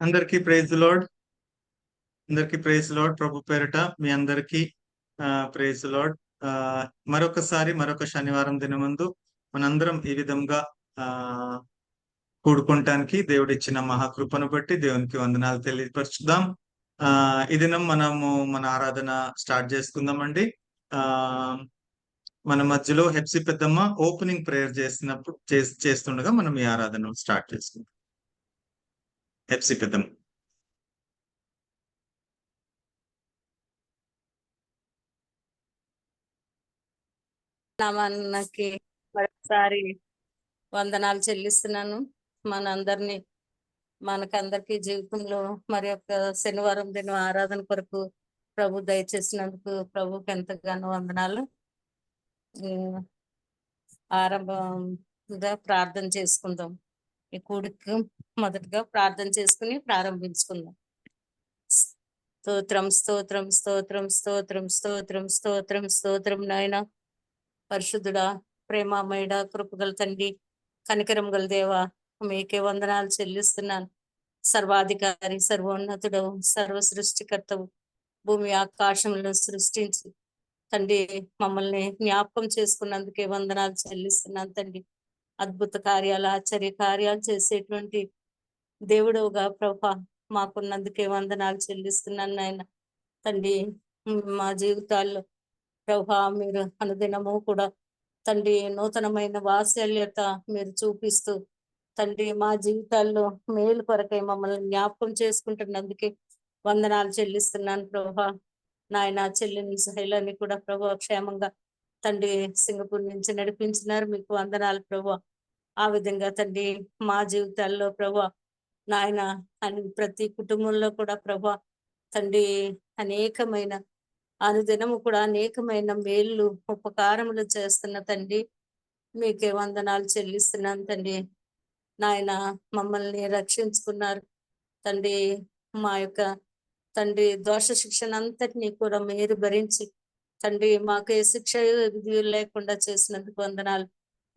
అందరికీ praise lord. అందరికీ praise lord. ప్రభు పేరిట మీ అందరికీ ప్రైజ్ లార్డ్. మరొకసారి మరొక శనివారం దినమందు మనందరం ఈ విధంగా కూడుకుంటానికి దేవుడిచ్చిన మహాకృపను బట్టి దేవునికి వందనాలు తెలియపరుచుదాం. ఈ దినం మనము మన ఆరాధన స్టార్ట్ చేసుకుందామండి. మన మధ్యలో హెప్సి పెద్దమ్మ ఓపెనింగ్ ప్రేయర్ చేసినప్పుడు చేస్తుండగా మనం ఈ ఆరాధన స్టార్ట్ చేసుకుందాం. హెప్సి పెద్దమ్మ. నామానికి మరొకసారి వందనాలు చెల్లిస్తున్నాను. మనకందరికి జీవితంలో మరి యొక్క శనివారం దినం ఆరాధన కొరకు ప్రభు దయచేసినందుకు ప్రభుకి ఎంతగానో వందనాలు. ఆరంభంగా ప్రార్థన చేసుకుందాం. ఈ కూడికి మొదటగా ప్రార్థన చేసుకుని ప్రారంభించుకుందాం. స్తోత్రం స్తోత్రం స్తోత్రం స్తోత్రం స్తోత్రం స్తోత్రం స్తోత్రం నాయన పరిశుద్ధుడా, ప్రేమమయుడా, కృపగల తండ్రి, కనికరం గల దేవా, మీకే వందనాలు చెల్లిస్తున్నాను. సర్వాధికారి, సర్వోన్నతుడు, సర్వ సృష్టికర్తవు, భూమి ఆకాశంలో సృష్టించి తండ్రి మమ్మల్ని జ్ఞాపకం చేసుకున్నందుకే వందనాలు చెల్లిస్తున్నాను తండ్రి. అద్భుత కార్యాలు, ఆశ్చర్య కార్యాలు చేసేటువంటి దేవుడుగా ప్రభా మాకున్నందుకే వందనాలు చెల్లిస్తున్నాను నాయన తండ్రి. మా జీవితాల్లో ప్రభా మీరు అనుదినము కూడా తండ్రి నూతనమైన వాత్సల్యత మీరు చూపిస్తూ తండ్రి మా జీవితాల్లో మేలు కొరకై మమ్మల్ని జ్ఞాపకం చేసుకుంటున్నందుకే వందనాలు చెల్లిస్తున్నాను ప్రభా. నాయన చెల్లిని సహైలని కూడా ప్రభా క్షేమంగా తండ్రి సింగపూర్ నుంచి నడిపించినారు, మీకు వందనాలు ప్రభా. ఆ విధంగా తండ్రి మా జీవితాల్లో ప్రభా నాయన ప్రతి కుటుంబంలో కూడా ప్రభా తండ్రి అనేకమైన అనుదినము కూడా అనేకమైన మేళ్ళు ఉపకారములు చేస్తున్న తండ్రి మీకే వందనాలు చెల్లిస్తున్నాను తండ్రి. నాయన మమ్మల్ని రక్షించుకున్నారు తండ్రి. మా యొక్క తండ్రి దోష శిక్షణ అంతటినీ కూడా మీరు భరించి తండ్రి మాకు ఏ శిక్ష లేకుండా చేసినందుకు వందనాలు.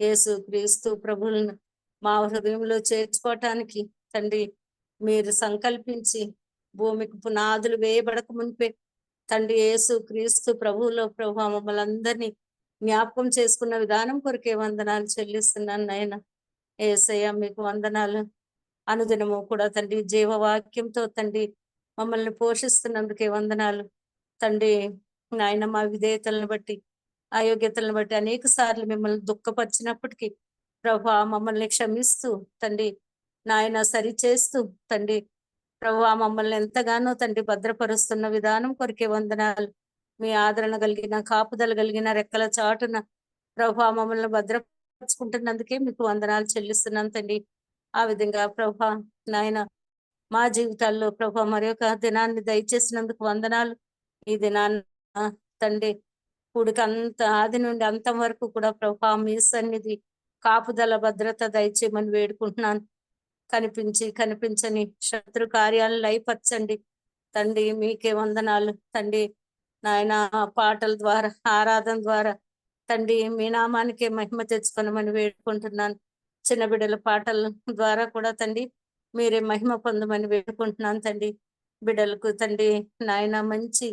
యేసు క్రీస్తు ప్రభువులను మా హృదయంలో చేర్చుకోవటానికి తండ్రి మీరు సంకల్పించి భూమికి పునాదులు వేయబడక మునిపే తండ్రి యేసు క్రీస్తు ప్రభువులో ప్రభు మమ్మల్ని అందరినీ జ్ఞాపకం చేసుకున్న విధానం కొరకే వందనాలు చెల్లిస్తున్నాను నాయన. యేసయ్య మీకు వందనాలు. అనుదినము కూడా తండ్రి జీవవాక్యంతో తండ్రి మమ్మల్ని పోషిస్తున్నందుకే వందనాలు తండ్రి. నాయన మా విధేయతలను బట్టి అయోగ్యతలను బట్టి అనేక సార్లు మిమ్మల్ని దుఃఖపరిచినప్పటికీ ప్రభా మమ్మల్ని క్షమిస్తూ తండ్రి నాయన సరిచేస్తూ తండ్రి ప్రభా మమ్మల్ని ఎంతగానో తండ్రి భద్రపరుస్తున్న విధానం కొరికే వందనాలు. మీ ఆదరణ కలిగిన కాపుదల కలిగిన రెక్కల చాటున ప్రభా మమ్మల్ని భద్రపరుచుకుంటున్నందుకే మీకు వందనాలు చెల్లిస్తున్నాను తండ్రి. ఆ విధంగా ప్రభా నాయన మా జీవితాల్లో ప్రభా మరి ఒక దినాన్ని దయచేసినందుకు వందనాలు. ఈ దినాన్ని తండ్రి కూడికి ఆది నుండి అంతం వరకు కూడా ప్రభా మీ సన్నిధి కాపుదల భద్రత దయచేయమని వేడుకుంటున్నాను. కనిపించని శత్రు కార్యాలను లయపరచండి తండ్రి. మీకే వందనాలు తండ్రి. నాయన పాటల ద్వారా ఆరాధన ద్వారా తండ్రి మీ నామానికే మహిమ తెచ్చుకొనమని వేడుకుంటున్నాను. చిన్న బిడ్డల పాటల ద్వారా కూడా తండ్రి మీరే మహిమ పొందమని వేడుకుంటున్నాను తండ్రి. బిడ్డలకు తండ్రి నాయన మంచి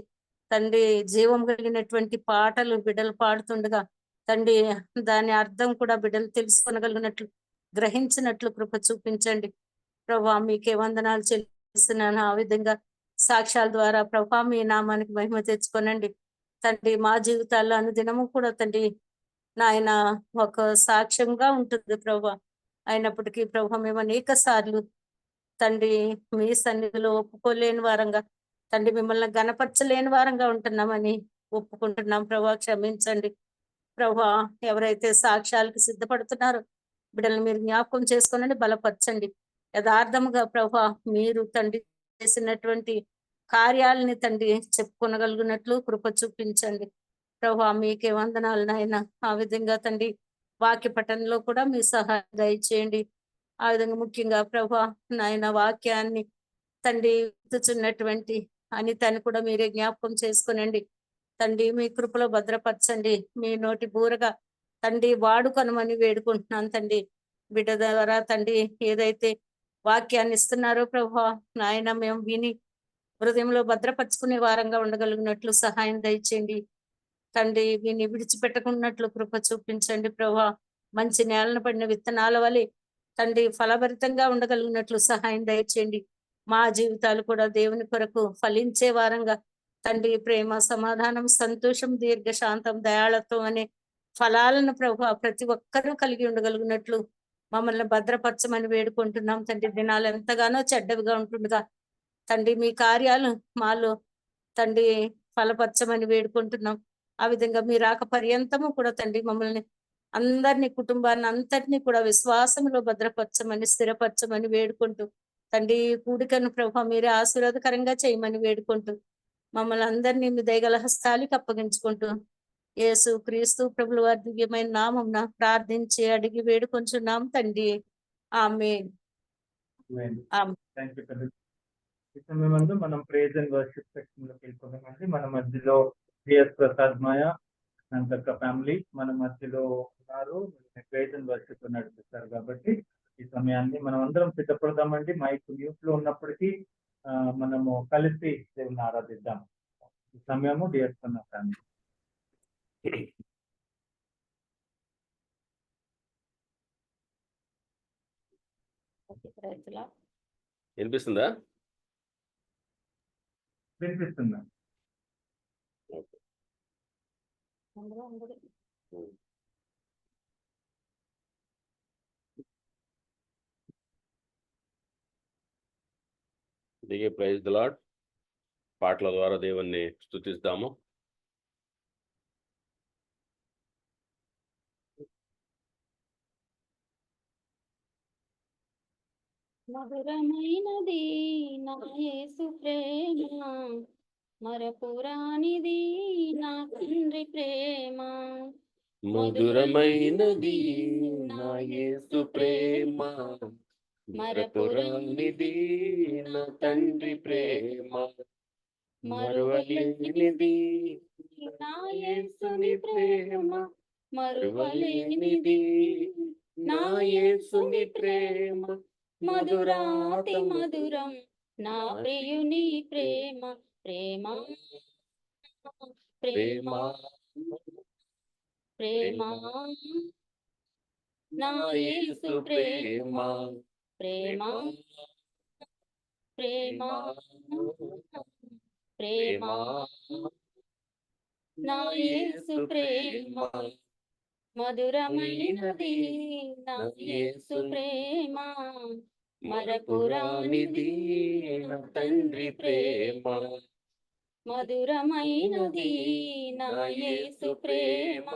తండ్రి జీవం కలిగినటువంటి పాటలు బిడ్డలు పాడుతుండగా తండ్రి దాని అర్థం కూడా బిడ్డలు తెలుసుకొనగలిగినట్లు గ్రహించినట్లు కృప చూపించండి ప్రభా. మీకే వందనాలు చెల్లిస్తున్నాను. ఆ విధంగా సాక్ష్యాల ద్వారా ప్రభా మీ నామానికి మహిమ తెచ్చుకోనండి తండ్రి. మా జీవితాల్లో అనుదినము కూడా తండ్రి నాయన ఒక సాక్ష్యంగా ఉంటుంది ప్రభా. అయినప్పటికీ ప్రభా మేము అనేక సార్లు తండ్రి మీ సన్నిధిలో ఒప్పుకోలేని వారంగా తండ్రి మిమ్మల్ని గణపరచలేని వారంగా ఉంటున్నామని ఒప్పుకుంటున్నాం ప్రభా. క్షమించండి ప్రభా. ఎవరైతే సాక్ష్యాలకు సిద్ధపడుతున్నారో బిడ్డలు మీరు జ్ఞాపకం చేసుకోనండి, బలపరచండి యథార్థముగా ప్రభా మీరు తండ్రి చేసినటువంటి కార్యాలని తండ్రి చెప్పుకొనగలిగినట్లు కృప చూపించండి. ప్రభా మీకే వందనాలు నాయన. ఆ విధంగా తండ్రి వాక్య పఠనంలో కూడా మీ సహాయం దయచేయండి. ఆ విధంగా ముఖ్యంగా ప్రభా నాయన వాక్యాన్ని తండ్రి విత్తుచున్నటువంటి అనితని కూడా మీరే జ్ఞాపకం చేసుకునండి. తండ్రి మీ కృపలో భద్రపరచండి. మీ నోటి బూరగా తండ్రి వాడుకొనమని వేడుకుంటున్నాను తండ్రి. బిడ్డ ద్వారా తండ్రి ఏదైతే వాక్యాన్ని ఇస్తున్నారో ప్రభా నాయన మేము విని హృదయంలో భద్రపరుచుకునే వారంగా ఉండగలిగినట్లు సహాయం దయచేయండి. తండ్రి విని విడిచిపెట్టకున్నట్లు కృప చూపించండి ప్రభా. మంచి నేలను పడిన విత్తనాల వలె తండ్రి ఫలభరితంగా ఉండగలిగినట్లు సహాయం దయచేయండి. మా జీవితాలు కూడా దేవుని కొరకు ఫలించే వారంగా తండ్రి ప్రేమ, సమాధానం, సంతోషం, దీర్ఘ శాంతం, దయాళత్వం అనే ఫలాలను ప్రభా ప్రతి ఒక్కరూ కలిగి ఉండగలిగినట్లు మమ్మల్ని భద్రపరచమని వేడుకుంటున్నాం తండ్రి. దినాలు ఎంతగానో చెడ్డవిగా ఉంటుండగా తండ్రి మీ కార్యాలు మాలో తండ్రి ఫలపరచమని వేడుకుంటున్నాం. ఆ విధంగా మీ రాక పర్యంతము కూడా తండ్రి మమ్మల్ని అందరినీ కుటుంబాన్ని అంతటినీ కూడా విశ్వాసంలో భద్రపరచమని స్థిరపరచమని వేడుకుంటూ తండ్రి కూడికను ప్రభా మీరే ఆశీర్వాదకరంగా చేయమని వేడుకుంటూ మమ్మల్ని అందరినీ మీ దయగల హస్తాలకి అప్పగించుకుంటూ యేసు క్రీస్తు ప్రభుల వారి దివ్యమైన నామమున ప్రార్థించి అడిగి వేడుకొంచున్నాం తండ్రి. ఆమేన్. థ్యాంక్ యూ తండ్రి. ఈ సమయమందు మనం ప్రేజ్ అండ్ వర్షిప్ సెక్షన్ లోకి వెళ్ళిపోదామండి. మన మధ్యలో బిఎస్ ప్రసాద్ మాయ అంతక్క ఫ్యామిలీ మన మధ్యలో ఉన్నారు. ప్రేజ్ అండ్ వర్షిప్ నడిపిస్తారు కాబట్టి ఈ సమయాన్ని మనం అందరం సిద్ధపడదామండి. మైక్ మ్యూట్ లో ఉన్నప్పటికీ మనము కలిసి దేవుని ఆరాధిద్దాం. ఈ సమయము డిఎస్ అన్న ఫ్యామిలీ. వినిపిస్తుందా? వినిపిస్తుందా? దిగే ప్రైజ్ ది లార్డ్. పాటల ద్వారా దేవుణ్ణి స్తుతిస్తాము. మధురమైనది నా యేసు ప్రేమ, మరపురానిది నా తండ్రి ప్రేమ. మధురమైనది నా యేసు ప్రేమ, మరపురానిది నా తండ్రి ప్రేమ. మరువలేనిది నా యేసుని ప్రేమ, మరువలేనిది నా యేసుని ప్రేమ. మధురాతి మధురం నా ప్రియుని ప్రేమ, ప్రేమ ప్రేమ ప్రేమ నా యేసు ప్రేమ, ప్రేమ ప్రేమ ప్రేమ నా యేసు ప్రేమ. మధురమైనది నా యేసు ప్రేమ, మరపురానిది నా తండ్రి ప్రేమ. మధురమైనది నా యేసు ప్రేమ,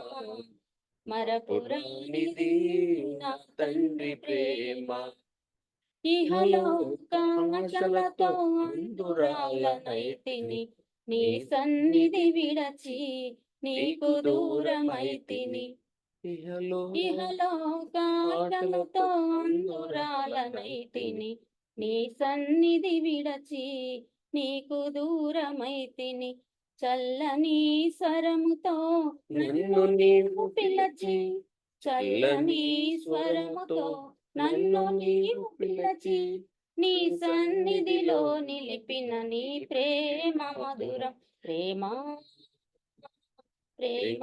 మరపురానిది నా తండ్రి ప్రేమ. ఇహలోకాశలతో అందురాలనైతిని, నీ సన్నిధి విడచి నీకు దూరమైతిని. ఇహలోకాశలతో అందురాలనైతిని, నీ సన్నిధి విడచి నీకు దూరమైతిని. చల్లని స్వరముతో నన్ను నీవు పిలచి, చల్లని స్వరముతో నన్ను నీవు పిలచి, నీ సన్నిధిలో నిలిపిన నీ ప్రేమ మధురం, ప్రేమ ప్రేమ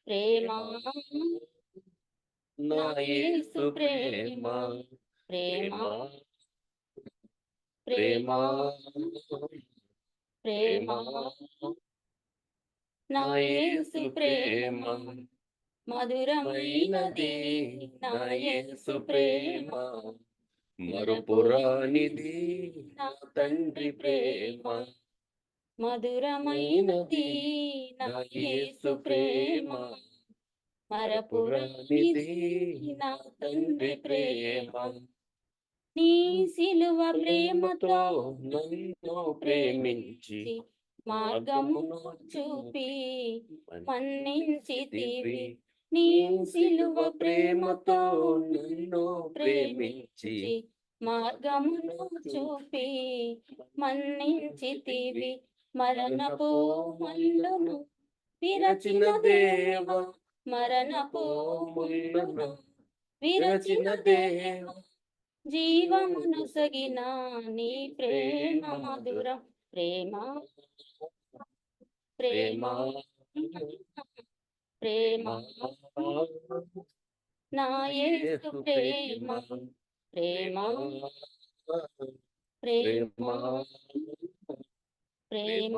ప్రేమ నా యేసు ప్రేమ, ప్రేమ ప్రేమ ప్రేమ నా యేసు ప్రేమ. మధురమైనది నా యేసు ప్రేమ, మరుపురానిది నా తండ్రి ప్రేమ. మధురమైనది నా యేసు ప్రేమ, మరపురానిది నా తండ్రి ప్రేమ. నీ సిలువ ప్రేమతో నన్ను ప్రేమించి మార్గమును చూపి మన్నించితివి. నీ సిలువ ప్రేమతో నన్ను ప్రేమించి మార్గమును చూపి మన్నించితివి. మరణపు మల్లును విరచిన దేవ, మరణపు ముళ్ళును విరచిన దేవ, జీవమును సగిన నీ ప్రేమ మధురం. ప్రేమ ప్రేమ ప్రేమ నా యేసు ప్రేమ. ప్రేమ ప్రేమ ప్రేమ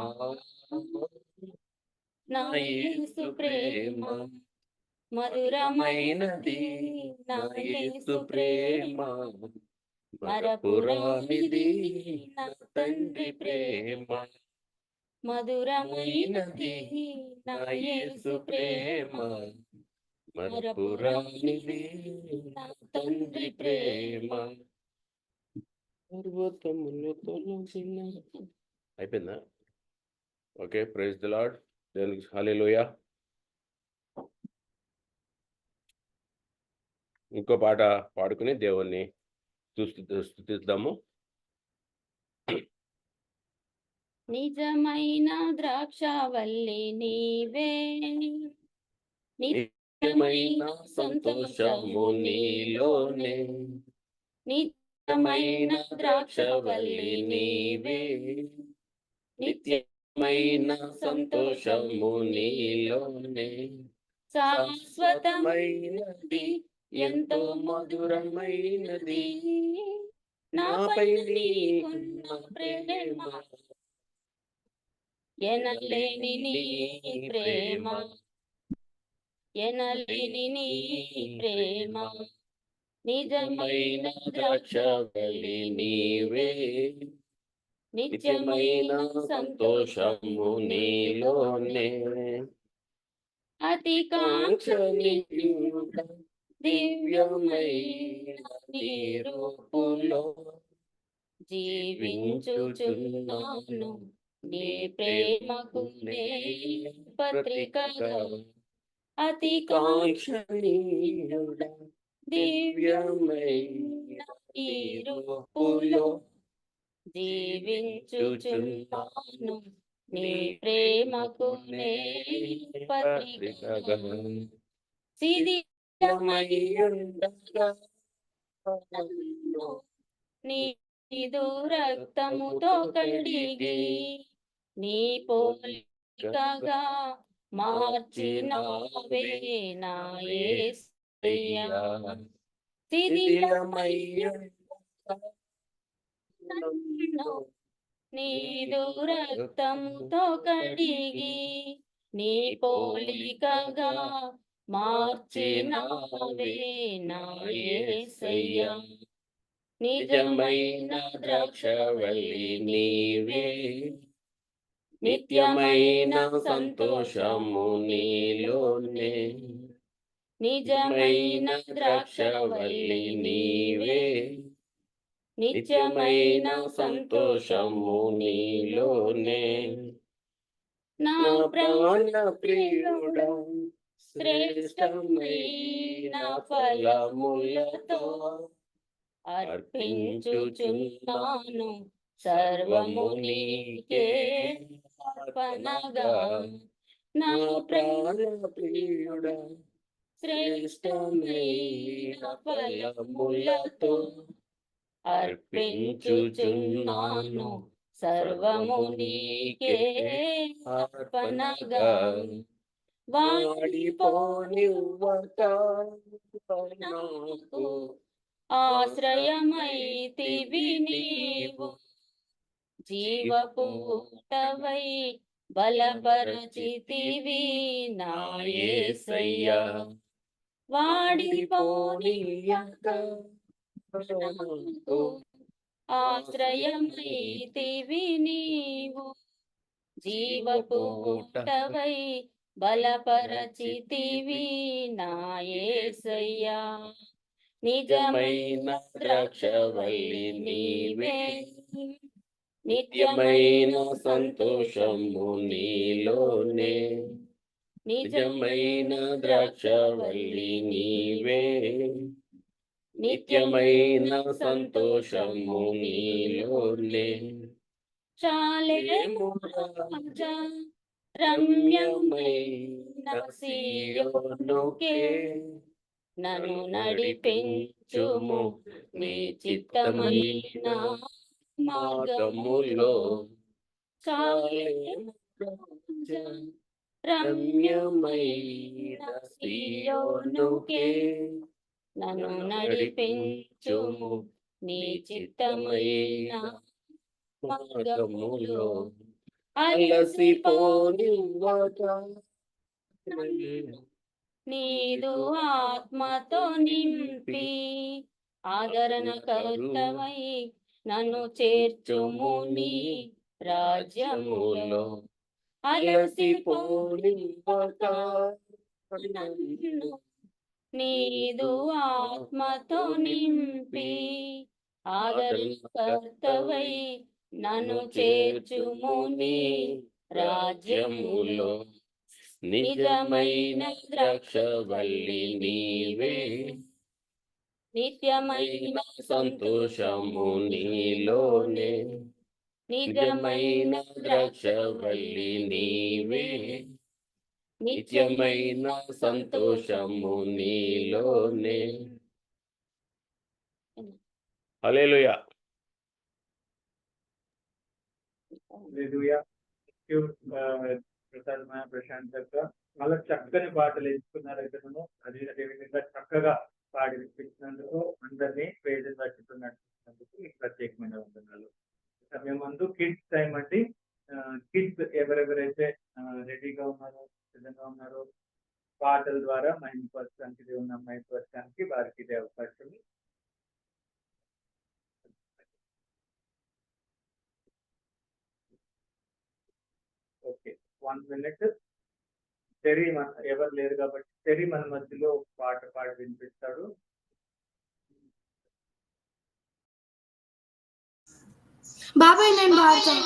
నా యేసు ప్రేమ. మధురమైనది నా యేసు ప్రేమ. మరపురానిది నా తండ్రి ప్రేమ. మధురమైనది నా యేసు ప్రేమ. మరపురానిది నా తండ్రి ప్రేమ. అయిపోయిందా? Okay, praise the Lord. దేవునికి హల్లెలూయా. ఇంకో పాట పాడుకుని దేవుణ్ణి స్తుతిద్దాము. నిజమైన ద్రాక్షవల్లి నీవే, నిత్యమైన సంతోషము నీలోనే. నిత్యమైన ద్రాక్షవల్లి నీవే, నిత్యమైన సంతోషము నీలోనే. శాశ్వతమైనది ఎంతో మధురమైనది నాపై నీకున్న ప్రేమ. ఎనలేని నీ ప్రేమ, ఎనలేని నీ ప్రేమ. నిజమైన ద్రాక్షవల్లి నీవే, నిత్యమైన సంతోషము నీలోనే. అతి కాంక్షణీయుడ దివ్యమైన నీ రూపులో జీవించుచున్నాను నీ ప్రేమకు నే పత్రికగా. అతి కాంక్షణీయుడ దివ్యమైన నీ రూపులో జీవించుచున్నాను నీ ప్రేమకు నే పత్రికగా. శిథిలమయ్యుండగా నీదు రక్తముతో కడిగి నీ పోలికగా మార్చినావే నా యేసయ్యా. శిథిలమయ్యుండగా నీదు రక్తముతో కడిగి నీ పోలికగా మార్చినావే నా యేసయ్యా. నిజమైన ద్రాక్షవల్లి నీవే, నిత్యమైన సంతోషము నీలోనే. నిజమైన ద్రాక్షవల్లి నీవే, నిత్యమైన సంతోషము నీలోనే. నా ప్రాణ ప్రియుడా శ్రేష్టమైన ఫలములతో అర్పించుచున్నాను సర్వము నీకే అర్పణగా. నా ప్రాణ ప్రియుడా శ్రేష్టమైన ఫలములతో అర్పించుచున్నాను సర్వము నీకే అర్పణగా. వాడిపోనివ్వక నాకు ఆశ్రయమైతివి నీవు. జీవపూటవై బలపరచితివి నా యేసయ్యా. వాడిపోనియ్యక నాకు ఆశ్రయమైతివి నీవు. జీవపూటవై బలపరచితివి నా యేసయ్యా. నిజమైన నిజమైన ద్రాక్షవల్లి నీవే, నిత్యమైన సంతోషము నీలోనే. నిజమైన ద్రాక్షవల్లి నీవే, నిత్యమైన సంతోషము నీలోనే. చాలేము రాజా రమ్యమైన సీయోనుకే నన్ను నడిపించుము నీ చిత్తమైన మార్గములో. చాలేము రాజా రమ్యమైన సీయోనుకే నన్ను నడిపించుము నీ చిత్తమైన మార్గములో. అలసిపోనివ్వక నీదు ఆత్మతో నింపి ఆదరణ కర్తవై నన్ను చేర్చుము నీ రాజ్యములో. అలసిపోనివ్వక నన్ను నీదు ఆత్మతో నింపి ఆదరణ కర్తవై నన్ను చేర్చుము నీ రాజ్యములో. నిజమైన ద్రాక్షవల్లి నీవే, నిత్యమైన సంతోషము నీలోనే. నిజమైన ద్రాక్షవల్లి నీవే, నిత్యమైన సంతోషము నీలోనే. హల్లెలూయా. హల్లెలూయా. ప్రసాద్ ప్రశాంత్ యొక్క చాలా చక్కని పాటలు ఎంచుకున్నారు ఇతను. అదేవిధంగా చక్కగా పాడి వినిపించినందుకు అందరినీ ప్రేజలు రచిస్తున్నందుకు మీకు ప్రత్యేకమైన వందనాలు. సమయం ముందు కిడ్స్ టైం అండి. కిడ్స్ ఎవరెవరైతే రెడీగా ఉన్నారో, సిద్ధంగా ఉన్నారో పాటల ద్వారా మైండ్ పర్సన్కి ఉన్న మైండ్ పర్సన్కి వారికి ఇదే అవకాశం. Okay, 1 minute. తెరి ఎవరు లేరు కాబట్టి తెరి మన మధ్యలో పాట పాడి వినిపిస్తాడు. బాబాయ్ నేను పాడతాను.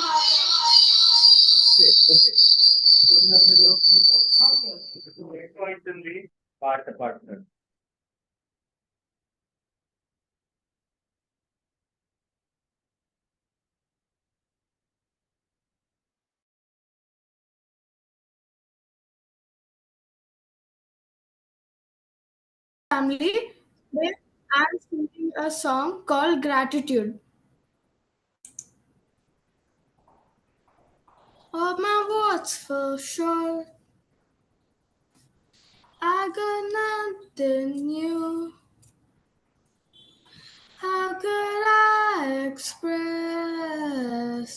ఎక్కువ అవుతుంది, పాట పాడతాడు. Family, today I'm singing a song called Gratitude. All my words fell short. I got nothing new. How could I express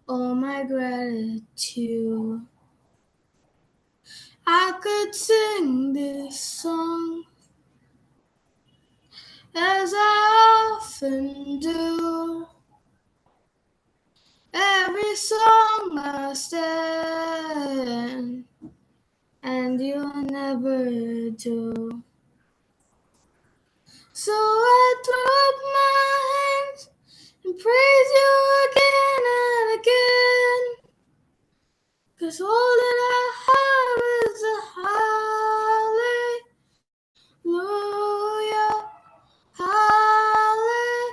all my gratitude? I could sing this song as I often do. Every song must end, and you'll never do. So I throw up my hands and praise you again and again, 'cause all that I have is a hallelujah, hallelujah.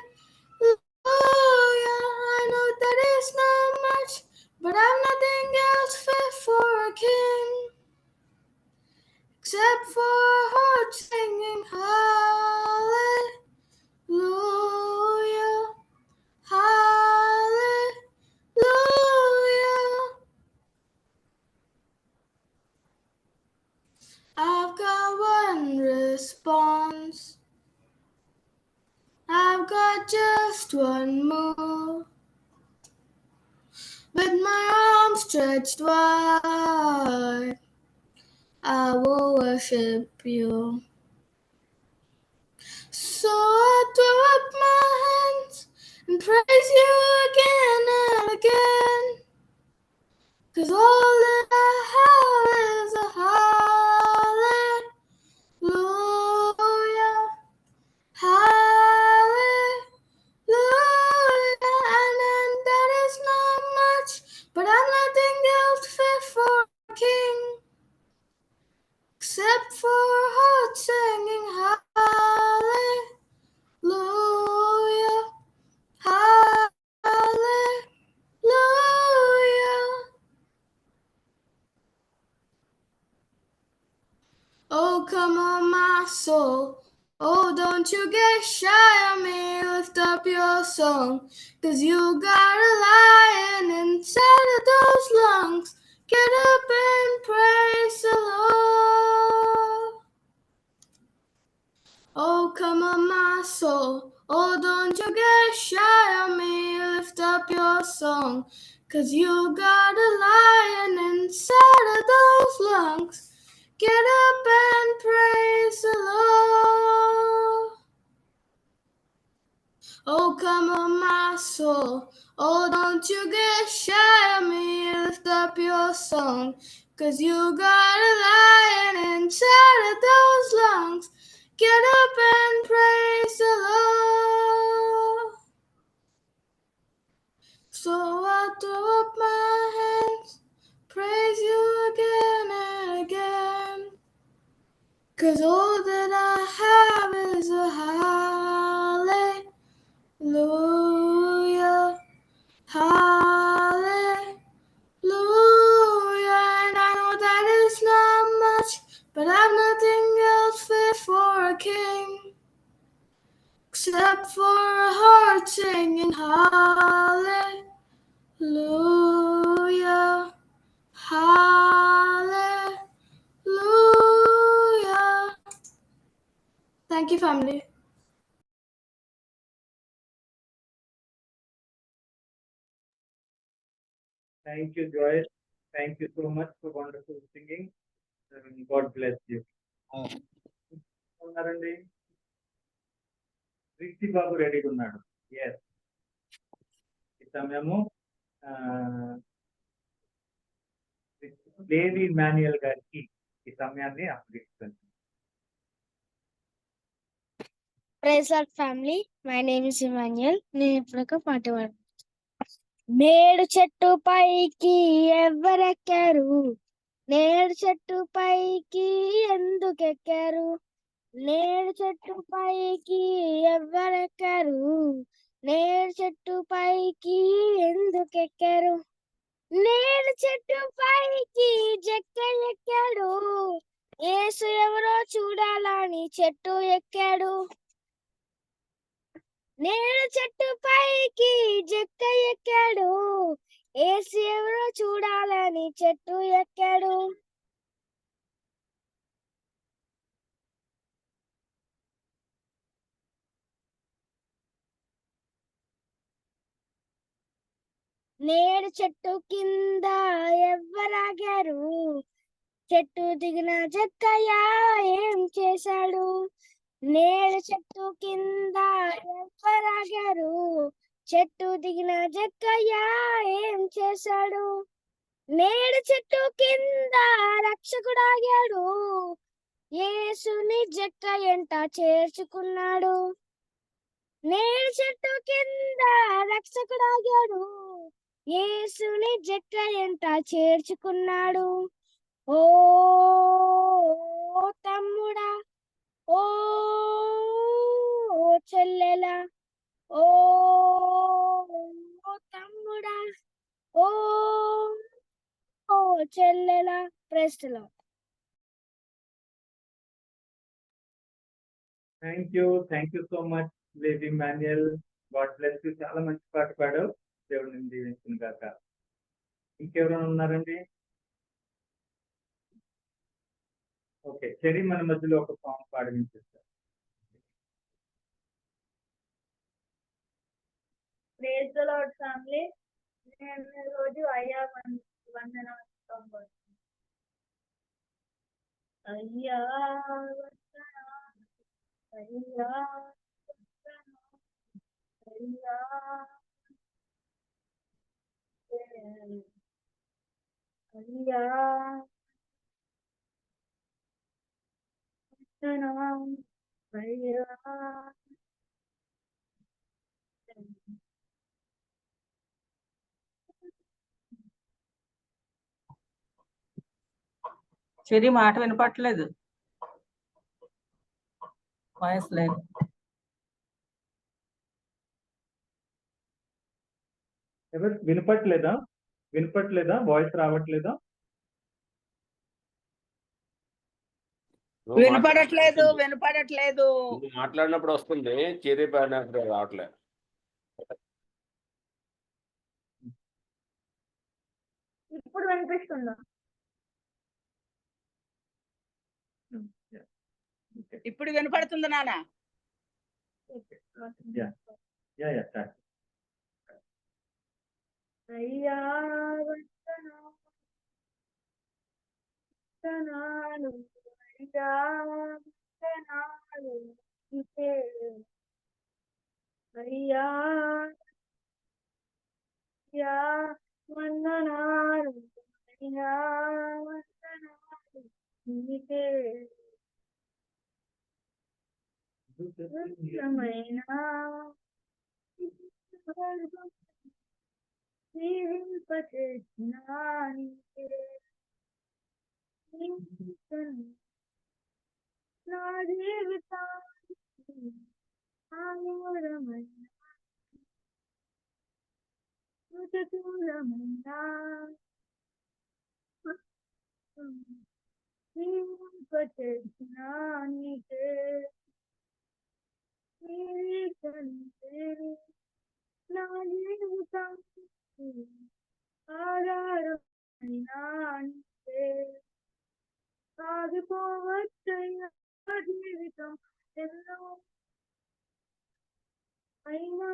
I know that it's not much, but I've nothing else fit for a king except for a heart singing hallelujah, hallelujah. I've got one response. I've got just one move. With my arms stretched wide, I will worship you. So I throw up my hands and praise you again and again, 'cause all that I have get shy of me, lift up your song. 'Cause you got a lion inside of those lungs. Get up and praise the Lord. Oh, come on, my soul. Oh, don't you get shy of me, lift up your song. 'Cause you got a lion inside of those lungs. Get up and praise the Lord. Oh, come on, my soul. Oh, don't you get shy of me, lift up your song. 'Cause you got a lion inside of those lungs. Get up and praise the Lord. So I throw up my hands, praise you again and again. 'Cause all that I have is a hallelujah, hallelujah. And I know that is not much, but I've nothing else fit for a king, except for a heart singing hallelujah, hallelujah. Thank you, family. Thank you, Joyce. Thank you so much for wonderful singing. God bless you. ఉన్నారండి రిక్తి బాబు రెడీగా ఉన్నాడు. Yes, ఈ సమయము దేవి Manuel గారికి ఈ సమయాన్ని అప్పగిస్తుంది. Praise Lord family. My name is Emmanuel. నేను ఇప్పుడు ఒక పాట పాడు. మేడు చెట్టు పైకి ఎవరెక్కారు, నేడు చెట్టు పైకి ఎందుకెక్కారు, నేడు చెట్టు పైకి ఎవరెక్కారు, నేడు చెట్టు పైకి ఎందుకెక్కారు, నేడు చెట్టు పైకి జక్క ఎక్కాడు, యేసు ఎవరో చూడాలని చెట్టు ఎక్కాడు, నేడు చెట్టు పైకి జక్క ఎక్కాడు, యేసు ఎవరో చూడాలని చెట్టు ఎక్కాడు. నేడు చెట్టు కింద ఎవ్వరాగారు, చెట్టు దిగిన జక్కయ్య ఏం చేశాడు, నేడు చెట్టు కింద ఎవ్వరాగారు, చెట్టు దిగిన జక్కయ్య ఏం చేశాడు, నేడు చెట్టు కింద రక్షకుడాగాడు, యేసుని జక్క ఎంట చేర్చుకున్నాడు, నేడు చెట్టు కింద రక్షకుడాగాడు, యేసుని జక్క ఎంట చేర్చుకున్నాడు. ఓ తమ్ముడా, ఓ చెల్లెలా, ఓ తమ్ముడా, ఓ చెల్లెలా. Praise the Lord. Thank you so much దేవి మాన్యుయల్. God bless you. చాలా మంచి పాట పాడావు. దేవుడిని దీవించును గాక. ఇంకెవరైనా ఉన్నారండి? ఓకే, చెరి మన మధ్యలో ఒక సాంగ్ పాడి వినిపిస్తారు. Praise the Lord family. నేను రోజు అయ్యా వందనం అయ్యా అయ్యా అయ్యా అయ్యా అయ్యా చెరి మాట వినపట్లేదు, వాయిస్ లేదు. ఎవరు వినపట్లేదా? వాయిస్ రావట్లేదా? నువ్వు వినపడట్లేదు మాట్లాడినప్పుడు వినపడట్లేదు. నువ్వు మాట్లాడినప్పుడు వస్తుంది, చేరే పడినప్పుడు రావట్లే. ఇప్పుడు వినిపిస్తుందా? ఇప్పుడు వినపడుతుంది నాన్న. అయ్యా వందనాలు, అయ్యా వందనాలు నీకే. అయ్యా అయ్యా వందనాలు, అయ్యా వందనాలు నీకే. ఉత్తమైన జీవింపచేసిన నీకే. నా జీవితానికి ఆమోదమైన ప్రతికూలమైన జీవింపచేసిన నీకే. నా జీవితానికి ఆధారమైన నీకే. సాగిపోవచ్చయ్యా జీవితం ఎన్నో అయినా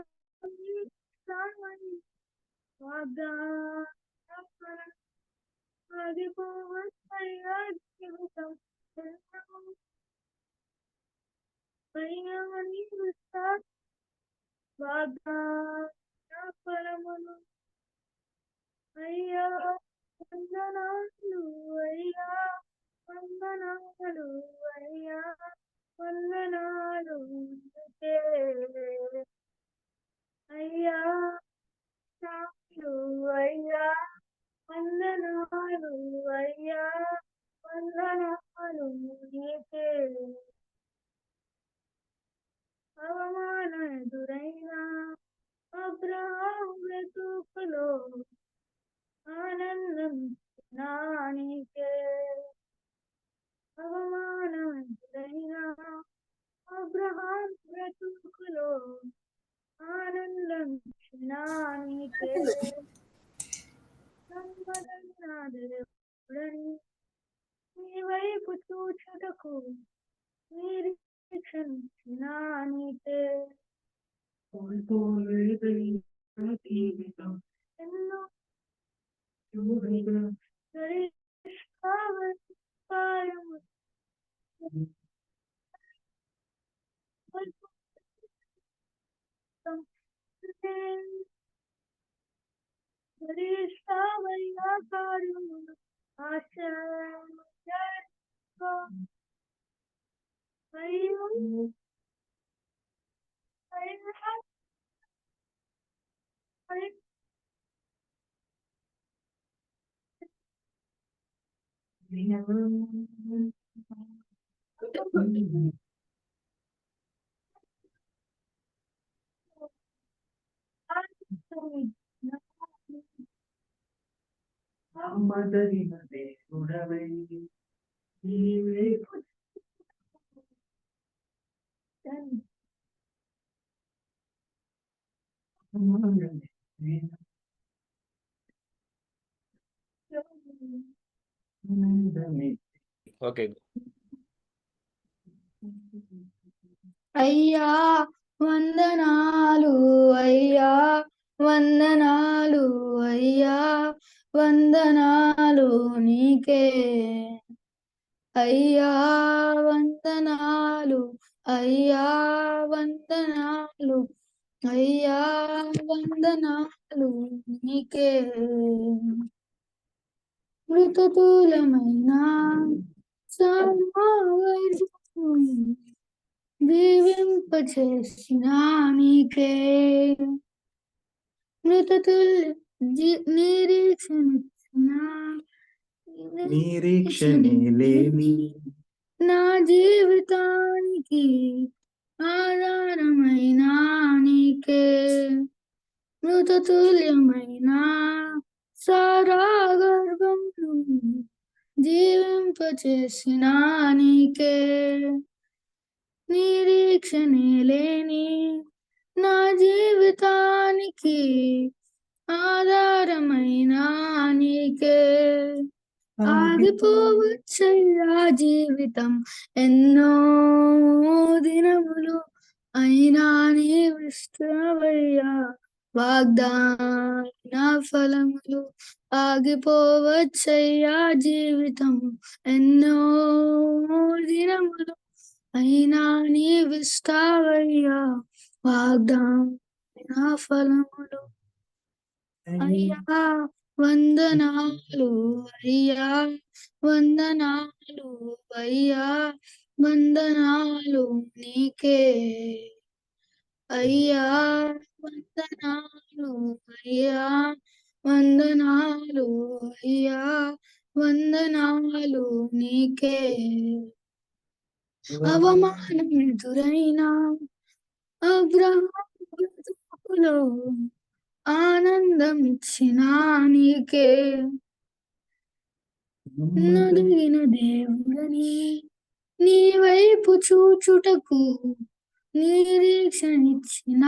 వాగ్దానం. సాగిపోవచ్చయ్యా జీవితం ఎన్నో అయినా నీవు వాగ్దానములు. అయ్యా వందనాలు, అయ్యా వందనాలు, అయ్యా వందనాలు నీకే. అయ్యా అయ్యా వందనాలు, అయ్యా వందనాలు నీకే. అవమాన ఎదురైన అబ్రహాము బ్రతుకులో ఆనందం నీకే. అవమానం ఎదురైన అబ్రహాము బ్రతుకులో ఆనందం నీకే. నమ్మదగిన దేవుడని నీ వైపు చూచుటకు నిరీక్షణ నీకే. ఎన్నో గరిష్టావకాయము గరిష్టావయ్యా కార్యములు ఆశ అయ్యో అయ్యా ఓకే. అయ్యా వందనాలు, అయ్యా వందనాలు, అయ్యా వందనాలు నీకే. అయ్యా వందనాలు, అయ్యా వందనాలు, అయ్యా వందనాలు నీకే. మృతతులమైన సమాగం దీవింపచేసిన నీకే. నిరీక్షణే లేని నా జీవితానికి ఆధారమైన నీకే. మృతతుల్యమైన సారాగర్భంలో జీవింపచేసిన నీకే నిరీక్షణే లేని నా జీవితానికి ఆధారమైన నీకే ఆగిపోవచ్చయ్యా జీవితం ఎన్నో దినములు అయినా నీవిష్టమయ్యా వాగ్దాన ఫలములు ఆగిపోవచ్చయ్యా జీవితం ఎన్నో దినములు అయినా నీవిస్తావయ్యా వాగ్దాన ఫలములు అయ్యా వందనాలు అయ్యా వందనాలు అయ్యా వందనాలు నీకే అయ్యా వందనాలు అయ్యా వందనాలు అయ్యా వందనాలు నీకే అవమానం ఎదురైనా అబ్రహాము బ్రతుకులో ఆనందం ఇచ్చిన నీకే నదిగిన దేవుడని నీ వైపు చూచుటకు నిరీక్షణిచ్చిన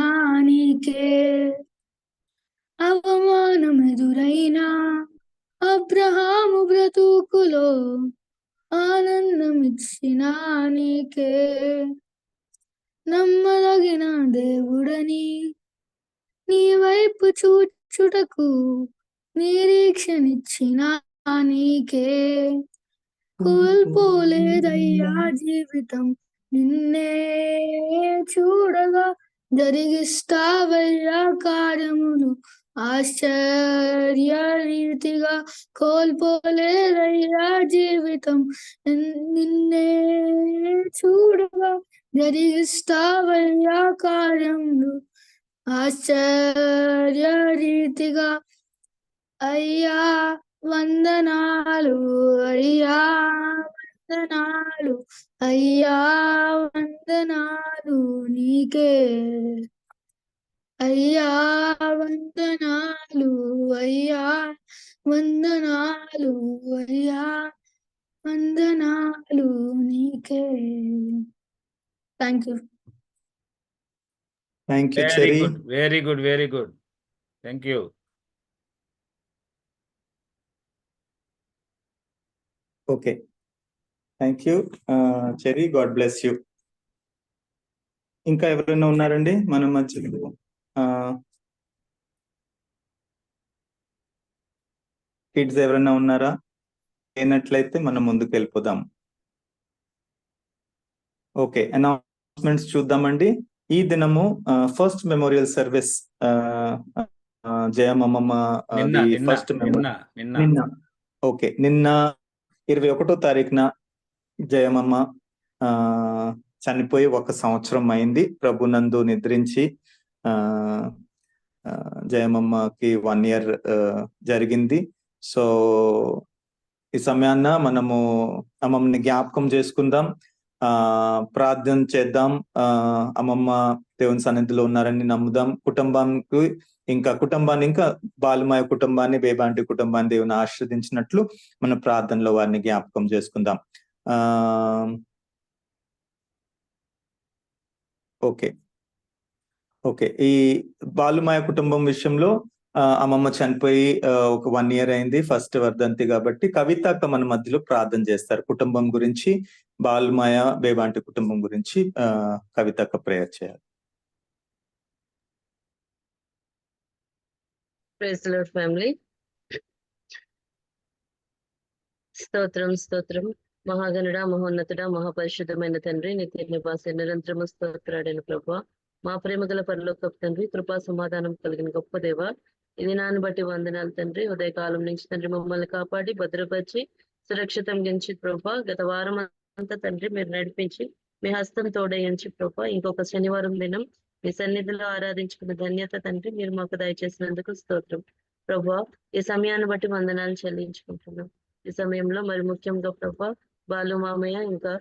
నీకే అవమానం ఎదురైనా అబ్రహాము బ్రతుకులో ఆనందం ఇచ్చిన నీకే నమ్మదగిన దేవుడని నీ వైపు చూచుటకు నిరీక్షణిచ్చిన నీకే కోల్పోలేదయ్యా జీవితం నిన్నే చూడగా జరిగిస్తావయ్యా కార్యములు ఆశ్చర్య రీతిగా కోల్పోలేదయ్యా జీవితం నిన్నే చూడగా జరిగిస్తావయ్యా కార్యములు ఆశ్చర్య రీతిగా అయ్యా వందనాలు అయ్యా వందనాలు అయ్యా వందనాలు నీకే అయ్యా వందనాలు అయ్యా వందనాలు అయ్యా వందనాలు నీకే thank you thank you very cherry. Good, very good, very good. Thank you. Okay, thank you cherry. God bless you. ఇంకా ఎవరైనా ఉన్నారండి మన మధ్యలో? కిడ్స్ ఎవరైనా ఉన్నారా? లేనట్లయితే మనం ముందుకు వెళ్ళిపోదాం. ఓకే, అనౌన్స్మెంట్స్ చూద్దామండి. ఈ దినము ఫస్ట్ మెమోరియల్ సర్వీస్ జయమమ్మ ఫస్ట్ నిన్న ఓకే నిన్న 21వ తారీఖున జయమమ్మ చనిపోయి 1 సంవత్సరం అయింది. ప్రభునందు నిద్రించి జయమమ్మకి 1 year జరిగింది. సో ఈ సమయాన్న మనము అమ్మమ్మని జ్ఞాపకం చేసుకుందాం, ప్రార్థన చేద్దాం. అమ్మమ్మ దేవుని సన్నిధిలో ఉన్నారని నమ్ముదాం. కుటుంబాన్ని ఇంకా బాలుమాయ కుటుంబాన్ని, బేబాంటి కుటుంబాన్ని దేవుని ఆశీర్వదించినట్లు మన ప్రార్థనలో వారిని జ్ఞాపకం చేసుకుందాం. ఓకే ఈ బాలుమాయ కుటుంబం విషయంలో అమ్మమ్మ చనిపోయి 1 year అయింది, ఫస్ట్ వర్ధంతి కాబట్టి కవిత అక్క మన మధ్యలో ప్రార్థన చేస్తారు. కుటుంబం గురించి, బాలుమాయ బేబాంటి కుటుంబం గురించి కవిత అక్క ప్రేయర్ చేయాలి. Praise the Lord family. స్తోత్రం స్తోత్రం. మహాగణుడ, మహోన్నతుడ, మహాపరిశుద్ధమైన తండ్రి, నిత్య నివాస నిరంతరము స్తోత్రాడైన ప్రభువా, మా ప్రేమ గల పరలోకపు తండ్రి, కృపా సమాధానం కలిగిన గొప్ప దేవ, ఈ దినాన్ని బట్టి వందనాలు తండ్రి. ఉదయకాలం నుంచి తండ్రి మమ్మల్ని కాపాడి భద్రపరిచి సురక్షితం గెంచి ప్రభా, గత వారం అంతా తండ్రి మీరు నడిపించి మీ హస్తం తోడయించి ప్రభా, ఇంకొక శనివారం దినం మీ సన్నిధిలో ఆరాధించుకున్న ధన్యత తండ్రి మీరు మాకు దయచేసినందుకు స్తోత్రం ప్రభా. ఈ సమయాన్ని బట్టి వందనాలు చెల్లించుకుంటున్నాం. ఈ సమయంలో మరి ముఖ్యంగా ప్రభా, బాలు మామయ్య ఇంకా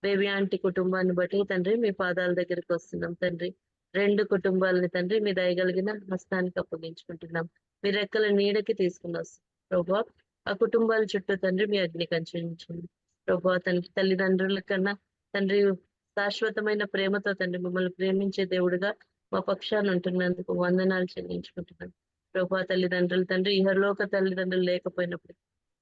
బేబీ ఆంటీ కుటుంబాన్ని బట్టి తండ్రి మీ పాదాల దగ్గరికి వస్తున్నాం తండ్రి. 2 కుటుంబాలని తండ్రి మీ దయగలిగిన హస్తానికి అప్పగించుకుంటున్నాం. మీ రెక్కల నీడకి తీసుకుని వస్తాం ప్రభా. ఆ కుటుంబాల చుట్టూ తండ్రి మీ అగ్ని కంచెంచండి ప్రభా. తల్లిదండ్రుల కన్నా తండ్రి శాశ్వతమైన ప్రేమతో తండ్రి మమ్మల్ని ప్రేమించే దేవుడుగా మా పక్షాన ఉంటున్నందుకు వందనాలు చెల్లించుకుంటున్నాను ప్రభా. తల్లిదండ్రులు తండ్రి ఇహలోక తల్లిదండ్రులు లేకపోయినప్పుడు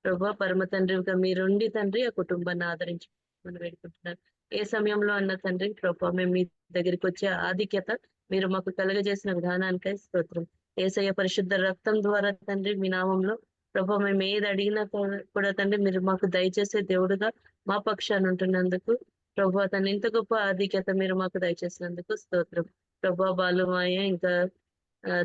ప్రభా పరమ తండ్రిగా మీరుండి తండ్రి ఆ కుటుంబాన్ని ఆదరించమని వేడుకుంటున్నాను. ఏ సమయంలో అన్న తండ్రి ప్రభా మేము మీ దగ్గరికి వచ్చే ఆధిక్యత మీరు మాకు కలుగజేసిన విధానానికై స్తోత్రం. యేసయ్య పరిశుద్ధ రక్తం ద్వారా తండ్రి మీ నామంలో ప్రభా మేము ఏది అడిగినా కూడా తండ్రి మీరు మాకు దయచేసే దేవుడుగా మా పక్షాన ఉంటున్నందుకు ప్రభా తను ఇంత గొప్ప ఆధిక్యత మీరు మాకు దయచేసినందుకు స్తోత్రం ప్రభా. బాలుమాయ ఇంకా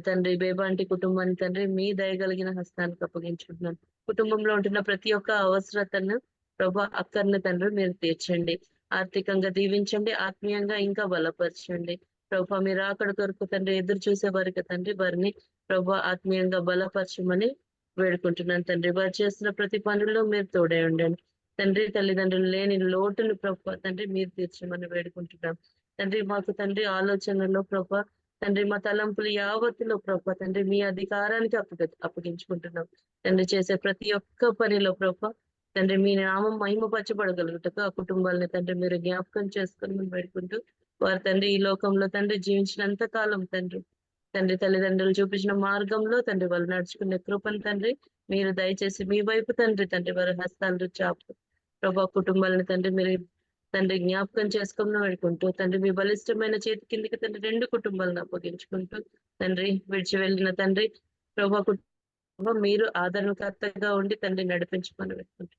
తండ్రి బేబాంటి కుటుంబాన్ని తండ్రి మీ దయగలిగిన హస్తానికి అప్పగించుకుంటున్నాను. కుటుంబంలో ఉంటున్న ప్రతి ఒక్క అవసరతను ప్రభా అక్కర్ని తండ్రి మీరు తీర్చండి, ఆర్థికంగా దీవించండి, ఆత్మీయంగా ఇంకా బలపరచండి ప్రభా. మీరు అక్కడ కొరకు తండ్రి ఎదురు చూసే వారికి తండ్రి వారిని ప్రభా ఆత్మీయంగా బలపరచమని వేడుకుంటున్నాను తండ్రి. వారు చేస్తున్న ప్రతి పనుల్లో మీరు తోడే ఉండండి తండ్రి. తల్లిదండ్రులు లేని లోటును ప్రభా తండ్రి మీరు తీర్చమని వేడుకుంటున్నాం తండ్రి. మాకు తండ్రి ఆలోచనలో ప్రభా తండ్రి మా తలంపులు యావత్తులో ప్రభా తండ్రి మీ అధికారానికి అప్పగించుకుంటున్నాం తండ్రి. చేసే ప్రతి ఒక్క పనిలో ప్రభా తండ్రి మీ నామం మహిమపరచబడగలుగుటకు ఆ కుటుంబాలని తండ్రి మీరు జ్ఞాపకం చేసుకుని వేడుకుంటూ వారు తండ్రి ఈ లోకంలో తండ్రి జీవించినంత కాలం తండ్రి తల్లిదండ్రులు చూపించిన మార్గంలో తండ్రి వాళ్ళు నడుచుకునే కృపను తండ్రి మీరు దయచేసి మీ వైపు తండ్రి వారి హస్తాలు చాపు ప్రభా కుటుంబాలను తండ్రి మీరు తండ్రి జ్ఞాపకం చేసుకోమని వేడుకుంటూ తండ్రి మీ బలిష్టమైన చేతి కిందికి తండ్రి 2 కుటుంబాలను అప్పగించుకుంటూ తండ్రి విడిచి వెళ్ళిన తండ్రి ప్రభా మీరు ఆదరణకర్తగా ఉండి తండ్రి నడిపించమని వేడుకుంటూ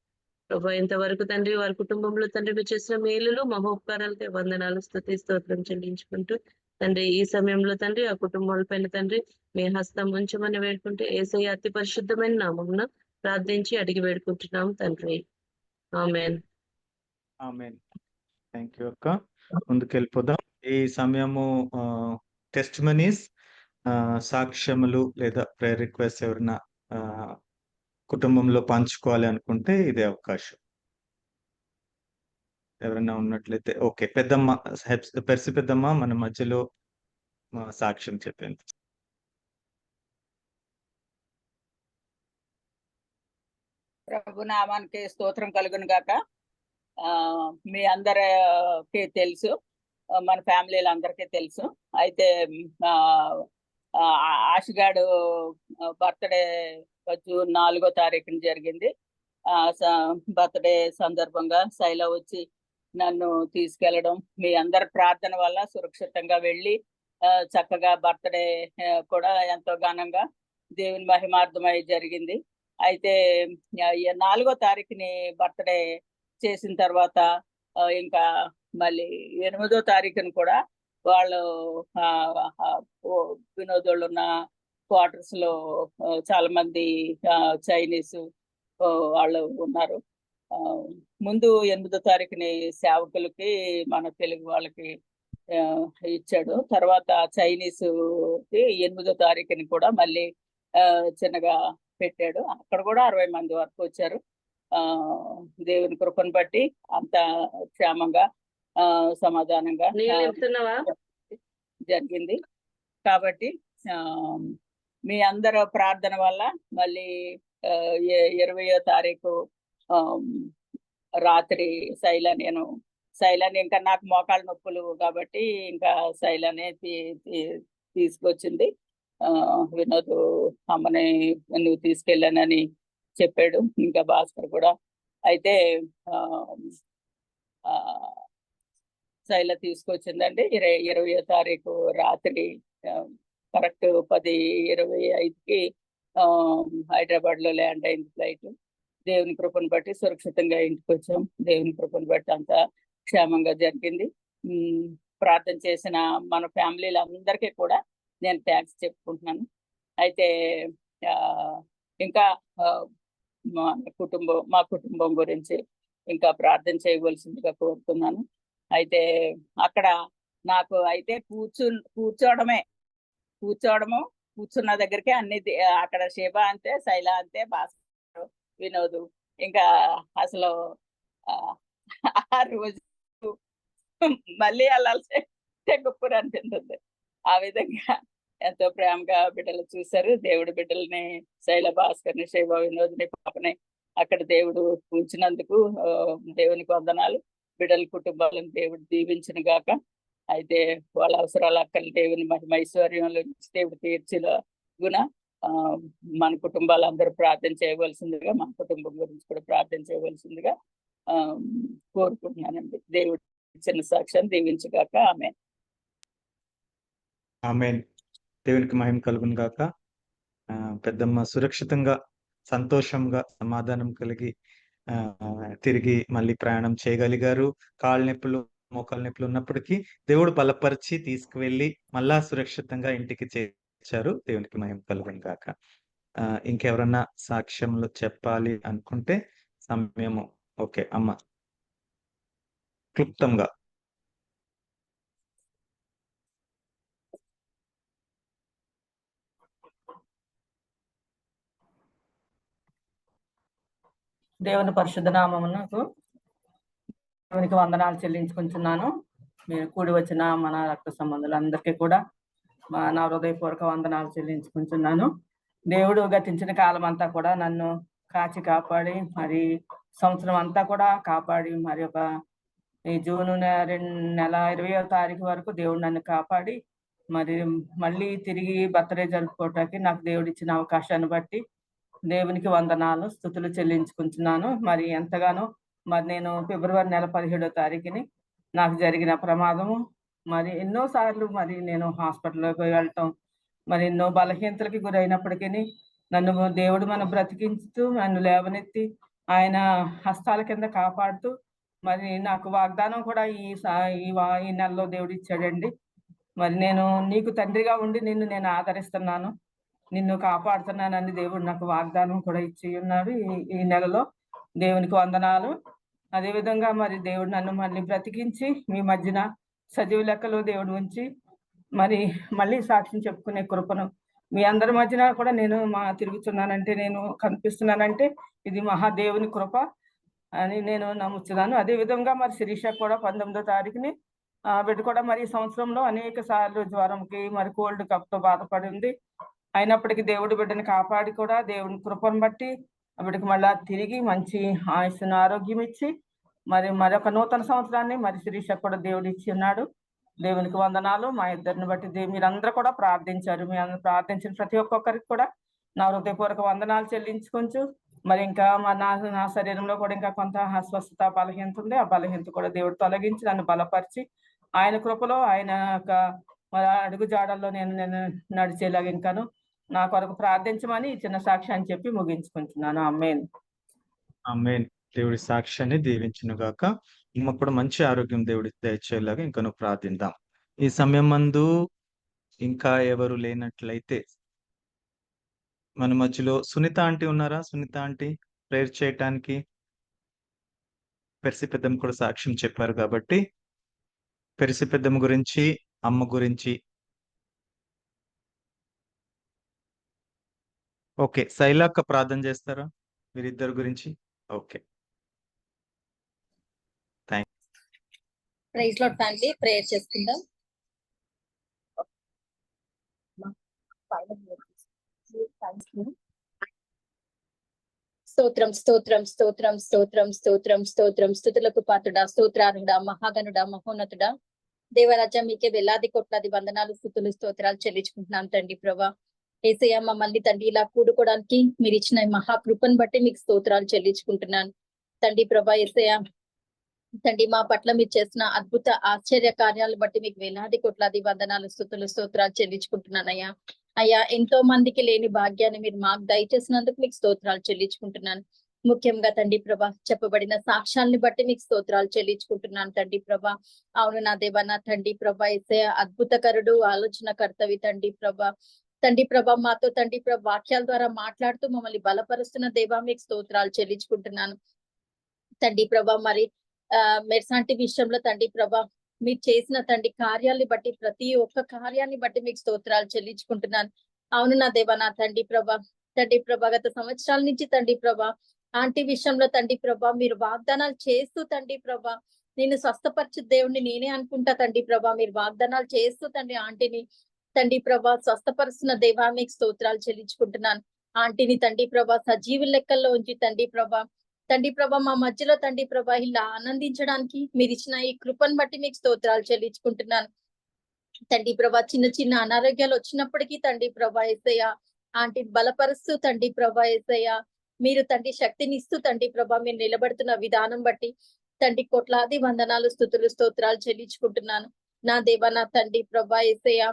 ప్రభా ఇంతవరకు తండ్రి వారి కుటుంబంలో తండ్రి మీరు చేసిన మేలులు మహోపకారాలకి వందనాలు స్తుతి స్తోత్రం చెల్లించుకుంటూ తండ్రి ఈ సమయంలో తండ్రి ఆ కుటుంబాలపైన తండ్రి మీ హస్తం ఉంచమని వేడుకుంటూ యేసయ్య అతి పరిశుద్ధమైన నామమున ప్రార్థించి అడిగి వేడుకుంటున్నాం తండ్రి. ఆమేన్. ఆమేన్. థ్యాంక్ యూ అక్క. ముందుకెళ్ళిపోదాం. ఈ సమయము టెస్ట్ మనీస్ సాక్ష్యములు లేదా ప్రేయర్ రిక్వెస్ట్ ఎవరైనా కుటుంబంలో పంచుకోవాలి అనుకుంటే ఇదే అవకాశం. ఎవరైనా ఉన్నట్లయితే ఓకే. పెద్దమ్మ పెర్సి పెద్దమ్మ మన మధ్యలో సాక్ష్యం చెప్పింది. ప్రభు నామానికి స్తోత్రం కలుగును గాక. మీ అందరికీ తెలుసు, మన ఫ్యామిలీలు అందరికీ తెలుసు. అయితే ఆశగాడు బర్త్డే జూన్ 4వ తారీఖున జరిగింది. బర్త్డే సందర్భంగా శైల వచ్చి నన్ను తీసుకెళ్లడం, మీ అందరి ప్రార్థన వల్ల సురక్షితంగా వెళ్ళి చక్కగా బర్త్డే కూడా ఎంతో ఘనంగా దేవుని మహిమార్థమై జరిగింది. అయితే 4వ తారీఖుని బర్త్డే చేసిన తర్వాత ఇంకా మళ్ళీ 8వ తారీఖున కూడా వాళ్ళు వినోదోళ్ళు ఉన్న క్వార్టర్స్ లో చాలా మంది చైనీస్ వాళ్ళు ఉన్నారు. ముందు 8వ తారీఖుని సేవకులకి మన తెలుగు వాళ్ళకి ఇచ్చాడు. తర్వాత చైనీస్ 8వ తారీఖుని కూడా మళ్ళీ చిన్నగా పెట్టాడు. అక్కడ కూడా 60 మంది వరకు వచ్చారు. దేవుని కృపను బట్టి అంత క్షేమంగా సమాధానంగా జరిగింది. కాబట్టి మీ అందరూ ప్రార్థన వల్ల మళ్ళీ 20వ తారీఖు రాత్రి శైలాని ఇంకా నాకు మోకాళ్ళ నొప్పులు కాబట్టి ఇంకా శైలానే తీసుకొచ్చింది. వినోద్ అమ్మని నువ్వు తీసుకెళ్ళానని చెప్పాడు, ఇంకా భాస్కర్ కూడా. అయితే శైల తీసుకొచ్చిందండి 20వ తారీఖు రాత్రి కరెక్ట్ 10:25కి హైదరాబాద్ లో ల్యాండ్ అయింది ఫ్లైట్. దేవుని కృపను బట్టి సురక్షితంగా ఇంటికి వచ్చాం. దేవుని కృపను బట్టి అంతా క్షేమంగా జరిగింది. ప్రార్థన చేసిన మన ఫ్యామిలీలు అందరికీ కూడా నేను థ్యాంక్స్ చెప్పుకుంటున్నాను. అయితే ఇంకా మా కుటుంబం గురించి ఇంకా ప్రార్థన చేయవలసిందిగా కోరుతున్నాను. అయితే అక్కడ నాకు అయితే కూర్చున్న దగ్గరికి అన్ని అక్కడ శివ అంతే, శైల అంతే, భాస్కర్, వినోద్, ఇంకా అసలు ఆ రోజు మళ్ళీ వెళ్ళాల్సి గొప్ప అనిపించింది. ఆ విధంగా ఎంతో ప్రేమగా బిడ్డలు చూశారు. దేవుడు బిడ్డల్ని శైల భాస్కర్ని, శైవ వినోద్ని, పాపని అక్కడ దేవుడు ఉంచినందుకు దేవునికి వందనాలు. బిడ్డల కుటుంబాలను దేవుడు దీవించిన గాక. అయితే వాళ్ళ అవసరాలు అక్కలు దేవుని మహిమైశ్వర్యంలో దేవుడు తీర్చిన గుణ మన కుటుంబాలందరూ ప్రార్థన చేయవలసిందిగా, మన కుటుంబం గురించి కూడా ప్రార్థన చేయవలసిందిగా కోరుకుంటున్నానండి. దేవుడు చిన్న సాక్ష్యాన్ని దీవించగాక. ఆమేన్. ఆమేన్. దేవునికి మహిమ కలుగును గాక. పెద్దమ్మ సురక్షితంగా, సంతోషంగా, సమాధానం కలిగి తిరిగి మళ్ళీ ప్రయాణం చేయగలిగారు. కాళ్ళ నొప్పులు, మోకాళ్ళ నొప్పులు ఉన్నప్పటికీ దేవుడు బలపరిచి తీసుకువెళ్ళి మళ్ళా సురక్షితంగా ఇంటికి చేర్చారు. దేవునికి మహిమ కలుగును గాక. ఇంకెవరన్నా సాక్ష్యంలో చెప్పాలి అనుకుంటే సమయము ఓకే అమ్మ, క్లుప్తంగా. దేవుని పరిశుద్ధ నామమునకు దేవునికి వందనాలు చెల్లించుకుంటున్నాను. మీరు కూడి వచ్చిన మన రక్త సంబంధులందరికీ కూడా నా హృదయపూర్వక వందనాలు చెల్లించుకుంటున్నాను. దేవుడు గతించిన కాలం అంతా కూడా నన్ను కాచి కాపాడి, మరి సంవత్సరం అంతా కూడా కాపాడి, మరి ఒక ఈ జూన్ నెల 20వ తారీఖు వరకు దేవుడు నన్ను కాపాడి, మరి మళ్ళీ తిరిగి బర్త్డే జరుపుకోవటానికి నాకు దేవుడు ఇచ్చిన అవకాశాన్ని బట్టి దేవునికి వందనాలు, స్తుతులు చెల్లించుకుంటున్నాను. మరి ఎంతగానో మరి నేను ఫిబ్రవరి నెల 17వ తారీఖుని నాకు జరిగిన ప్రమాదము, మరి ఎన్నోసార్లు మరి నేను హాస్పిటల్లోకి వెళ్ళటం, మరి ఎన్నో బలహీనతలకి గురైనప్పటికీ నన్ను దేవుడు మనం బ్రతికించుతూ నన్ను లేవనెత్తి ఆయన హస్తాల కింద కాపాడుతూ, మరి నాకు వాగ్దానం కూడా ఈ నెలలో దేవుడు ఇచ్చాడండి. మరి నేను నీకు తండ్రిగా ఉండి నిన్ను నేను ఆదరిస్తున్నాను, నిన్ను కాపాడుతున్నానని దేవుడు నాకు వాగ్దానం కూడా ఇచ్చి ఉన్నాడు ఈ నెలలో. దేవునికి వందనాలు. అదేవిధంగా మరి దేవుడు నన్ను మళ్ళీ బ్రతికించి మీ మధ్యన సజీవ లెక్కలో దేవుడు ఉంచి మరి మళ్ళీ సాక్ష్యం చెప్పుకునే కృపను మీ అందరి మధ్యన కూడా నేను తిరుగుతున్నానంటే, నేను కనిపిస్తున్నానంటే ఇది మహాదేవుని కృప అని నేను నమ్ముతున్నాను. అదేవిధంగా మరి శిరీష కూడా 19వ తారీఖుని బిడ్డ కూడా మరి ఈ సంవత్సరంలో అనేక సార్లు జ్వరంకి మరి కోల్డ్ కప్తో బాధపడి ఉంది. అయినప్పటికీ దేవుడు బిడ్డని కాపాడి కూడా దేవుని కృపను బట్టి బిడ్డకి మళ్ళా తిరిగి మంచి ఆయుస్సును, ఆరోగ్యం ఇచ్చి మరి మరొక నూతన సంవత్సరాన్ని మరి శిరీష కూడా దేవుడు ఇచ్చి ఉన్నాడు. దేవునికి వందనాలు. మా ఇద్దరిని బట్టి మీరందరూ కూడా ప్రార్థించారు. మీ అందరూ ప్రార్థించిన ప్రతి ఒక్కొక్కరికి కూడా నా హృదయపూర్వక వందనాలు చెల్లించుకుంటూ, మరి ఇంకా నా శరీరంలో కూడా ఇంకా కొంత అస్వస్థత, బలహీనత ఉంది. ఆ బలహీనత కూడా దేవుడు తొలగించి నన్ను బలపరిచి ఆయన కృపలో ఆయన యొక్క అడుగు జాడల్లో నేను నడిచేలాగా ఇంకాను నా కొరకు ప్రార్థించమని చిన్న సాక్ష్యాన్ని చెప్పి ముగించుకుంటున్నాను. ఆమేన్. ఆమేన్. దేవుడి సాక్ష్యాన్ని దీవించును గాక. ఇప్పుడు మంచి ఆరోగ్యం దేవుడి దయచేలాగా ఇంకా నువ్వు ప్రార్థిద్దాం. ఈ సమయం మందు ఇంకా ఎవరు లేనట్లయితే మన మధ్యలో సునీత ఆంటీ ఉన్నారా? సునీత ఆంటీ ప్రేయర్ చేయటానికి. పెరిసి పెద్దమ్మ కూడా సాక్ష్యం చెప్పారు కాబట్టి పెరిసి పెద్దమ్మ గురించి, అమ్మ గురించి. ఓకే, శైలాక్క ప్రార్థన చేస్తారా వీరిద్దరి గురించి? Okay, praise Lord family, prayer చేసుకుందాం. స్తోత్రం స్తోత్రం స్తోత్రం స్తోత్రం స్తోత్రం స్తోత్రం స్తుతులకు పాత్రుడా, స్తోత్రార్హుడా, మహాగణుడా, మహోన్నతుడా, దేవరాజా మీకే వేలాది కోట్లాది వందనాలు, స్తుతులు, స్తోత్రాలు చెల్లించుకుంటున్నాను తండ్రి ప్రభా. యేసయ్య మమ్మల్ని తండ్రి ఇలా కూడుకోవడానికి మీరు ఇచ్చిన మహాకృపను బట్టి మీకు స్తోత్రాలు చెల్లించుకుంటున్నాను తండ్రి ప్రభా. యేసయ్య తండ్రి మా పట్ల మీరు చేసిన అద్భుత ఆశ్చర్య కార్యాలు బట్టి మీకు వేలాది కోట్లాది వందనాలు, స్తుతులు, స్తోత్రాలు చెల్లించుకుంటున్నానయ్యా. అయ్యా, ఎంతో మందికి లేని భాగ్యాన్ని మీరు మాకు దయచేసినందుకు మీకు స్తోత్రాలు చెల్లించుకుంటున్నాను. ముఖ్యంగా తండ్రి ప్రభా చెప్పబడిన సాక్ష్యాన్ని బట్టి మీకు స్తోత్రాలు చెల్లించుకుంటున్నాను తండ్రి ప్రభా. అవును నా దేవా, నా తండ్రి ప్రభా యేసయ్య అద్భుతకరుడు, ఆలోచన కర్తవి తండ్రి ప్రభా. తండ్రి ప్రభా మాతో తండ్రి ప్రభా వాక్యాల ద్వారా మాట్లాడుతూ మమ్మల్ని బలపరుస్తున్న దేవా మీకు స్తోత్రాలు చెల్లించుకుంటున్నాను తండ్రి ప్రభా. మరి మెర్సాంటి విషయంలో తండ్రి ప్రభా మీరు చేసిన తండ్రి కార్యాన్ని బట్టి, ప్రతి ఒక్క కార్యాన్ని బట్టి మీకు స్తోత్రాలు చెల్లించుకుంటున్నాను. అవును నా దేవా, నా తండ్రి ప్రభా గత సంవత్సరాల నుంచి తండ్రి ప్రభా ఆంటీ విషయంలో తండ్రి ప్రభా మీరు వాగ్దానాలు చేస్తూ తండ్రి ప్రభా నేను స్వస్థపరచు దేవుణ్ణి నేనే అనుకుంటా తండ్రి ప్రభా. మీరు వాగ్దానాలు చేస్తూ తండ్రి ఆంటీని తండ్రి ప్రభా స్వస్థపరుస్తున్న దేవా మీకు స్తోత్రాలు చెల్లించుకుంటున్నాను. ఆంటీని తండ్రి ప్రభా సజీవు లెక్కల్లో ఉంచి తండ్రి ప్రభా మా మధ్యలో తండ్రి ప్రభా ఇలా ఆనందించడానికి మీరు ఇచ్చిన ఈ కృపను బట్టి మీకు స్తోత్రాలు చెల్లించుకుంటున్నాను. తండ్రి ప్రభా చిన్న చిన్న అనారోగ్యాలు వచ్చినప్పటికీ తండ్రి ప్రభా యేసయ్య ఆంటీని బలపరుస్తూ తండ్రి ప్రభా యేసయ్య మీరు తండ్రి శక్తిని ఇస్తూ తండ్రి ప్రభా మీరు నిలబడుతున్న విధానం బట్టి తండ్రి కోట్లాది వందనాలు స్తుతులు స్తోత్రాలు చెల్లించుకుంటున్నాను. నా దేవా నా తండ్రి ప్రభా యేసయ్య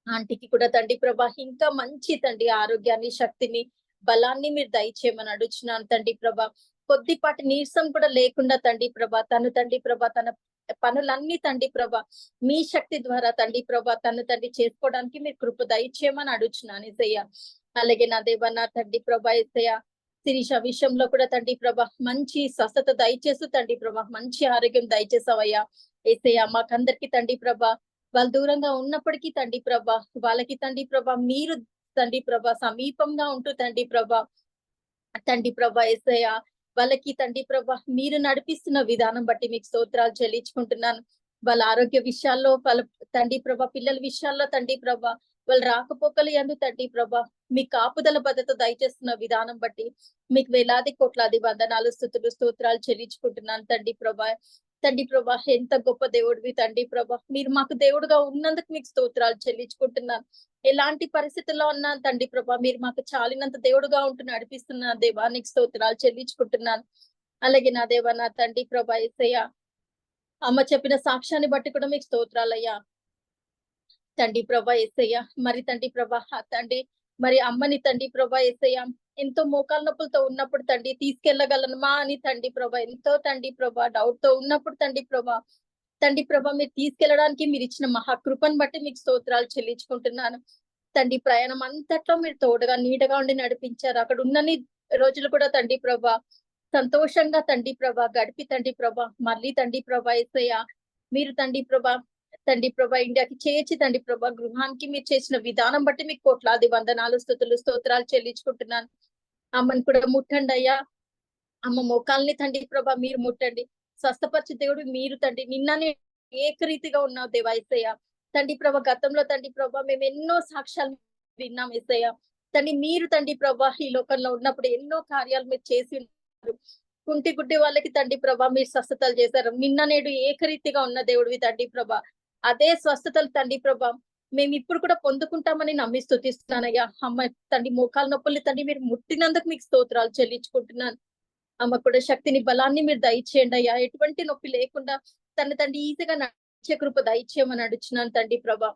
ఆంటీకి కూడా తండ్రి ప్రభా ఇంకా మంచి తండ్రి ఆరోగ్యాన్ని శక్తిని బలాన్ని మీరు దయచేయమని అడుగుచున్నాను తండ్రి ప్రభా. కొద్దిపాటి నీరసం కూడా లేకుండా తండ్రి ప్రభా తండ్రి ప్రభా తన పనులన్నీ తండ్రి ప్రభా మీ శక్తి ద్వారా తండ్రి ప్రభా తండ్రి చేసుకోవడానికి మీరు కృప దయచేయమని అడుగుచున్నాను యేసయ్య. అలాగే నా దేవా నా తండ్రి ప్రభా యేసయ్య శిరీష విషయంలో కూడా తండ్రి ప్రభా మంచి స్వస్థత దయచేస్తూ తండ్రి ప్రభా మంచి ఆరోగ్యం దయచేసావయ్యా యేసయ్య. మాకందరికి తండ్రి ప్రభా వాళ్ళు దూరంగా ఉన్నప్పటికీ తండ్రి ప్రభా వాళ్ళకి తండ్రి ప్రభా మీరు తండ్రి ప్రభా సమీపంగా ఉంటూ తండ్రి ప్రభా యేసయ్య వాళ్ళకి తండ్రి ప్రభా మీరు నడిపిస్తున్న విధానం బట్టి మీకు స్తోత్రాలు చెల్లించుకుంటున్నాను. వాళ్ళ ఆరోగ్య విషయాల్లో వాళ్ళ తండ్రి ప్రభా పిల్లల విషయాల్లో తండ్రి ప్రభా వాళ్ళు రాకపోకలు యందు తండ్రి ప్రభా మీ కాపుదల భద్రత దయచేస్తున్న విధానం బట్టి మీకు వేలాది కోట్లాది వందనాలు స్తుతులు స్తోత్రాలు చెల్లించుకుంటున్నాను తండ్రి ప్రభా ఎంత గొప్ప దేవుడివి తండ్రి ప్రభా మీరు మాకు దేవుడుగా ఉన్నందుకు మీకు స్తోత్రాలు చెల్లించుకుంటున్నాను. ఎలాంటి పరిస్థితుల్లో ఉన్నా తండ్రి ప్రభా మీరు మాకు చాలినంత దేవుడుగా ఉంటూ నడిపిస్తున్న దేవానికి స్తోత్రాలు చెల్లించుకుంటున్నాను. అలాగే నా దేవా నా తండ్రి ప్రభా యేసయ్య అమ్మ చెప్పిన సాక్ష్యాన్ని బట్టి కూడా మీకు స్తోత్రాలయ్యా తండ్రి ప్రభా యేసయ్య. మరి తండ్రి ప్రభా మరి అమ్మని తండ్రి ప్రభా యేసయ్య ఎంతో మోకాల నొప్పులతో ఉన్నప్పుడు తండ్రి తీసుకెళ్లగలనమా అని తండ్రి ప్రభా ఎంతో తండ్రి ప్రభా డౌట్ తో ఉన్నప్పుడు తండ్రి ప్రభా మీరు తీసుకెళ్లడానికి మీరు ఇచ్చిన మహాకృపను బట్టి మీకు స్తోత్రాలు చెల్లించుకుంటున్నాను తండ్రి. ప్రయాణం అంతట్లో మీరు తోడుగా నీడగా ఉండి నడిపించారు. అక్కడ ఉన్నన్ని రోజులు కూడా తండ్రి ప్రభా సంతోషంగా తండ్రి ప్రభా గడిపి తండ్రి ప్రభా మళ్ళీ తండ్రి ప్రభా యేసయ్య మీరు తండ్రి ప్రభా ఇండియాకి చేర్చి తండ్రి ప్రభా గృహానికి మీరు చేసిన విధానం బట్టి మీకు కోట్లాది వందనాలు స్తుతులు స్తోత్రాలు చెల్లించుకుంటున్నాను. అమ్మని కూడా ముట్టండి అయ్యా. అమ్మ మోకాల్ని తండ్రి ప్రభా మీరు ముట్టండి. స్వస్థపరిచే దేవుడు మీరు తండ్రి నిన్ననే ఏకరీతిగా ఉన్నావు దేవా యేసయ్య తండ్రి ప్రభా. గతంలో తండ్రి ప్రభా మేము ఎన్నో సాక్ష్యాలు విన్నాం యేసయ్య తండ్రి. మీరు తండ్రి ప్రభా ఈ లోకంలో ఉన్నప్పుడు ఎన్నో కార్యాలు మీరు చేసి ఉన్నారు. కుంటి గుడ్డి వాళ్ళకి తండ్రి ప్రభా మీరు స్వస్థతలు చేశారు. నిన్న నేడు ఏకరీతిగా ఉన్న దేవుడివి తండ్రి ప్రభా. అదే స్వస్థతలు తండ్రి ప్రభా మేము ఇప్పుడు కూడా పొందుకుంటామని నమ్మి స్తుతిస్తున్నానయ్యా. అమ్మ తండ్రి మోకాల నొప్పుల్ని తండ్రి మీరు ముట్టినందుకు మీకు స్తోత్రాలు చెల్లించుకుంటున్నాను. అమ్మ కూడా శక్తిని బలాన్ని మీరు దయచేయండి అయ్యా. ఎటువంటి నొప్పి లేకుండా తండ్రి ఈజీగా నడిచే కృప దయచేయమని అడుగుతున్నాను తండ్రి ప్రభా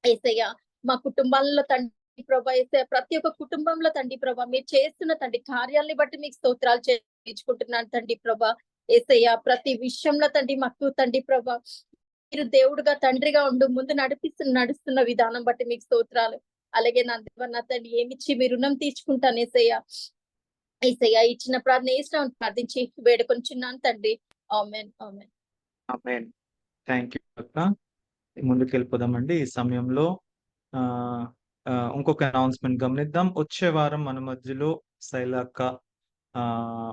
యేసయ్య. మా కుటుంబాలలో తండ్రి ప్రభా యేసయ్య ప్రతి ఒక్క కుటుంబంలో తండ్రి ప్రభా మీరు చేస్తున్న తండ్రి కార్యాలని బట్టి మీకు స్తోత్రాలు చెల్లించుకుంటున్నాను తండ్రి ప్రభా యేసయ్య. ప్రతి విషయంలో తండ్రి మాకు తండ్రి ప్రభా మీరు దేవుడుగా తండ్రిగా ఉండు ముందు నడుస్తున్న విధానం బట్టి మీకు స్తోత్రాలు. అలాగే నా దేవా నా తండ్రి ఏమిచ్చి మీ రుణం తీర్చుకుంటాను యేసయ్య. ఇచ్చిన ప్రార్థన యేసునామమున ప్రార్థించి వేడుకొంచున్నాను తండ్రి. ఆమేన్ ఆమేన్ ఆమేన్. థ్యాంక్ యూ అక్క. ముందుకు వెళ్ళిపోదామండి. ఈ సమయంలో ఇంకొక అనౌన్స్మెంట్ గమనిద్దాం. వచ్చే వారం మన మధ్యలో శైల అక్క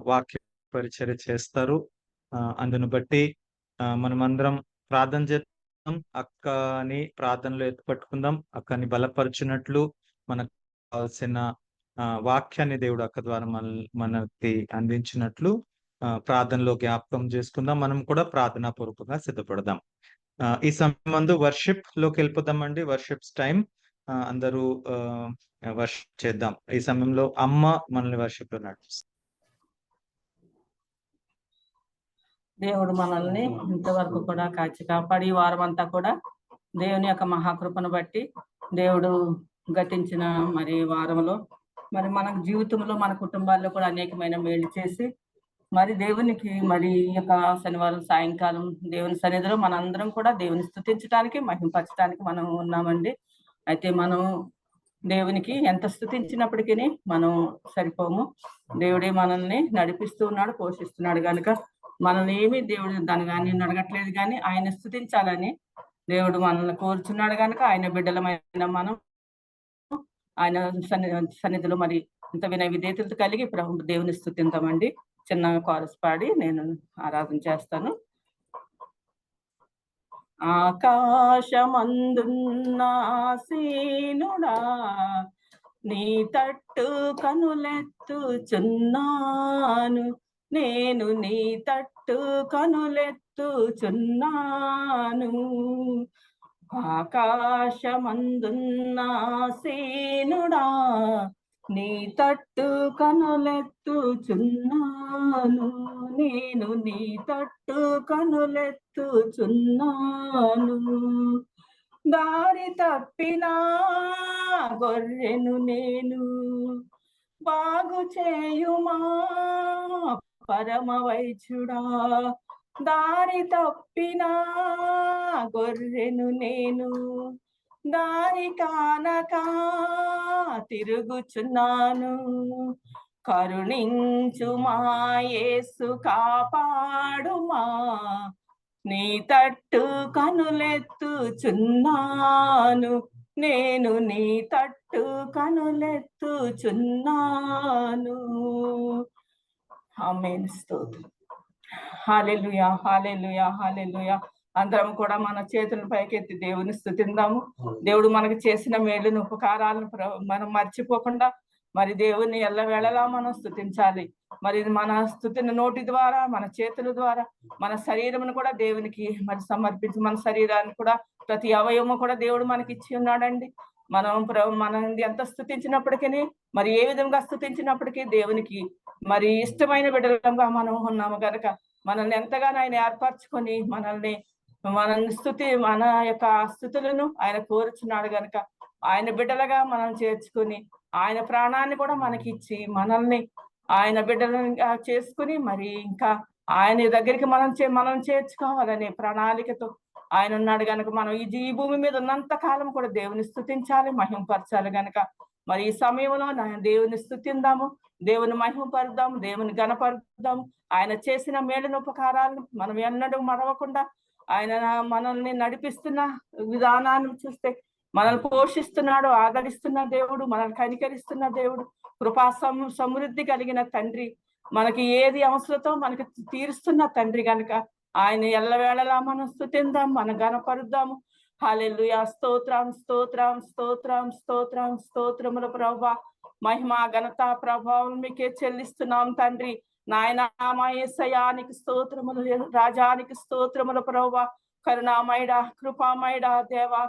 వాక్య పరిచర్య చేస్తారు. అందును బట్టి మనమందరం ప్రార్థన చేద్దాం. అక్కని ప్రార్థనలో ఎత్తుపట్టుకుందాం. అక్కని బలపరిచినట్లు మనకు కావాల్సిన వాక్యాన్ని దేవుడు అక్క ద్వారా మనకి అందించినట్లు ప్రార్థనలో జ్ఞాపకం చేసుకుందాం. మనం కూడా ప్రార్థనా పూర్వకంగా సిద్ధపడదాం. ఈ సమయం వర్షిప్ లోకి వెళ్ళిపోదామండి. Worships time. అందరూ వర్షిప్ చేద్దాం. ఈ సమయంలో అమ్మ మనల్ని వర్షిప్ లో నడిపిస్తుంది. దేవుడు మనల్ని ఇంతవరకు కూడా కాచి కాపాడి ఈ వారం అంతా కూడా దేవుని యొక్క మహాకృపను బట్టి దేవుడు గతించిన మరి వారంలో మరి మన జీవితంలో మన కుటుంబాల్లో కూడా అనేకమైన మేలు చేసి మరి దేవునికి మరి ఈ యొక్క శనివారం సాయంకాలం దేవుని సన్నిధిలో మనందరం కూడా దేవుని స్తుతించడానికి మహింపరచడానికి మనం ఉన్నామండి. అయితే మనం దేవునికి ఎంత స్తుతించినప్పటికీ మనం సరిపోము. దేవుడే మనల్ని నడిపిస్తూ ఉన్నాడు, పోషిస్తున్నాడు కనుక మనల్ని ఏమి దేవుడు దాని కానీ అడగట్లేదు, కానీ ఆయన స్తుతించాలని దేవుడు మనల్ని కోరుచున్నాడు కనుక ఆయన బిడ్డలమైన మనం ఆయన సన్నిధిలో మరి ఇంత వినయ విధేయతలతో కలిగి దేవుని స్తుతింతామండి. చిన్న కోరస్ పాడి నేను ఆరాధన చేస్తాను. ఆకాశమందున్న ఆసీనుడా నీ తట్టు కనులెత్తుచున్నాను, నేను నీ తట్టు కనులెత్తుచున్నాను. ఆకాశమందున్న ఆసీనుడా నీ తట్టు కనులెత్తుచున్నాను, నేను నీ తట్టు కనులెత్తుచున్నాను. దారి తప్పినా గొర్రెను నేను, బాగు చేయుమా పరమ వైద్యుడా. దారి తప్పినా గొర్రెను నేను, దారి కానక తిరుగుచున్నాను. కరుణించుమా యేసు, కాపాడుమా, నీ తట్టు కనులెత్తుచున్నాను, నేను నీ తట్టు కనులెత్తుచున్నాను. ఆమేన్. స్తోత్రం. హల్లెలూయా, హల్లెలూయా, హల్లెలూయా. అందరం కూడా మన చేతులను పైకెత్తి దేవుని స్తుతిందాము. దేవుడు మనకు చేసిన మేలును ఉపకారాలను మనం మర్చిపోకుండా మరి దేవుని ఎల్లవేళలా మనం స్తుతించాలి. మరి మన స్తుతిని నోటి ద్వారా, మన చేతుల ద్వారా, మన శరీరమును కూడా దేవునికి మరి సమర్పించి, మన శరీరాన్ని కూడా ప్రతి అవయవము కూడా దేవుడు మనకి ఇచ్చి ఉన్నాడండి. మనం ఎంత స్తుతించినప్పటికీ, మరి ఏ విధంగా స్తుతించినప్పటికీ దేవునికి మరి ఇష్టమైన బిడ్డలుగా మనం ఉన్నాము కనుక మనల్ని ఎంతగానో ఆయన ఏర్పరచుకొని మన యొక్క స్థుతులను ఆయన కోరుచున్నాడు గనుక ఆయన బిడ్డలుగా మనం చేర్చుకుని, ఆయన ప్రాణాన్ని కూడా మనకి ఇచ్చి మనల్ని ఆయన బిడ్డలుగా చేసుకుని మరి ఇంకా ఆయన దగ్గరికి మనం చేర్చుకోవాలనే ప్రణాళికతో ఆయన ఉన్నాడు గనుక మనం ఈ భూమి మీద ఉన్నంత కాలం కూడా దేవుని స్తుతించాలి, మహిమపరచాలి గనుక మరి ఈ సమయంలో దేవుని స్తుతిందాము, దేవుని మహిమపరుద్దాము, దేవుని గణపరుద్దాము. ఆయన చేసిన మేలును ఉపకారాలను మనం ఎన్నడూ మరవకుండా, ఆయన మనల్ని నడిపిస్తున్న విధానాన్ని చూస్తే మనల్ని పోషిస్తున్నాడు, ఆదరిస్తున్న దేవుడు, మనల్ని కనికరిస్తున్న దేవుడు, కృపా సమృద్ధి కలిగిన తండ్రి, మనకి ఏది అవసరతో మనకి తీరుస్తున్న తండ్రి గనుక ఆయన ఎల్లవేళలా మనం స్తుతిందాం, మనం గణపరుద్దాము. హల్లెలూయా. స్తోత్రం, స్తోత్రం, స్తోత్రం, స్తోత్రం, స్తోత్రముల ప్రభువా. మహిమ, ఘనత, ప్రభావం మీకే చెల్లిస్తున్నాం తండ్రి. నాయనా మా యేసయ్యానికి స్తోత్రములు, రాజానికి స్తోత్రముల ప్రభువా. కరుణామయుడా, కృపామయుడా దేవా,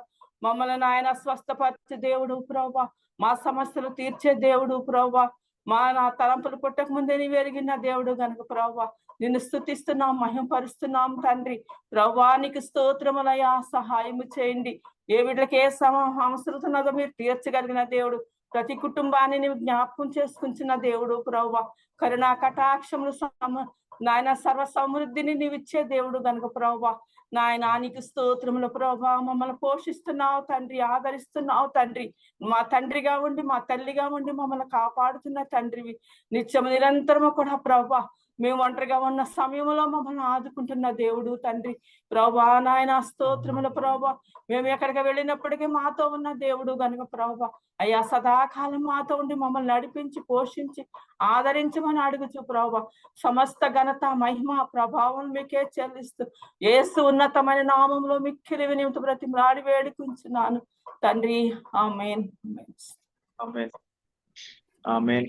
మమ్మల్ని నాయన స్వస్థపరిచే దేవుడు ప్రభువా, మా సమస్యలు తీర్చే దేవుడు ప్రభువా, నా తలంపులు పుట్టక ముందే నీవు ఎరిగిన దేవుడు గనుక ప్రభువా నిన్ను స్తుతిస్తున్నాం, మహిమపరుస్తున్నాం తండ్రి. ప్రభువానికి స్తోత్రములయ్యా. సహాయము చేయండి. ఏ వీళ్ళకి ఏ అవసరం ఉన్నదో మీరు తీర్చగలిగిన దేవుడు, ప్రతి కుటుంబాన్ని నీవు జ్ఞాపకం చేసుకుంటున్న దేవుడు ప్రభువా. కరుణా కటాక్షములు నాయన సర్వ సమృద్ధిని నీవు ఇచ్చే దేవుడు గనుక ప్రభువా. నాయన నీకు స్తోత్రములు ప్రభువా. మమ్మల్ని పోషిస్తున్నావు తండ్రి, ఆదరిస్తున్నావు తండ్రి. మా తండ్రిగా ఉండి, మా తల్లిగా ఉండి మమ్మల్ని కాపాడుతున్న తండ్రివి. నిత్యము నిరంతరము కూడా ప్రభువా మేము ఒంటరిగా ఉన్న సమయంలో మమ్మల్ని ఆదుకుంటున్న దేవుడు తండ్రి ప్రభువా. నాయన స్తోత్రములు ప్రభువా. మేము ఎక్కడికి వెళ్ళినప్పటికీ మాతో ఉన్న దేవుడు గనుక ప్రభువా. అయ్యా సదాకాలం మాతో ఉండి మమ్మల్ని నడిపించి, పోషించి, ఆదరించమని అడుగుచు ప్రభువా. సమస్త ఘనత, మహిమ, ప్రభావం మీకే చెల్లిస్తూ యేసు ఉన్నతమైన నామంలో మిక్కిలి వినిమిత బ్రతిమలాడి వేడుకుంటున్నాను తండ్రి. ఆమేన్. ఆమేన్. ఆమేన్.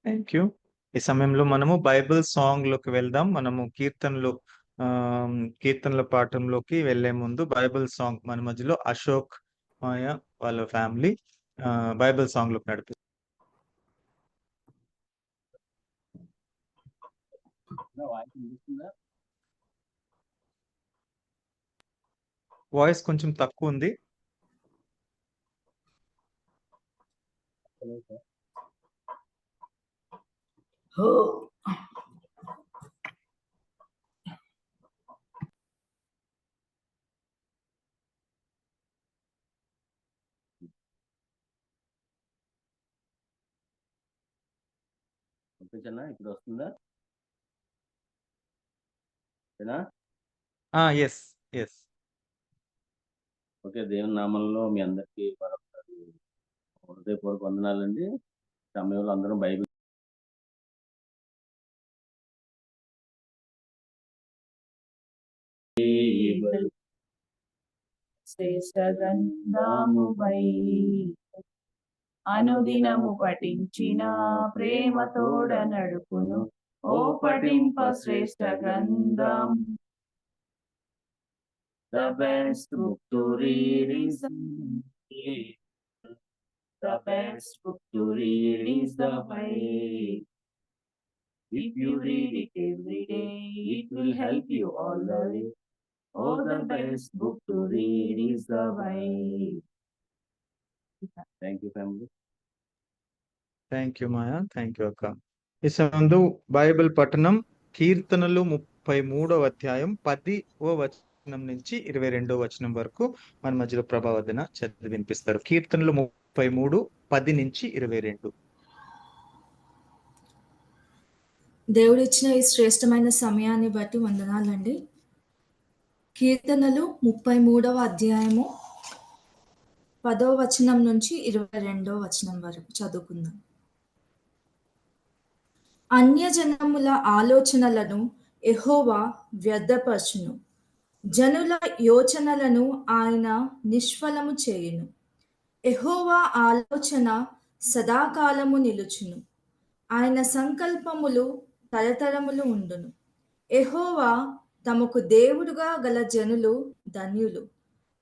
Thank you. ఈ సమయంలో మనము బైబిల్ సాంగ్ లోకి వెళ్దాం. మనము కీర్తనల పాఠంలోకి వెళ్లే ముందు బైబిల్ సాంగ్ మన మధ్యలో అశోక్ మాయ వాళ్ళ ఫ్యామిలీ బైబిల్ సాంగ్ లోకి నడిపి వాయిస్ కొంచెం తక్కువ ఉంది. ఇప్పుడు వస్తుందా? Yes yes. ఓకే, దేవుని నామంలో మీ అందరికీ మరొకసారి హృదయపూర్వక వందనాలండి. సమయంలో అందరం బైబిల్ శ్రేష్ట గ్రంథముపై అనుదినము పఠించిన ప్రేమతోడ నడుపును ఓ పఠింప శ్రేష్ట గ్రంథం. The best book to read is the best book to read is the Bible. If you read it every day, it will help you all the way. Oh, the best book to read is the Bible. Thank you, family. Thank you Maya, thank you అక్క. ఈ సమయంలో Bible పఠనం కీర్తనలు 33వ అధ్యాయం 10వ వచనం నుంచి 22వ వచనం వరకు మన మధ్యలో ప్రభావదన చదివి వినిపిస్తారు. కీర్తనలు 33 10 నుంచి 22. దేవుడిచ్చిన ఈ శ్రేష్టమైన సమయాన్ని బట్టి వందనాలండి. కీర్తనలు 33వ అధ్యాయము 10వ వచనం నుంచి 22వ వచనం వరకు చదువుకుందాం. అన్యజనముల ఆలోచనలను యెహోవా వ్యర్థపరచును, జనుల యోచనలను ఆయన నిష్ఫలము చేయును. యెహోవా ఆలోచన సదాకాలము నిలుచును, ఆయన సంకల్పములు తరతరములు ఉండును. యెహోవా తమకు దేవుడుగా గల జనులు ధన్యులు,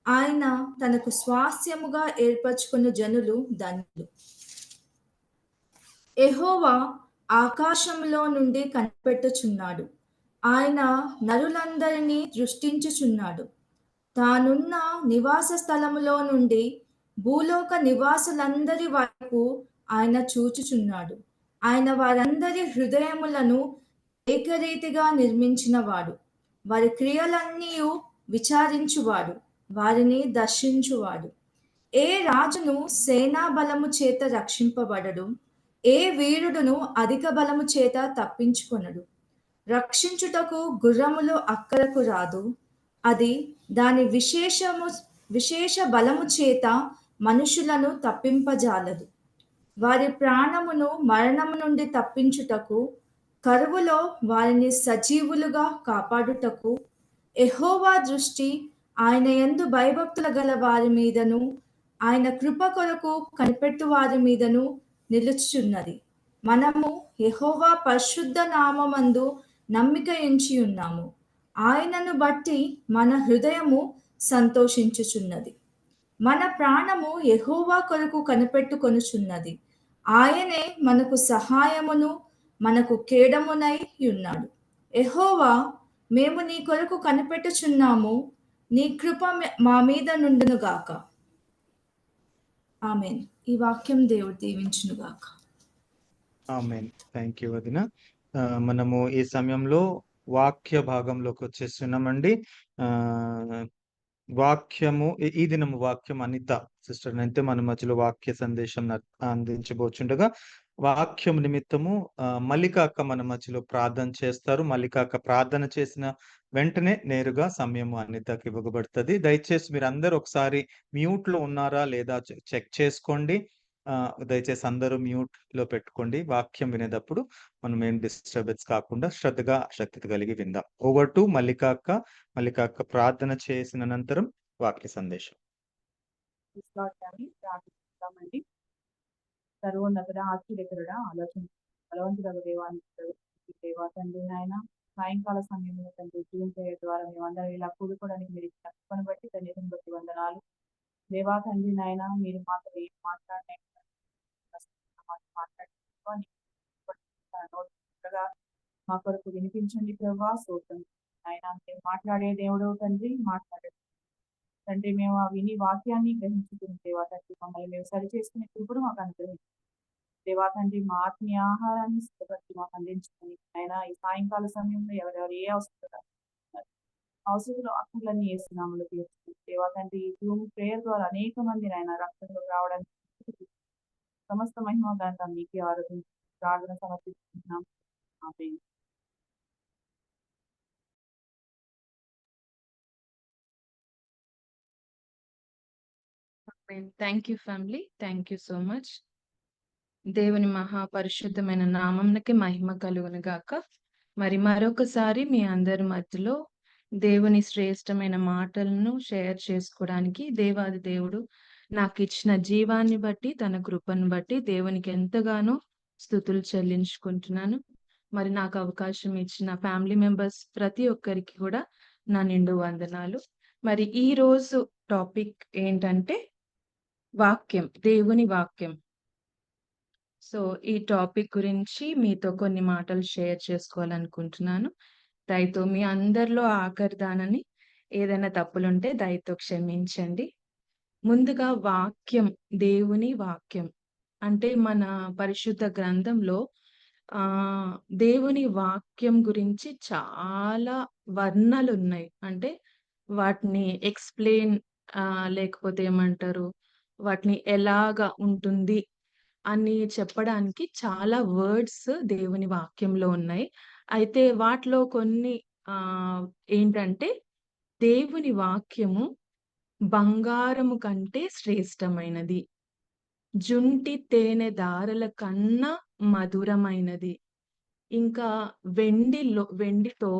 ఆయన తనకు స్వాస్యముగా ఏర్పరచుకున్న జనులు ధన్యులు. యెహోవా ఆకాశంలో నుండి కనిపెట్టుచున్నాడు, ఆయన నరులందరినీ దృష్టించుచున్నాడు. తానున్న నివాస స్థలములో నుండి భూలోక నివాసులందరి వైపు ఆయన చూచుచున్నాడు. ఆయన వారందరి హృదయములను ఏకరీతిగా నిర్మించినవాడు, వారి క్రియలన్నీ విచారించువాడు, వారిని దర్శించువాడు. ఏ రాజును సేనా బలము చేత రక్షింపబడడు, ఏ వీరుడును అధిక బలము చేత తప్పించుకొనడు. రక్షించుటకు గుర్రములు అక్కరకు రాదు, అది దాని విశేష బలము చేత మనుషులను తప్పింపజాలదు. వారి ప్రాణమును మరణము నుండి తప్పించుటకు, కరువులో వారిని సజీవులుగా కాపాడుటకు యెహోవా దృష్టి ఆయన యందు భయభక్తుల గల వారి మీదను, ఆయన కృప కొరకు కనిపెట్టు వారి మీదను నిలుచుచున్నది. మనము యెహోవా పరిశుద్ధ నామమందు నమ్మిక ఉంచి ఉన్నాము, ఆయనను బట్టి మన హృదయము సంతోషించుచున్నది. మన ప్రాణము యెహోవా కొరకు కనిపెట్టుకొనుచున్నది, ఆయనే మనకు సహాయమును మనకు కేడమునై ఉన్నాడు. యెహోవా, మేము నీ కొరకు కనిపెట్టుచున్నాము, నీ కృప మా మీద నుండును గాక. ఆమేన్. ఈ వాక్యం దేవుడు దీవించును గాక. ఆమేన్. థ్యాంక్ యూ వదిన. మనము ఈ సమయంలో వాక్య భాగంలోకి వచ్చేస్తున్నామండి. వాక్యము ఈ దినము వాక్యం అనిత సిస్టర్ అయితే మన మధ్యలో వాక్య సందేశం అందించబోచుండగా, వాక్యం నిమిత్తము మల్లికాక్క మన మధ్యలో ప్రార్థన చేస్తారు. మల్లికాక్క ప్రార్థన చేసిన వెంటనే నేరుగా సమయం అనితకి ఇవ్వబడుతుంది. దయచేసి మీరు అందరూ ఒకసారి మ్యూట్ లో ఉన్నారా లేదా చెక్ చేసుకోండి. దయచేసి అందరూ మ్యూట్ లో పెట్టుకోండి. వాక్యం వినేటప్పుడు మనం ఏం డిస్టర్బెన్స్ కాకుండా శ్రద్ధగా ఆసక్తి కలిగి విందాం. Over to మల్లికాక్క. మల్లికాక్క ప్రార్థన చేసిన అనంతరం వాక్య సందేశం. ప్రార్థిస్తామండి. సర్వోన్నతుడ, ఆశ్చర్యకరుడ, ఆలోచన బలవంతుడ దేవానికి దేవా తండ్రి నాయన, సాయంకాల సమయంలో తండ్రి జూమ్ ప్రేయర్ ద్వారా మేమందరం ఇలా కూడుకోవడానికి మీరు ఇచ్చిన కృపను బట్టి ధన్యతను బట్టి వందనాలు. దేవా తండ్రి నాయన, మీరు మాతో ఏం మాట్లాడినా మా కొరకు వినిపించండి ప్రభా. స్తోత్రం ఆయన, మీరు మాట్లాడే దేవుడు తండ్రి, మాట్లాడే తండ్రి, మేము ఆ విని వాక్యాన్ని గ్రహించుకుని దేవా తండ్రి మమ్మల్ని మేము సరి చేసుకునే కృపను మాకు అనుగ్రహించండి దేవా తండ్రి. మా ఆత్మీయ ఆహారాన్ని సిద్ధపరిచి మాకు అందించుకుని ఆయన ఈ సాయంకాల సమయంలో ఎవరెవరు ఏ అవసరాలు అక్కర్లన్నీ వేస్తున్నాములు తీర్చుకుని దేవా తండ్రి. ఈ జూమ్ ప్రేయర్ ద్వారా అనేక మంది ఆయన రక్తంలో రావడానికి సమస్త మహిమ ఘనత మీకే ఆరోగ్యం ప్రార్థన సమర్పిస్తున్నాం. ఆమేన్. Thank you family, thank you so much. దేవుని మహాపరిశుద్ధమైన నామంకి మహిమ కలుగును గాక. మరి మరొకసారి మీ అందరి మధ్యలో దేవుని శ్రేష్టమైన మాటలను షేర్ చేసుకోవడానికి దేవాది దేవుడు నాకు ఇచ్చిన జీవాన్ని బట్టి, తన కృపను బట్టి దేవునికి ఎంతగానో స్తుతులు చెల్లించుకుంటున్నాను. మరి నాకు అవకాశం ఇచ్చిన ఫ్యామిలీ మెంబర్స్ ప్రతి ఒక్కరికి కూడా నా నిండు వందనాలు. మరి ఈ రోజు టాపిక్ ఏంటంటే వాక్యం, దేవుని వాక్యం. సో ఈ టాపిక్ గురించి మీతో కొన్ని మాటలు షేర్ చేసుకోవాలనుకుంటున్నాను. దయతో మీ అందరిలో ఆఖరిదానని ఏదైనా తప్పులుంటే దయతో క్షమించండి. ముందుగా వాక్యం, దేవుని వాక్యం అంటే మన పరిశుద్ధ గ్రంథంలో దేవుని వాక్యం గురించి చాలా వర్ణనలు ఉన్నాయి. అంటే వాటిని ఎక్స్ప్లెయిన్ లేకపోతే ఏమంటారు, వాటిని ఎలాగా ఉంటుంది అని చెప్పడానికి చాలా వర్డ్స్ దేవుని వాక్యంలో ఉన్నాయి. అయితే వాటిలో కొన్ని ఏంటంటే దేవుని వాక్యము బంగారము కంటే శ్రేష్టమైనది, జుంటి తేనె దారల కన్నా మధురమైనది, ఇంకా వెండితో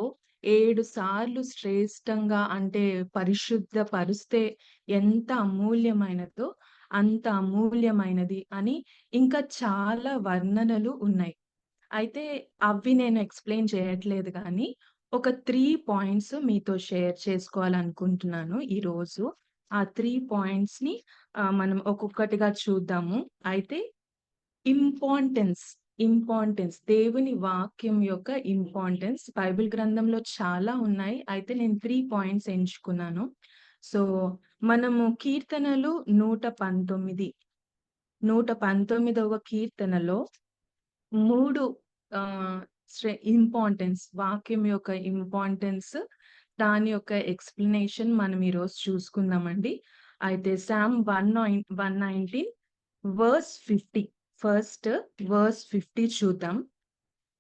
7 సార్లు శ్రేష్టంగా అంటే పరిశుద్ధ పరుస్తే ఎంత అమూల్యమైనదో అంత అమూల్యమైనది అని ఇంకా చాలా వర్ణనలు ఉన్నాయి. అయితే అవి నేను ఎక్స్ప్లెయిన్ చేయట్లేదు కానీ ఒక 3 పాయింట్స్ మీతో షేర్ చేసుకోవాలనుకుంటున్నాను ఈరోజు. ఆ 3 పాయింట్స్ ని మనం ఒక్కొక్కటిగా చూద్దాము. అయితే ఇంపార్టెన్స్ దేవుని వాక్యం యొక్క ఇంపార్టెన్స్ బైబిల్ గ్రంథంలో చాలా ఉన్నాయి. అయితే నేను 3 పాయింట్స్ ఎంచుకున్నాను. సో మనము కీర్తనలు 119వ కీర్తనలో 3 ఇంపార్టెన్స్, వాక్యం యొక్క ఇంపార్టెన్స్, దాని యొక్క ఎక్స్ప్లెనేషన్ మనం ఈరోజు చూసుకుందామండి. అయితే సామ్ 119 verse 50, ఫస్ట్ verse 50 చూద్దాం.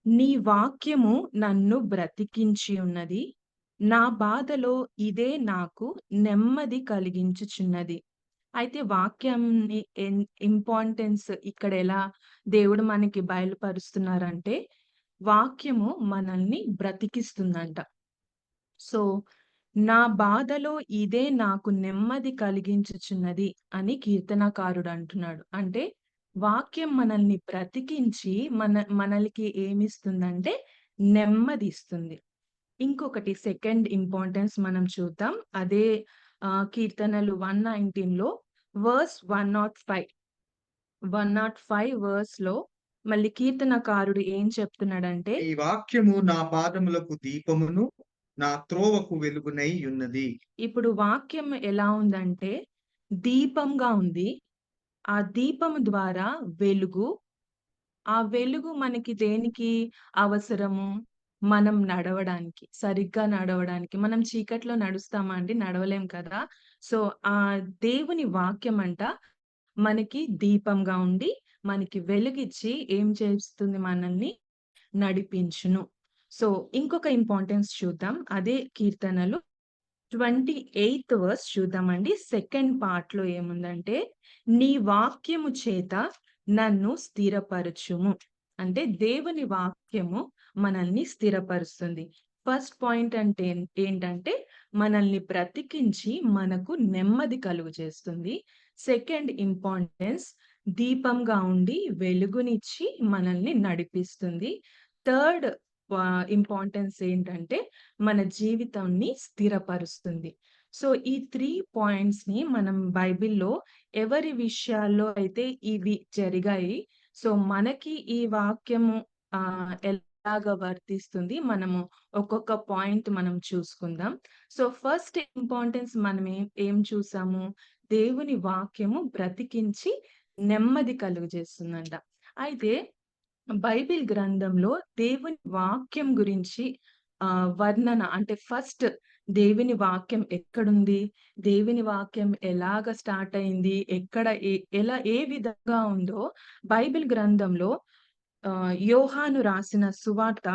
నీ వాక్యము నన్ను బ్రతికించి ఉన్నది, నా బాధలో ఇదే నాకు నెమ్మది కలిగించుచున్నది. అయితే వాక్యాన్ని ఇంపార్టెన్స్ ఇక్కడ ఎలా దేవుడు మనకి బయలుపరుస్తున్నారంటే వాక్యము మనల్ని బ్రతికిస్తుందంట. సో నా బాధలో ఇదే నాకు నెమ్మది కలిగించుచున్నది అని కీర్తనకారుడు అంటున్నాడు. అంటే వాక్యం మనల్ని బ్రతికించి మనల్కి ఏమిస్తుందంటే నెమ్మది ఇస్తుంది. ఇంకొకటి సెకండ్ ఇంపార్టెన్స్ మనం చూద్దాం. అదే కీర్తనలు 119లో verse 105 verse లో మళ్ళీ కీర్తనకారుడు ఏం చెప్తున్నాడంటే ఈ వాక్యము నా పాదములకు దీపమును, నా త్రోవకు వెలుగునై ఉన్నది. ఇప్పుడు వాక్యం ఎలా ఉందంటే దీపంగా ఉంది. ఆ దీపము ద్వారా వెలుగు, ఆ వెలుగు మనకి దేనికి అవసరము? మనం నడవడానికి, సరిగ్గా నడవడానికి. మనం చీకట్లో నడుస్తామా అండి? నడవలేం కదా. సో ఆ దేవుని వాక్యం అంట మనకి దీపంగా ఉండి మనకి వెలుగిచ్చి ఏం చేస్తుంది? మనల్ని నడిపించును. సో ఇంకొక ఇంపార్టెన్స్ చూద్దాం. అదే కీర్తనలు 28th verse చూద్దామండి. సెకండ్ పార్ట్ లో ఏముందంటే నీ వాక్యము చేత నన్ను స్థిరపరచుము. అంటే దేవుని వాక్యము మనల్ని స్థిరపరుస్తుంది. ఫస్ట్ పాయింట్ అంటే ఏంటంటే మనల్ని బ్రతికించి మనకు నెమ్మది కలుగు చేస్తుంది. సెకండ్ ఇంపార్టెన్స్ దీపంగా ఉండి వెలుగునిచ్చి మనల్ని నడిపిస్తుంది. థర్డ్ ఇంపార్టెన్స్ ఏంటంటే మన జీవితాన్ని స్థిరపరుస్తుంది. సో ఈ 3 పాయింట్స్ ని మనం బైబిల్లో ఎవరి విషయాల్లో అయితే ఇవి జరిగాయి, సో మనకి ఈ వాక్యము ఎలాగా వర్తిస్తుంది, మనము ఒక్కొక్క పాయింట్ మనం చూసుకుందాం. సో ఫస్ట్ ఇంపార్టెన్స్ మనం ఏం చూసాము? దేవుని వాక్యము బ్రతికించి నెమ్మది కలుగజేస్తుందంట. అయితే బైబిల్ గ్రంథంలో దేవుని వాక్యం గురించి వర్ణన అంటే ఫస్ట్ దేవుని వాక్యం ఎక్కడుంది, దేవుని వాక్యం ఎలాగ స్టార్ట్ అయింది, ఎక్కడ ఎలా ఏ విధంగా ఉందో బైబిల్ గ్రంథంలో యోహాను రాసిన సువార్త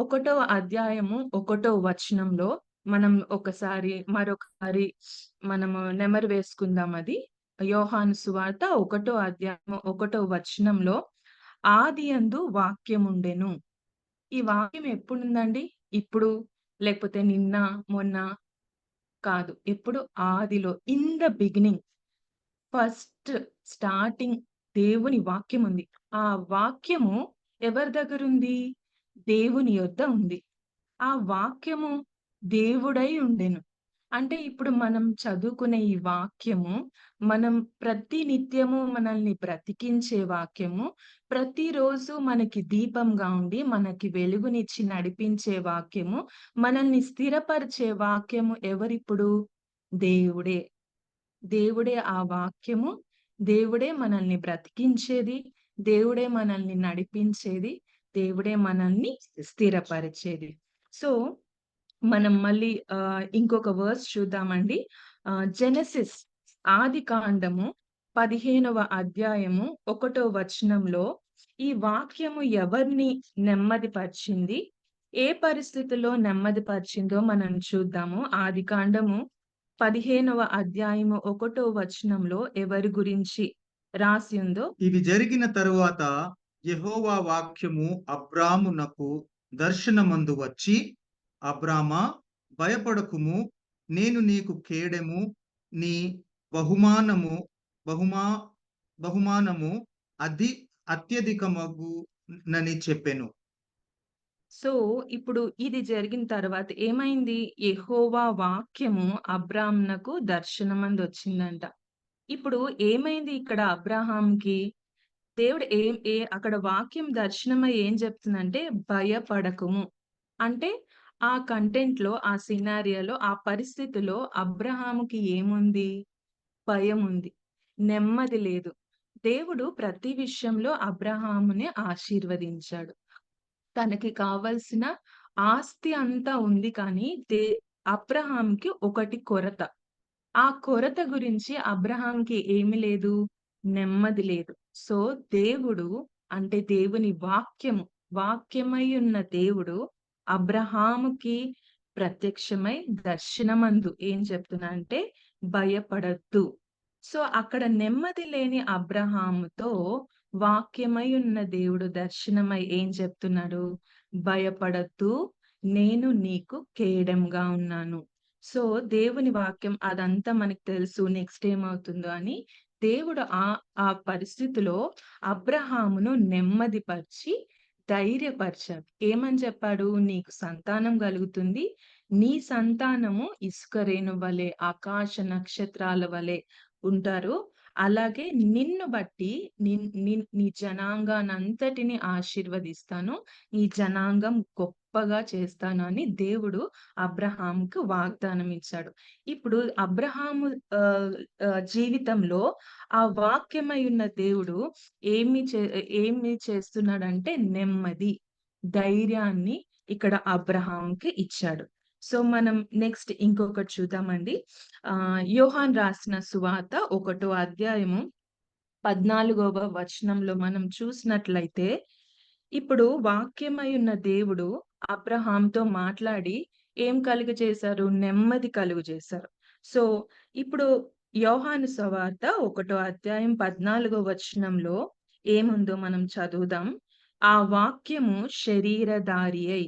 1వ అధ్యాయము 1వ వచనంలో మనం మరొకసారి మనము నెమరు వేసుకుందాం. అది యోహాను సువార్త 1వ అధ్యాయము 1వ వచనంలో ఆదియందు వాక్యం ఉండెను. ఈ వాక్యం ఎప్పుడుందండి? ఇప్పుడు లేకపోతే నిన్న, మొన్న కాదు. ఎప్పుడు ఆదిలో in the beginning first starting దేవుని వాక్యం ఉంది. ఆ వాక్యము ఎవరి దగ్గరుంది? దేవుని యొద్ద ఉంది. ఆ వాక్యము దేవుడై ఉండెను. అంటే ఇప్పుడు మనం చదువుకునే ఈ వాక్యము, మనం ప్రతి నిత్యము మనల్ని బ్రతికించే వాక్యము, ప్రతిరోజు మనకి దీపంగా ఉండి, మనకి వెలుగునిచ్చి నడిపించే వాక్యము, మనల్ని స్థిరపరిచే వాక్యము ఎవరిప్పుడు? దేవుడే. దేవుడే ఆ వాక్యము. దేవుడే మనల్ని బ్రతికించేది. దేవుడే మనల్ని నడిపించేది. దేవుడే మనల్ని స్థిరపరిచేది. సో, మనం మళ్ళీ ఇంకొక వర్స్ చూద్దామండి. జెనెసిస్ ఆదికాండము 15వ అధ్యాయము 1వ వచనంలో ఈ వాక్యము ఎవరిని నెమ్మదిపరిచింది? ఏ పరిస్థితిలో నెమ్మదిపరిచిందో మనం చూద్దాము. ఆదికాండము 15వ అధ్యాయము 1వ వచనంలో ఎవరి గురించి రాసి ఉందో ఇవి జరిగిన తరువాత యెహోవా వాక్యము అబ్రామునకు దర్శనమందు వచ్చి, అబ్రామా, భయపడకుము, నేను నీకు కేడెము, నీ బహుమానము అత్యధికమగునని చెప్పెను. సో ఇప్పుడు ఇది జరిగిన తర్వాత ఏమైంది? యెహోవా వాక్యము అబ్రామునకు దర్శనమందు వచ్చిందంట. ఇప్పుడు ఏమైంది ఇక్కడ అబ్రాహాంకి? దేవుడు అక్కడ వాక్యం దర్శనమై ఏం చెప్తుందంటే, భయపడకుము. అంటే ఆ కంటెంట్ లో, ఆ సినారియోలో, ఆ పరిస్థితిలో అబ్రహాముకి ఏముంది? భయం ఉంది, నెమ్మది లేదు. దేవుడు ప్రతి విషయంలో అబ్రహాముని ఆశీర్వదించాడు. తనకి కావలసిన ఆస్తి అంతా ఉంది, కానీ అబ్రహాంకి ఒకటి కొరత. ఆ కొరత గురించి అబ్రహాంకి ఏమి లేదు? నెమ్మది లేదు. సో దేవుడు అంటే దేవుని వాక్యమై ఉన్న దేవుడు అబ్రహాముకి ప్రత్యక్షమై దర్శనమందు ఏం చెప్తున్నా అంటే, భయపడద్దు. సో అక్కడ నెమ్మది లేని అబ్రహాముతో వాక్యమై ఉన్న దేవుడు దర్శనమై ఏం చెప్తున్నాడు? భయపడద్దు, నేను నీకు కేడెంగా ఉన్నాను. సో దేవుని వాక్యం అదంతా మనకు తెలుసు నెక్స్ట్ ఏమవుతుందో అని. దేవుడు ఆ పరిస్థితిలో అబ్రహామును నెమ్మదిపరిచి ధైర్యపరిచాడు. ఏమని చెప్పాడు? నీకు సంతానం కలుగుతుంది. నీ సంతానము ఇసుక రేణు వలె, ఆకాశ నక్షత్రాల వలె ఉంటారు. అలాగే నిన్ను బట్టి నీ జనాంగానంతటిని ఆశీర్వదిస్తాను. ఈ జనాంగం గొప్పగా చేస్తాను అని దేవుడు అబ్రహాముకు వాగ్దానం ఇచ్చాడు. ఇప్పుడు అబ్రహాము జీవితంలో ఆ వాక్యమై ఉన్న దేవుడు ఏమి చేస్తున్నాడంటే, నెమ్మది, ధైర్యాన్ని ఇక్కడ అబ్రహాంకి ఇచ్చాడు. సో మనం నెక్స్ట్ ఇంకొకటి చూద్దామండి. యోహాన్ రాసిన సువార్త 1వ అధ్యాయము 14వ వచనంలో మనం చూసినట్లయితే, ఇప్పుడు వాక్యమై ఉన్న దేవుడు అబ్రహాంతో మాట్లాడి ఏం కలుగజేశారు? నెమ్మది కలుగజేశారు. సో ఇప్పుడు యోహాను సువార్త 1వ అధ్యాయం 14వ వచనంలో ఏముందో మనం చదువుదాం. ఆ వాక్యము శరీరధారి అయి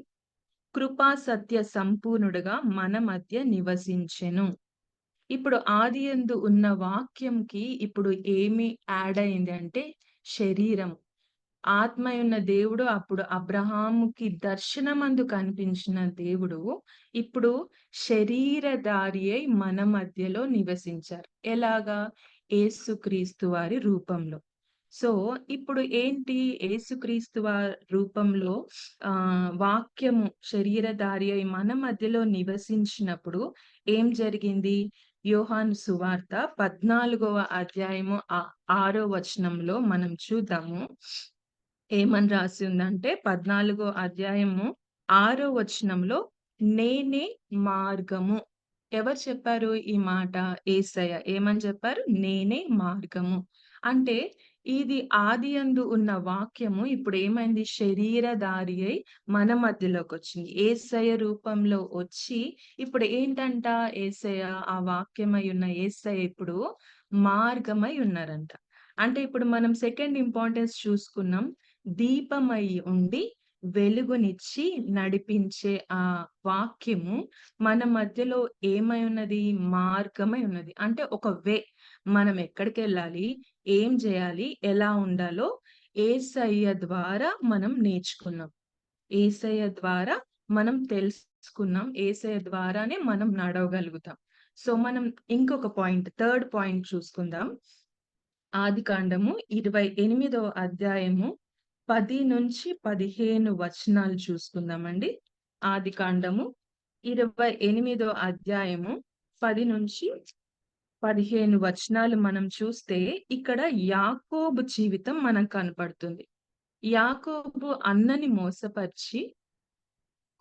కృపా సత్య సంపూర్ణుడుగా మన మధ్య నివసించెను. ఇప్పుడు ఆదియందు ఉన్న వాక్యంకి ఇప్పుడు ఏమి యాడ్ అయింది అంటే, శరీరం. ఆత్మయున్న దేవుడు అప్పుడు అబ్రహాముకి దర్శనమందు కనిపించిన దేవుడు ఇప్పుడు శరీరధారి అయి మన మధ్యలో నివసించారు. ఎలాగా? యేసుక్రీస్తు వారి రూపంలో. సో ఇప్పుడు ఏంటి? యేసుక్రీస్తు వారి రూపంలో వాక్యము శరీరధారి అయి మన మధ్యలో నివసించినప్పుడు ఏం జరిగింది? యోహాను సువార్త 14వ అధ్యాయము 6వ వచనంలో మనం చూద్దాము. ఏమని రాసి ఉందంటే, 14వ అధ్యాయము 6వ వచనంలో, నేనే మార్గము. ఎవరు చెప్పారు ఈ మాట? యేసయ్య. ఏమని చెప్పారు? నేనే మార్గము. అంటే ఇది ఆదియందు ఉన్న వాక్యము ఇప్పుడు ఏమైంది? శరీరధారి అయి మన మధ్యలోకి వచ్చింది. యేసయ్య రూపంలో వచ్చి ఇప్పుడు ఏంటంట? యేసయ్య, ఆ వాక్యమై ఉన్న యేసయ్య ఇప్పుడు మార్గమై ఉన్నారంట. అంటే ఇప్పుడు మనం సెకండ్ ఇంపార్టెన్స్ చూసుకున్నాం. దీపమై ఉండి వెలుగునిచ్చి నడిపించే ఆ వాక్యము మన మధ్యలో ఏమై ఉన్నది? మార్గమై ఉన్నది. అంటే ఒక వే. మనం ఎక్కడికెళ్ళాలి? ఏం చేయాలి? ఎలా ఉండాలో యేసయ్య ద్వారా మనం నేర్చుకున్నాం. యేసయ్య ద్వారా మనం తెలుసుకున్నాం. యేసయ్య ద్వారానే మనం నడవగలుగుతాం. సో, మనం ఇంకొక పాయింట్, థర్డ్ పాయింట్ చూసుకుందాం. ఆదికాండము 28వ అధ్యాయము 10-15 వచనాలు చూసుకుందామండి. ఆదికాండము 28వ అధ్యాయము 10-15 వచనాలు మనం చూస్తే ఇక్కడ యాకోబు జీవితం మనకు కనపడుతుంది. యాకోబు అన్నని మోసపరిచి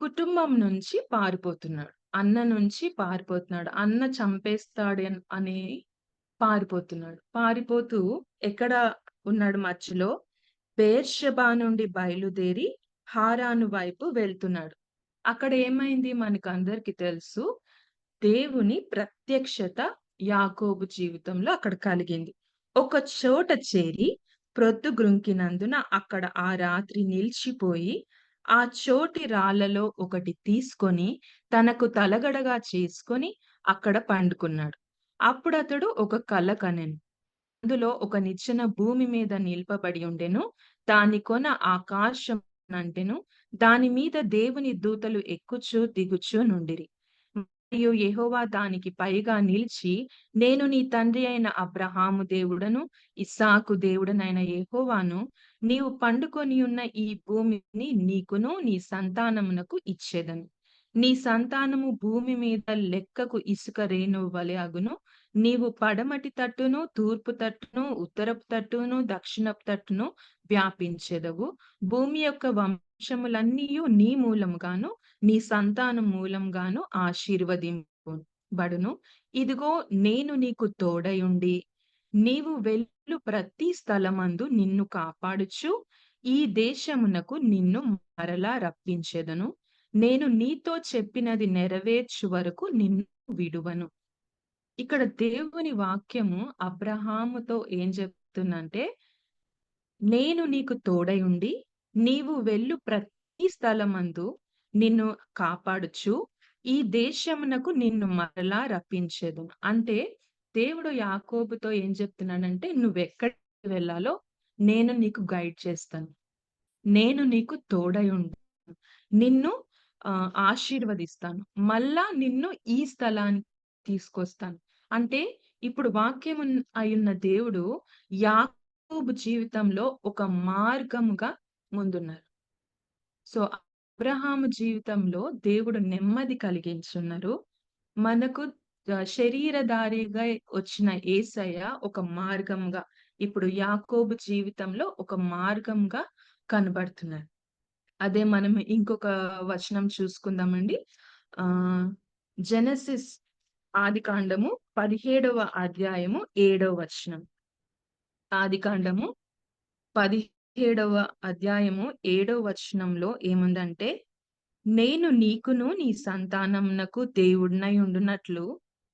కుటుంబం నుంచి పారిపోతున్నాడు. అన్న నుంచి పారిపోతున్నాడు. అన్న చంపేస్తాడు అని పారిపోతున్నాడు. పారిపోతూ ఎక్కడ ఉన్నాడు? మధ్యలో బెయేర్షెబా నుండి బయలుదేరి హారాను వైపు వెళ్తున్నాడు. అక్కడ ఏమైంది మనకందరికి తెలుసు. దేవుని ప్రత్యక్షత యాకోబు జీవితంలో అక్కడ కలిగింది. ఒక చోట చేరి ప్రొద్దుగ్రుంకినందున అక్కడ ఆ రాత్రి నిలిచిపోయి ఆ చోటి రాళ్లలో ఒకటి తీసుకొని తనకు తలగడగా చేసుకొని అక్కడ పండుకున్నాడు. అప్పుడు అతడు ఒక కల కనెను. అందులో ఒక నిచ్చెన భూమి మీద నిల్పబడి ఉండెను. దాని కొన ఆకాశం అంటెను. దాని మీద దేవుని దూతలు ఎక్కుచూ దిగుచూ నుండిరి. మరియు యెహోవా దానికి పైగా నిలిచి, నేను నీ తండ్రి అయిన అబ్రహాము దేవుడను, ఇస్సాకు దేవుడనైన యెహోవాను, నీవు పండుకొని ఉన్న ఈ భూమిని నీకును నీ సంతానమునకు ఇచ్చేదను. నీ సంతానము భూమి మీద లెక్కకు ఇసుక రేణువు వలె అగును. నీవు పడమటి తట్టును, తూర్పు తట్టును, ఉత్తరపు తట్టును, దక్షిణపు తట్టును వ్యాపించెదవు. భూమి యొక్క వంశములన్నీయు నీ మూలముగాను నీ సంతానం మూలంగాను ఆశీర్వదింపబడును. ఇదిగో నేను నీకు తోడయుండి నీవు వెళ్ళు ప్రతి స్థలమందు నిన్ను కాపాడుచు ఈ దేశమునకు నిన్ను మరలా రప్పించెదను. నేను నీతో చెప్పినది నెరవేర్చు వరకు నిన్ను విడువను. ఇక్కడ దేవుని వాక్యము అబ్రహాముతో ఏం చెప్తుందంటే, నేను నీకు తోడై ఉండి నీవు వెళ్ళు ప్రతి స్థలమందు నిన్ను కాపాడుచు ఈ దేశమునకు నిన్ను మరలా రప్పించేదను. అంటే దేవుడు యాకోబుతో ఏం చెప్తున్నాడంటే, నువ్వెక్కడికి వెళ్ళాలో నేను నీకు గైడ్ చేస్తాను. నేను నీకు తోడై ఉంటాను. నిన్ను ఆశీర్వదిస్తాను. మళ్ళా నిన్ను ఈ స్థలానికి తీసుకొస్తాను. అంటే ఇప్పుడు వాక్యం అయ్యున్న దేవుడు యాకోబు జీవితంలో ఒక మార్గముగా ముందున్నారు. సో, అబ్రహాము జీవితంలో దేవుడు నెమ్మది కలిగించున్నారు. మనకు శరీరధారిగా వచ్చిన యేసయ్య ఒక మార్గంగా ఇప్పుడు యాకోబు జీవితంలో ఒక మార్గంగా కనబడుతున్నారు. అదే మనం ఇంకొక వచనం చూసుకుందామండి. జెనసిస్ ఆదికాండము 17వ అధ్యాయము 7వ వచనం. ఆదికాండము 17వ అధ్యాయము 7వ వచనంలో ఏముందంటే, నేను నీకును నీ సంతానమునకు దేవుడినై ఉండునట్లు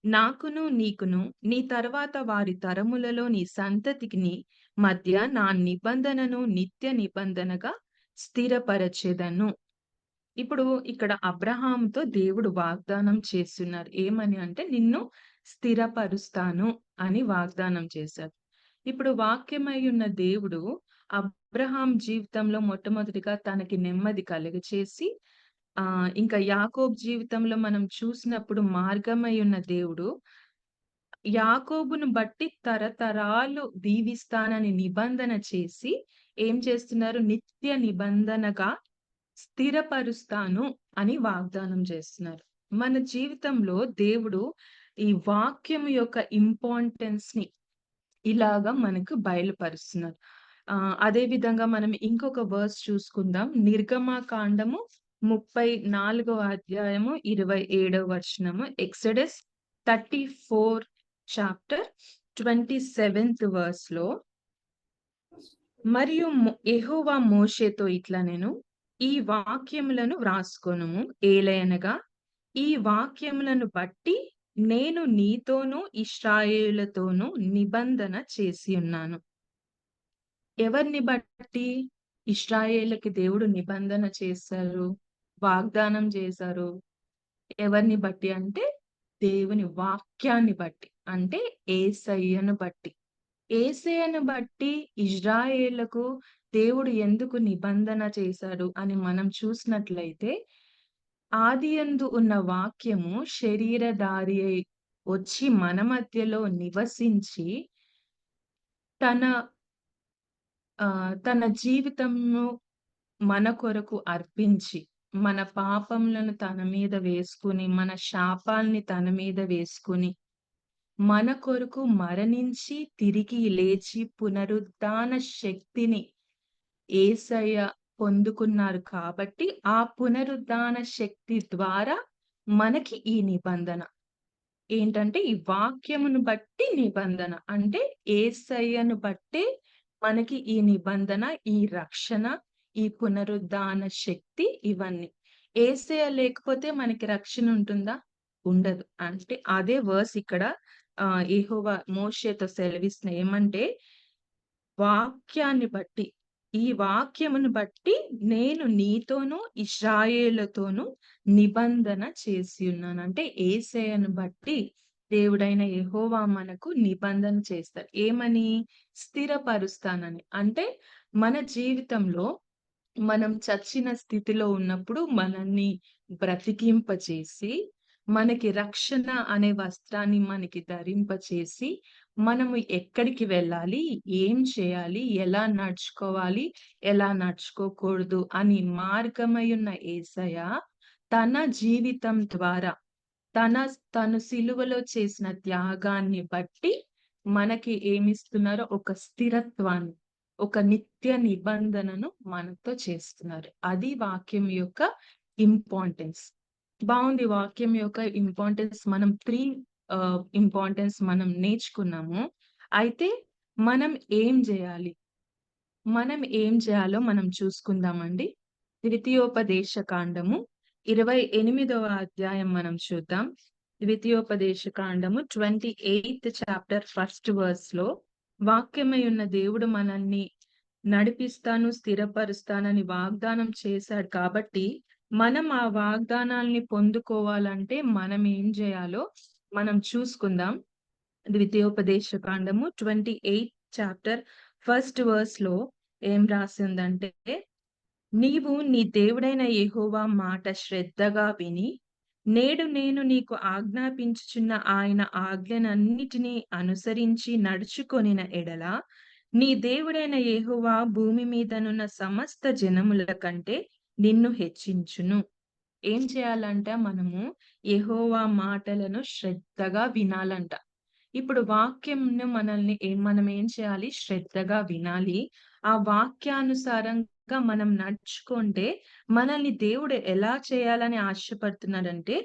నాకును నీకును నీ తర్వాత వారి తరములలో నీ సంతతికి మధ్య నా నిబంధనను నిత్య నిబంధనగా స్థిరపరచెదను. ఇప్పుడు ఇక్కడ అబ్రహాముతో దేవుడు వాగ్దానం చేస్తున్నారు. ఏమని అంటే, నిన్ను స్థిరపరుస్తాను అని వాగ్దానం చేశారు. ఇప్పుడు వాక్యమై ఉన్న దేవుడు అబ్రహాం జీవితంలో మొట్టమొదటిగా తనకి నెమ్మది కలుగచేసి, ఇంకా యాకోబు జీవితంలో మనం చూసినప్పుడు మార్గమై ఉన్న దేవుడు యాకోబును బట్టి తరతరాలు దీవిస్తానని నిబంధన చేసి ఏం చేస్తున్నారు? నిత్య నిబంధనగా స్థిరపరుస్తాను అని వాగ్దానం చేస్తున్నారు. మన జీవితంలో దేవుడు ఈ వాక్యం యొక్క ఇంపార్టెన్స్ ని ఇలాగా మనకు బయలుపరుస్తున్నారు. అదే విధంగా మనం ఇంకొక వర్స్ చూసుకుందాం. నిర్గమకాండము 34వ అధ్యాయము 27వ వచనము. ఎక్సడస్ 34 చాప్టర్ 27th వర్స్ లో, మరియు యెహోవా మోషేతో ఇట్లా నేను ఈ వాక్యములను వ్రాసుకొనుము. ఏలయనగా ఈ వాక్యములను బట్టి నేను నీతోనూ ఇశ్రాయేలుతోనూ నిబంధన చేసి ఉన్నాను. ఎవరిని బట్టి? ఇశ్రాయేలుకి దేవుడు నిబంధన చేశారు, వాగ్దానం చేశారు. ఎవరిని బట్టి అంటే దేవుని వాక్యాన్ని బట్టి, అంటే యేసయ్యను బట్టి. యేసయ్యను బట్టి ఇజ్రాయేలుకు దేవుడు ఎందుకు నిబంధన చేశాడు అని మనం చూసినట్లయితే, ఆదియందు ఉన్న వాక్యము శరీరధారి అయి వచ్చి మన మధ్యలో నివసించి తన జీవితము మన కొరకు అర్పించి, మన పాపములను తన మీద వేసుకుని, మన శాపాల్ని తన మీద వేసుకుని, మన కొరకు మరణించి తిరిగి లేచి పునరుద్ధాన శక్తిని యేసయ్య పొందుకున్నారు కాబట్టి, ఆ పునరుద్ధాన శక్తి ద్వారా మనకి ఈ నిబంధన ఏంటంటే, ఈ వాక్యమును బట్టి నిబంధన. అంటే యేసయ్యను బట్టే మనకి ఈ నిబంధన, ఈ రక్షణ, ఈ పునరుద్ధాన శక్తి, ఇవన్నీ. యేసయ్య లేకపోతే మనకి రక్షణ ఉంటుందా? ఉండదు. అంటే అదే వర్స్ ఇక్కడ యెహోవా మోషేతో సెలవిస్తున్న ఏమంటే, వాక్యాన్ని బట్టి, ఈ వాక్యమును బట్టి నేను నీతోనూ ఇశ్రాయేలుతోనూ నిబంధన చేసి ఉన్నాను. అంటే యేసయ్యను బట్టి దేవుడైన యెహోవా మనకు నిబంధన చేస్తాడు. ఏమని? స్థిరపరుస్తానని. అంటే మన జీవితంలో మనం చచ్చిన స్థితిలో ఉన్నప్పుడు మనల్ని బ్రతికింపచేసి, మనకి రక్షణ అనే వస్త్రాన్ని మనకి ధరింపచేసి, మనము ఎక్కడికి వెళ్ళాలి, ఏం చేయాలి, ఎలా నడుచుకోవాలి, ఎలా నడుచుకోకూడదు అని మార్గమై ఉన్న యేసయ్య తన జీవితం ద్వారా, తను సిలువలో చేసిన త్యాగాన్ని బట్టి మనకి ఏమిస్తున్నారో ఒక స్థిరత్వాన్ని, ఒక నిత్య నిబంధనను మనతో చేస్తున్నారు. అది వాక్యం యొక్క ఇంపార్టెన్స్. బాగుంది. వాక్యం యొక్క ఇంపార్టెన్స్ మనం 3 ఇంపార్టెన్స్ మనం నేర్చుకున్నాము. అయితే మనం ఏం చేయాలి? మనం ఏం చేయాలో మనం చూసుకుందామండి. ద్వితీయోపదేశ కాండము 28వ అధ్యాయం మనం చూద్దాం. ద్వితీయోపదేశ కాండము 28th చాప్టర్ 1st verse లో వాక్యమై ఉన్న దేవుడు మనల్ని నడిపిస్తాను, స్థిరపరుస్తానని వాగ్దానం చేశాడు కాబట్టి, మనం ఆ వాగ్దానాల్ని పొందుకోవాలంటే మనం ఏం చేయాలో మనం చూసుకుందాం. ద్వితీయోపదేశ కాండము 28th చాప్టర్ 1st verse లో ఏం రాసిందంటే, నీవు నీ దేవుడైన యెహోవా మాట శ్రద్ధగా విని, నేడు నేను నీకు ఆజ్ఞాపించుచున్న ఆయన ఆజ్ఞలన్నిటినీ అనుసరించి నడుచుకొనిన ఎడల, నీ దేవుడైన యెహోవా భూమి మీదనున్న సమస్త జనముల కంటే నిన్ను హెచ్చించును. ఏం చేయాలంట? మనము యెహోవా మాటలను శ్రద్ధగా వినాలంట. ఇప్పుడు వాక్యంను మనం ఏం చేయాలి? శ్రద్ధగా వినాలి. ఆ వాక్యానుసారంగా మనం నడుచుకుంటే మనల్ని దేవుడు ఎలా చేయాలని ఆశపడుతున్నాడంటే,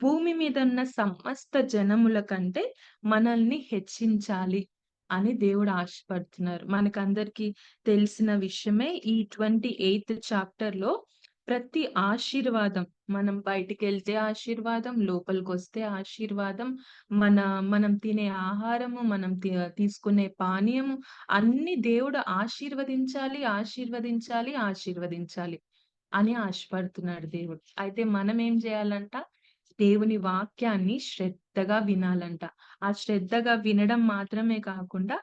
భూమి మీద ఉన్న సమస్త జనముల కంటే మనల్ని హెచ్చించాలి అని దేవుడు ఆశపడుతున్నారు. మనకందరికీ తెలిసిన విషయమే. ఈ 28th చాప్టర్ లో ప్రతి ఆశీర్వాదం, మనం బయటికి వెళ్తే ఆశీర్వాదం, లోపలికి వస్తే ఆశీర్వాదం, మనం తినే ఆహారము, మనం తీసుకునే పానీయము, అన్ని దేవుడు ఆశీర్వదించాలి, ఆశీర్వదించాలి, ఆశీర్వదించాలి అని ఆశపడుతున్నాడు దేవుడు. అయితే మనం ఏం చేయాలంట? దేవుని వాక్యాన్ని శ్రద్ధగా వినాలంట. ఆ శ్రద్ధగా వినడం మాత్రమే కాకుండా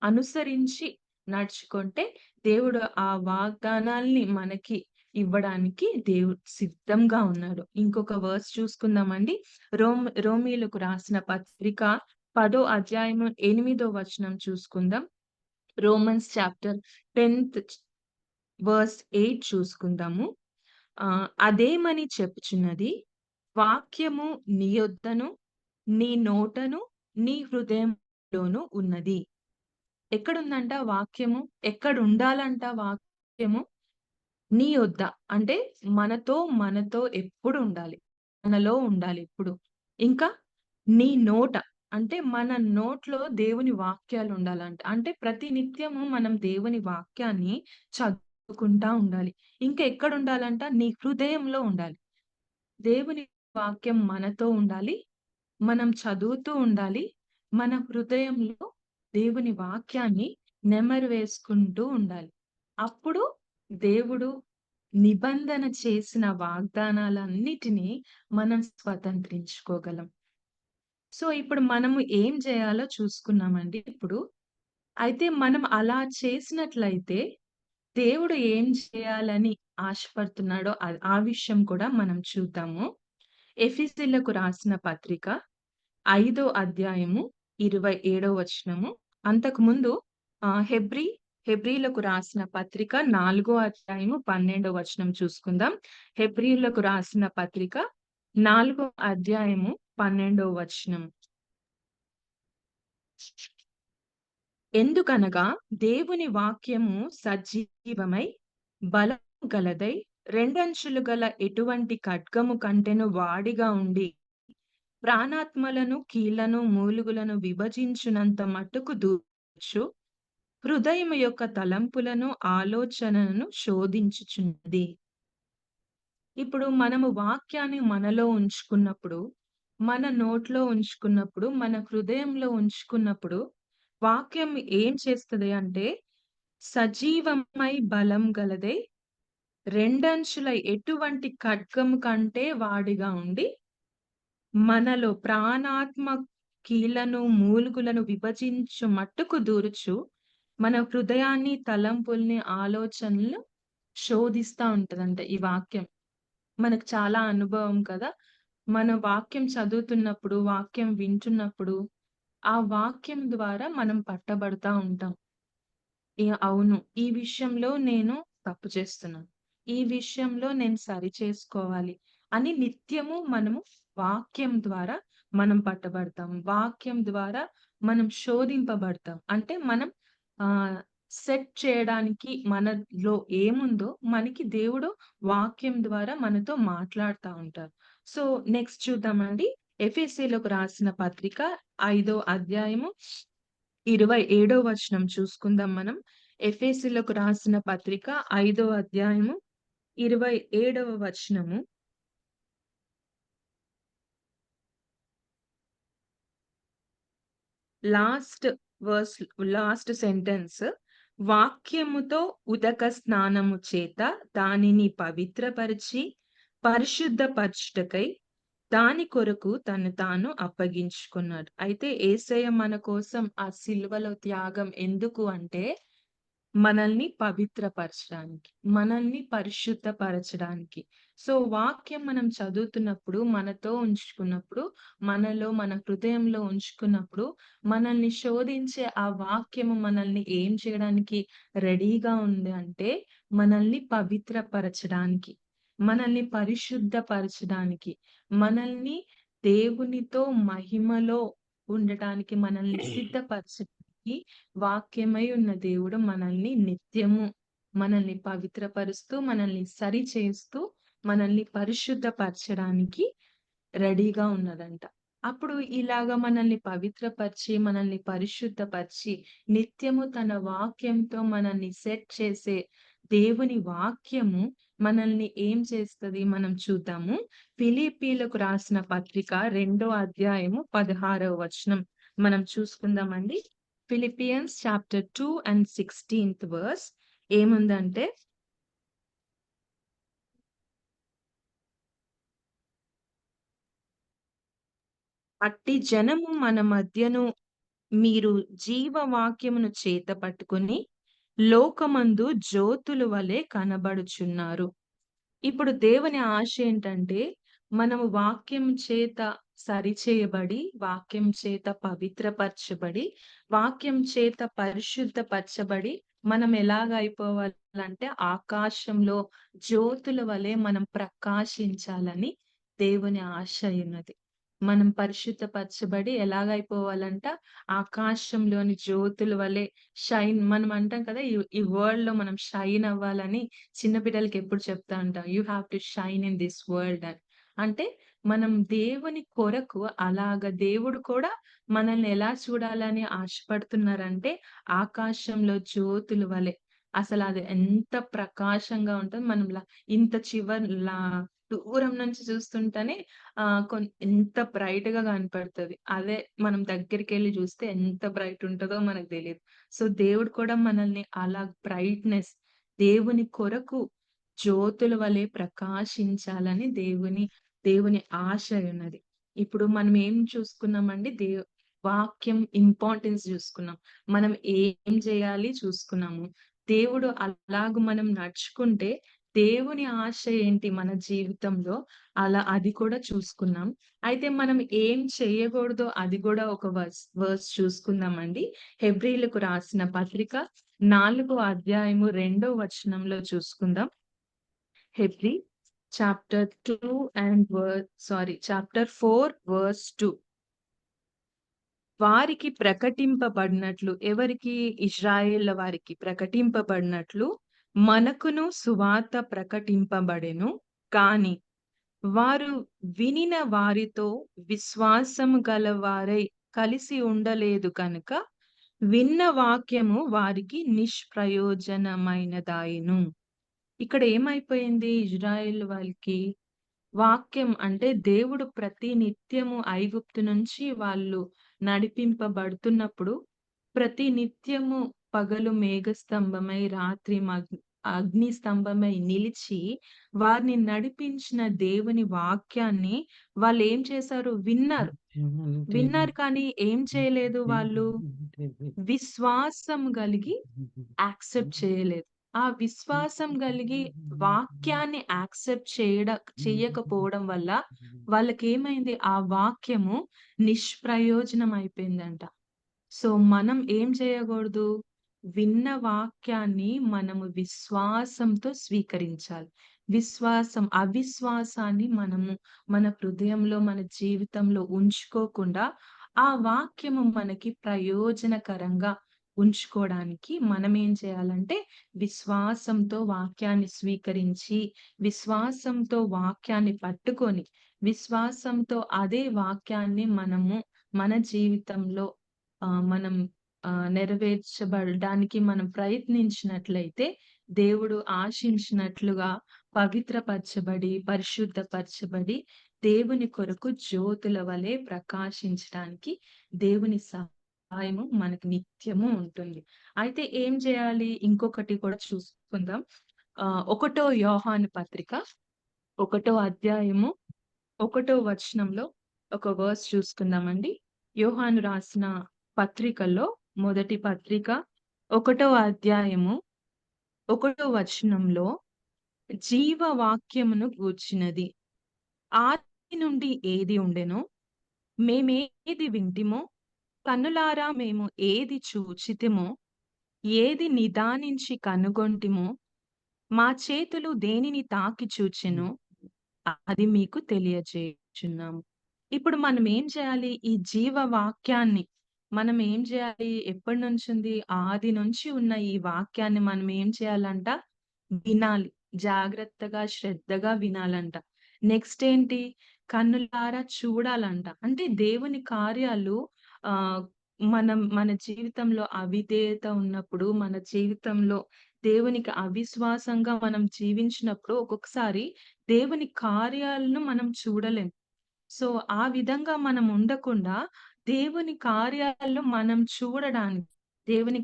అనుసరించి నడుచుకుంటే దేవుడు ఆ వాగ్దానాల్ని మనకి ఇవ్వడానికి దేవుడు సిద్ధంగా ఉన్నాడు. ఇంకొక వర్స్ చూసుకుందామండి. రోమీలకు రాసిన పత్రిక 10వ అధ్యాయము 8వ వచనం చూసుకుందాం. రోమన్స్ చాప్టర్ 10th verse 8 చూసుకుందాము. అదేమని చెప్పుచున్నది, వాక్యము నీ యొద్దను, నీ నోటను, నీ హృదయంలోను ఉన్నది. ఎక్కడుందంట వాక్యము? ఎక్కడ ఉండాలంట వాక్యము? నీ యొద్ద. అంటే మనతో ఎప్పుడు ఉండాలి, మనలో ఉండాలి ఎప్పుడు. ఇంకా నీ నోట, అంటే మన నోట్లో దేవుని వాక్యాలు ఉండాలంట. అంటే ప్రతి నిత్యము మనం దేవుని వాక్యాన్ని చదువుకుంటా ఉండాలి. ఇంకా ఎక్కడ ఉండాలంట? నీ హృదయంలో ఉండాలి. దేవుని వాక్యం మనతో ఉండాలి, మనం చదువుతూ ఉండాలి. మన హృదయంలో దేవుని వాక్యాన్ని నెమరు వేసుకుంటూ ఉండాలి. అప్పుడు దేవుడు నిబంధన చేసిన వాగ్దానాలన్నిటినీ మనం స్వతంత్రించుకోగలం. సో ఇప్పుడు మనము ఏం చేయాలో చూసుకున్నామండి ఇప్పుడు. అయితే మనం అలా చేసినట్లయితే దేవుడు ఏం చేయాలని ఆశపడుతున్నాడో ఆ విషయం కూడా మనం చూద్దాము. ఎఫెసీయులకు రాసిన పత్రిక 5వ అధ్యాయము 27వ వచనము. అంతకుముందు హెబ్రీలకు రాసిన పత్రిక 4వ అధ్యాయము 12వ వచనం చూసుకుందాం. హెబ్రీలకు రాసిన పత్రిక 4వ అధ్యాయము 12వ వచనం. ఎందుకనగా దేవుని వాక్యము సజీవమై బలం గలదై రెండంచులు గల ఎటువంటి ఖడ్గము కంటెను వాడిగా ఉండి ప్రాణాత్మలను కీళ్లను మూలుగులను విభజించునంత మట్టుకు దూర్చు హృదయం యొక్క తలంపులను ఆలోచనలను శోధించుచున్నది. ఇప్పుడు మనము వాక్యాన్ని మనలో ఉంచుకున్నప్పుడు, మన నోట్లో ఉంచుకున్నప్పుడు, మన హృదయంలో ఉంచుకున్నప్పుడు వాక్యం ఏం చేస్తది అంటే సజీవమై బలం గలదై రెండంచుల ఎటువంటి ఖడ్గము కంటే వాడిగా ఉండి మనలో ప్రాణాత్మ కీళ్లను మూలుగులను విభజించు మట్టుకు దూర్చు మన హృదయాన్ని తలంపుల్ని ఆలోచనలు శోధిస్తా ఉంటదంట ఈ వాక్యం. మనకు చాలా అనుభవం కదా. మన వాక్యం చదువుతున్నప్పుడు, వాక్యం వింటున్నప్పుడు ఆ వాక్యం ద్వారా మనం పట్టబడతా ఉంటాం. అవును, ఈ విషయంలో నేను తప్పు చేస్తున్నాను, ఈ విషయంలో నేను సరి చేసుకోవాలి అని నిత్యము మనము వాక్యం ద్వారా మనం పట్టబడతాం. వాక్యం ద్వారా మనం శోధింపబడతాం. అంటే మనం సెట్ చేయడానికి మనలో ఏముందో మనకి దేవుడు వాక్యం ద్వారా మనతో మాట్లాడుతూ ఉంటారు. సో నెక్స్ట్ చూద్దామండి. ఎఫెసీయులకు రాసిన పత్రిక 5వ అధ్యాయము 27వ వచనం చూసుకుందాం మనం. ఎఫెసీయులకు రాసిన పత్రిక 5వ అధ్యాయము 27వ వచనము. Last sentence. వాక్యముతో ఉదక స్నానము చేత దానిని పవిత్రపరిచి పరిశుద్ధపరచుటకై దాని కొరకు తను తాను అప్పగించుకున్నాడు. అయితే యేసయ్య మన కోసం ఆ సిలువలో త్యాగం ఎందుకు అంటే మనల్ని పవిత్రపరచడానికి, మనల్ని పరిశుద్ధపరచడానికి. సో వాక్యం మనం చదువుతున్నప్పుడు, మనతో ఉంచుకున్నప్పుడు, మనలో మన హృదయంలో ఉంచుకున్నప్పుడు మనల్ని శోధించే ఆ వాక్యము మనల్ని ఏం చేయడానికి రెడీగా ఉంది అంటే మనల్ని పవిత్రపరచడానికి, మనల్ని పరిశుద్ధపరచడానికి, మనల్ని దేవునితో మహిమలో ఉండటానికి, మనల్ని సిద్ధపరచడానికి వాక్యమై ఉన్న దేవుడు మనల్ని నిత్యము మనల్ని పవిత్రపరుస్తూ, మనల్ని సరి చేస్తూ, మనల్ని పరిశుద్ధపరచడానికి రెడీగా ఉన్నదంట. అప్పుడు ఇలాగ మనల్ని పవిత్రపరిచి, మనల్ని పరిశుద్ధపరిచి, నిత్యము తన వాక్యంతో మనల్ని సెట్ చేసే దేవుని వాక్యము మనల్ని ఏం చేస్తది మనం చూద్దాము. ఫిలిప్పీలకు రాసిన పత్రిక 2వ అధ్యాయము 16వ వచనం మనం చూసుకుందామండి. Philippians chapter 2 and 16th verse ఏముందంటే, అట్టి జనము మన మధ్యను మీరు జీవవాక్యమును చేత పట్టుకుని లోకమందు జ్యోతుల వలె కనబడుచున్నారు. ఇప్పుడు దేవుని ఆశ ఏంటంటే మనము వాక్యం చేత సరిచేయబడి, వాక్యం చేత పవిత్రపరచబడి, వాక్యం చేత పరిశుద్ధపరచబడి మనం ఎలాగ అయిపోవాలంటే ఆకాశంలో జ్యోతుల వలె మనం ప్రకాశించాలని దేవుని ఆశ ఉన్నది. మనం పరిశుద్ధపరచబడి ఎలాగైపోవాలంట ఆకాశంలోని జ్యోతుల వలె షైన్. మనం అంటాం కదా, ఈ వరల్డ్ లో మనం షైన్ అవ్వాలని చిన్న బిడ్డలకి ఎప్పుడు చెప్తా ఉంటాం, you have to shine in this world అని. అంటే మనం దేవుని కొరకు అలాగ దేవుడు కూడా మనల్ని ఎలా చూడాలని ఆశపడుతున్నారంటే ఆకాశంలో జ్యోతుల వలె. అసలు అది ఎంత ప్రకాశంగా ఉంటుంది. మనం ఇంత దూరం నుంచి చూస్తుంటేనే ఎంత బ్రైట్ గా కనపడుతుంది. అదే మనం దగ్గరికి వెళ్ళి చూస్తే ఎంత బ్రైట్ ఉంటుందో మనకు తెలియదు. సో దేవుడు కూడా మనల్ని అలా బ్రైట్నెస్, దేవుని కొరకు జ్యోతుల వలె ప్రకాశించాలని దేవుని ఆశ ఉన్నది. ఇప్పుడు మనం ఏం చూసుకున్నామండి? వాక్యం ఇంపార్టెన్స్ చూసుకున్నాం. మనం ఏం చేయాలి చూసుకున్నాము. దేవుడు అలాగ మనం నడుచుకుంటే దేవుని ఆశ ఏంటి మన జీవితంలో, అది కూడా చూసుకున్నాం. అయితే మనం ఏం చేయకూడదో అది కూడా ఒక వర్స్ చూసుకుందామండి. హెబ్రీలకు రాసిన పత్రిక 4వ అధ్యాయము 2వ వచనంలో చూసుకుందాం. Hebrews chapter 4 verse 2. వారికి ప్రకటింపబడినట్లు, ఎవరికి? ఇశ్రాయేళ్ల వారికి ప్రకటింపబడినట్లు మనకును సువార్త ప్రకటింపబడెను. కాని వారు వినిన వారితో విశ్వాసము గలవారై కలిసి ఉండలేదు కనుక విన్న వాక్యము వారికి నిష్ప్రయోజనమైనదాయెను. ఇక్కడ ఏమైపోయింది? ఇజ్రాయేల్ వాళ్ళకి వాక్యం అంటే దేవుడు ప్రతి నిత్యము ఐగుప్తు నుంచి వాళ్ళు నడిపింపబడుతున్నప్పుడు ప్రతి నిత్యము పగలు మేఘస్తంభమై రాత్రి అగ్ని స్తంభమై నిలిచి వారిని నడిపించిన దేవుని వాక్యాన్ని వాళ్ళు ఏం చేశారు? విన్నారు కానీ ఏం చేయలేదు? వాళ్ళు విశ్వాసం కలిగి యాక్సెప్ట్ చేయలేదు. ఆ విశ్వాసం కలిగి వాక్యాన్ని యాక్సెప్ట్ చేయకపోవడం వల్ల వాళ్ళకి ఏమైంది? ఆ వాక్యము నిష్ప్రయోజనం అయిపోయిందంట. సో మనం ఏం చేయకూడదు? విన్న వాక్యాన్ని మనము విశ్వాసంతో స్వీకరించాలి. అవిశ్వాసాన్ని మనము మన హృదయంలో, మన జీవితంలో ఉంచుకోకుండా ఆ వాక్యము మనకి ప్రయోజనకరంగా ఉంచుకోవడానికి మనం ఏం చేయాలంటే విశ్వాసంతో వాక్యాన్ని స్వీకరించి, విశ్వాసంతో వాక్యాన్ని పట్టుకొని, విశ్వాసంతో అదే వాక్యాన్ని మనము మన జీవితంలో మనం నెరవేర్చబడడానికి మనం ప్రయత్నించినట్లయితే దేవుడు ఆశించినట్లుగా పవిత్రపరచబడి, పరిశుద్ధపరచబడి దేవుని కొరకు జ్యోతుల వలె ప్రకాశించడానికి దేవుని సహాయము మనకు నిత్యము ఉంటుంది. అయితే ఏం చేయాలి? ఇంకొకటి కూడా చూసుకుందాం. 1వ యోహాను పత్రిక 1వ అధ్యాయము 1వ వచనంలో ఒక వర్స్ చూసుకుందామండి. యోహాను రాసిన పత్రికల్లో మొదటి పత్రిక 1వ అధ్యాయము 1వ వచనంలో జీవవాక్యమును గూర్చినది. ఆది నుండి ఏది ఉండెనో, మేమేది వింటిమో, కన్నులారా మేము ఏది చూచితిమో, ఏది నిదానించి కనుగొంటిమో, మా చేతులు దేనిని తాకి చూచెనో అది మీకు తెలియజేయుచున్నాము. ఇప్పుడు మనం ఏం చేయాలి? ఈ జీవవాక్యాన్ని మనం ఏం చేయాలి? ఎప్పటి నుంచి ఉంది? ఆది నుంచి ఉన్న ఈ వాక్యాన్ని మనం ఏం చేయాలంట? వినాలి. జాగ్రత్తగా, శ్రద్ధగా వినాలంట. నెక్స్ట్ ఏంటి? కన్నులారా చూడాలంట. అంటే దేవుని కార్యాలు మన జీవితంలో అవిధేయత ఉన్నప్పుడు, మన జీవితంలో దేవునికి అవిశ్వాసంగా మనం జీవించినప్పుడు ఒక్కొక్కసారి దేవుని కార్యాలను మనం చూడలేం. సో ఆ విధంగా మనం ఉండకుండా దేవుని కార్యాలను మనం చూడడానికి, దేవుని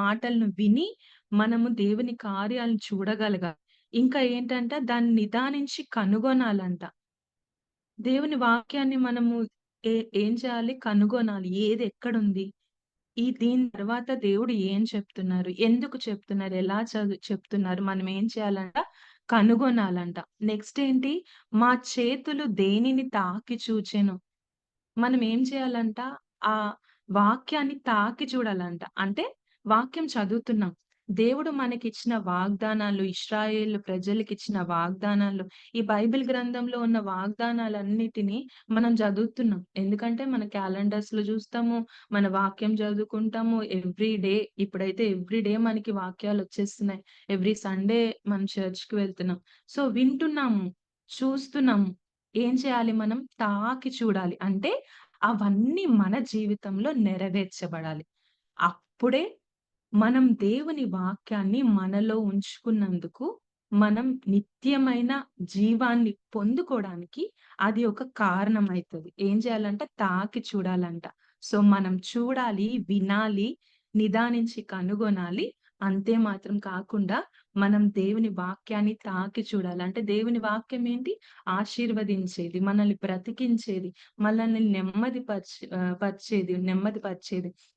మాటలను విని మనము దేవుని కార్యాలను చూడగలగాలి. ఇంకా ఏంటంటే దాన్ని నిదానించి కనుగొనాలంట. దేవుని వాక్యాన్ని మనము ఏం చేయాలి? కనుగొనాలి. ఏది ఎక్కడుంది? దీని తర్వాత దేవుడు ఏం చెప్తున్నారు? ఎందుకు చెప్తున్నారు? ఎలా చెప్తున్నారు? మనం ఏం చేయాలంట? కనుగొనాలంట. నెక్స్ట్ ఏంటి? మా చేతులు దేనిని తాకి చూచెను. మనం ఏం చేయాలంట? ఆ వాక్యాన్ని తాకి చూడాలంట. అంటే వాక్యం చదువుతున్నాం. దేవుడు మనకిచ్చిన వాగ్దానాలు, ఇశ్రాయేలు ప్రజలకిచ్చిన వాగ్దానాలు, ఈ బైబిల్ గ్రంథంలో ఉన్న వాగ్దానాలన్నిటినీ మనం చదువుతున్నాం. ఎందుకంటే మన క్యాలెండర్స్ లో చూస్తాము, మన వాక్యం చదువుకుంటాము ఎవ్రీ డే. ఇప్పుడైతే ఎవ్రీ డే మనకి వాక్యాలు వచ్చేస్తున్నాయి. ఎవ్రీ సండే మనం చర్చ్కి వెళ్తున్నాం. సో వింటున్నాము, చూస్తున్నాము. ఏం చేయాలి? మనం తాకి చూడాలి. అంటే అవన్నీ మన జీవితంలో నెరవేర్చబడాలి. అప్పుడే మనం దేవుని వాక్యాన్ని మనలో ఉంచుకున్నందుకు మనం నిత్యమైన జీవాన్ని పొందుకోవడానికి అది ఒక కారణం అవుతుంది. ఏం చేయాలంటే తాకి చూడాలంట. సో మనం చూడాలి, వినాలి, నిదానించి కనుగొనాలి. అంతే మాత్రం కాకుండా మనం దేవుని వాక్యాన్ని తాకి చూడాలి. అంటే దేవుని వాక్యం ఏంటి? ఆశీర్వదించేది, మనల్ని బ్రతికించేది, మనల్ని నెమ్మదిపరిచేది,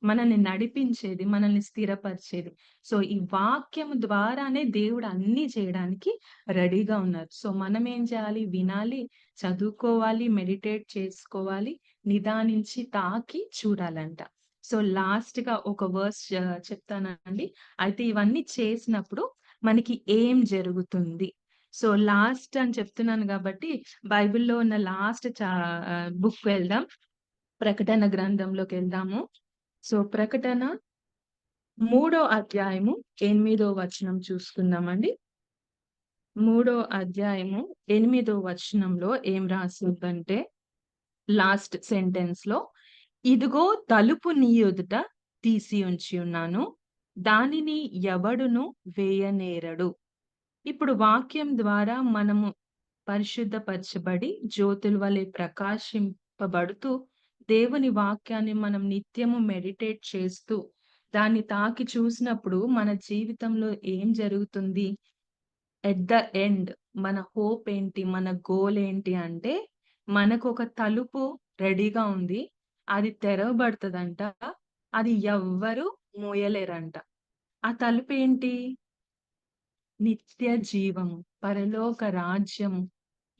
మనల్ని నడిపించేది, మనల్ని స్థిరపరిచేది. సో ఈ వాక్యం ద్వారానే దేవుడు అన్ని చేయడానికి రెడీగా ఉన్నారు. సో మనం ఏం చేయాలి? వినాలి, చదువుకోవాలి, మెడిటేట్ చేసుకోవాలి, నిదానించి తాకి చూడాలంట. సో లాస్ట్ గా ఒక వర్స్ చెప్తానండి. అయితే ఇవన్నీ చేసినప్పుడు మనకి ఏం జరుగుతుంది? సో లాస్ట్ అని చెప్తున్నాను కాబట్టి బైబిల్‌లో ఉన్న లాస్ట్ బుక్ వెళ్దాం. ప్రకటన గ్రంథంలోకి వెళ్దాము. సో ప్రకటన 3వ అధ్యాయము 8వ వచనం చూసుకుందామండి. 3వ అధ్యాయము 8వ వచనంలో ఏం రాసి ఉందంటే లాస్ట్ సెంటెన్స్ లో, ఇదిగో తలుపు నీ ఎదుట తీసి ఉంచి ఉన్నాను, దానిని ఎవడును వేయనేరడు. ఇప్పుడు వాక్యం ద్వారా మనము పరిశుద్ధపరచబడి జ్యోతుల వలె ప్రకాశింపబడుతూ దేవుని వాక్యాన్ని మనం నిత్యము మెడిటేట్ చేస్తూ దాన్ని తాకి చూసినప్పుడు మన జీవితంలో ఏం జరుగుతుంది? ఎట్ ద ఎండ్ మన హోప్ ఏంటి? మన గోల్ ఏంటి అంటే మనకు ఒక తలుపు రెడీగా ఉంది. అది తెరవబడుతుందంట. అది ఎవ్వరు మూయలేరంట. ఆ తలుపు ఏంటి? నిత్య జీవము, పరలోక రాజ్యము,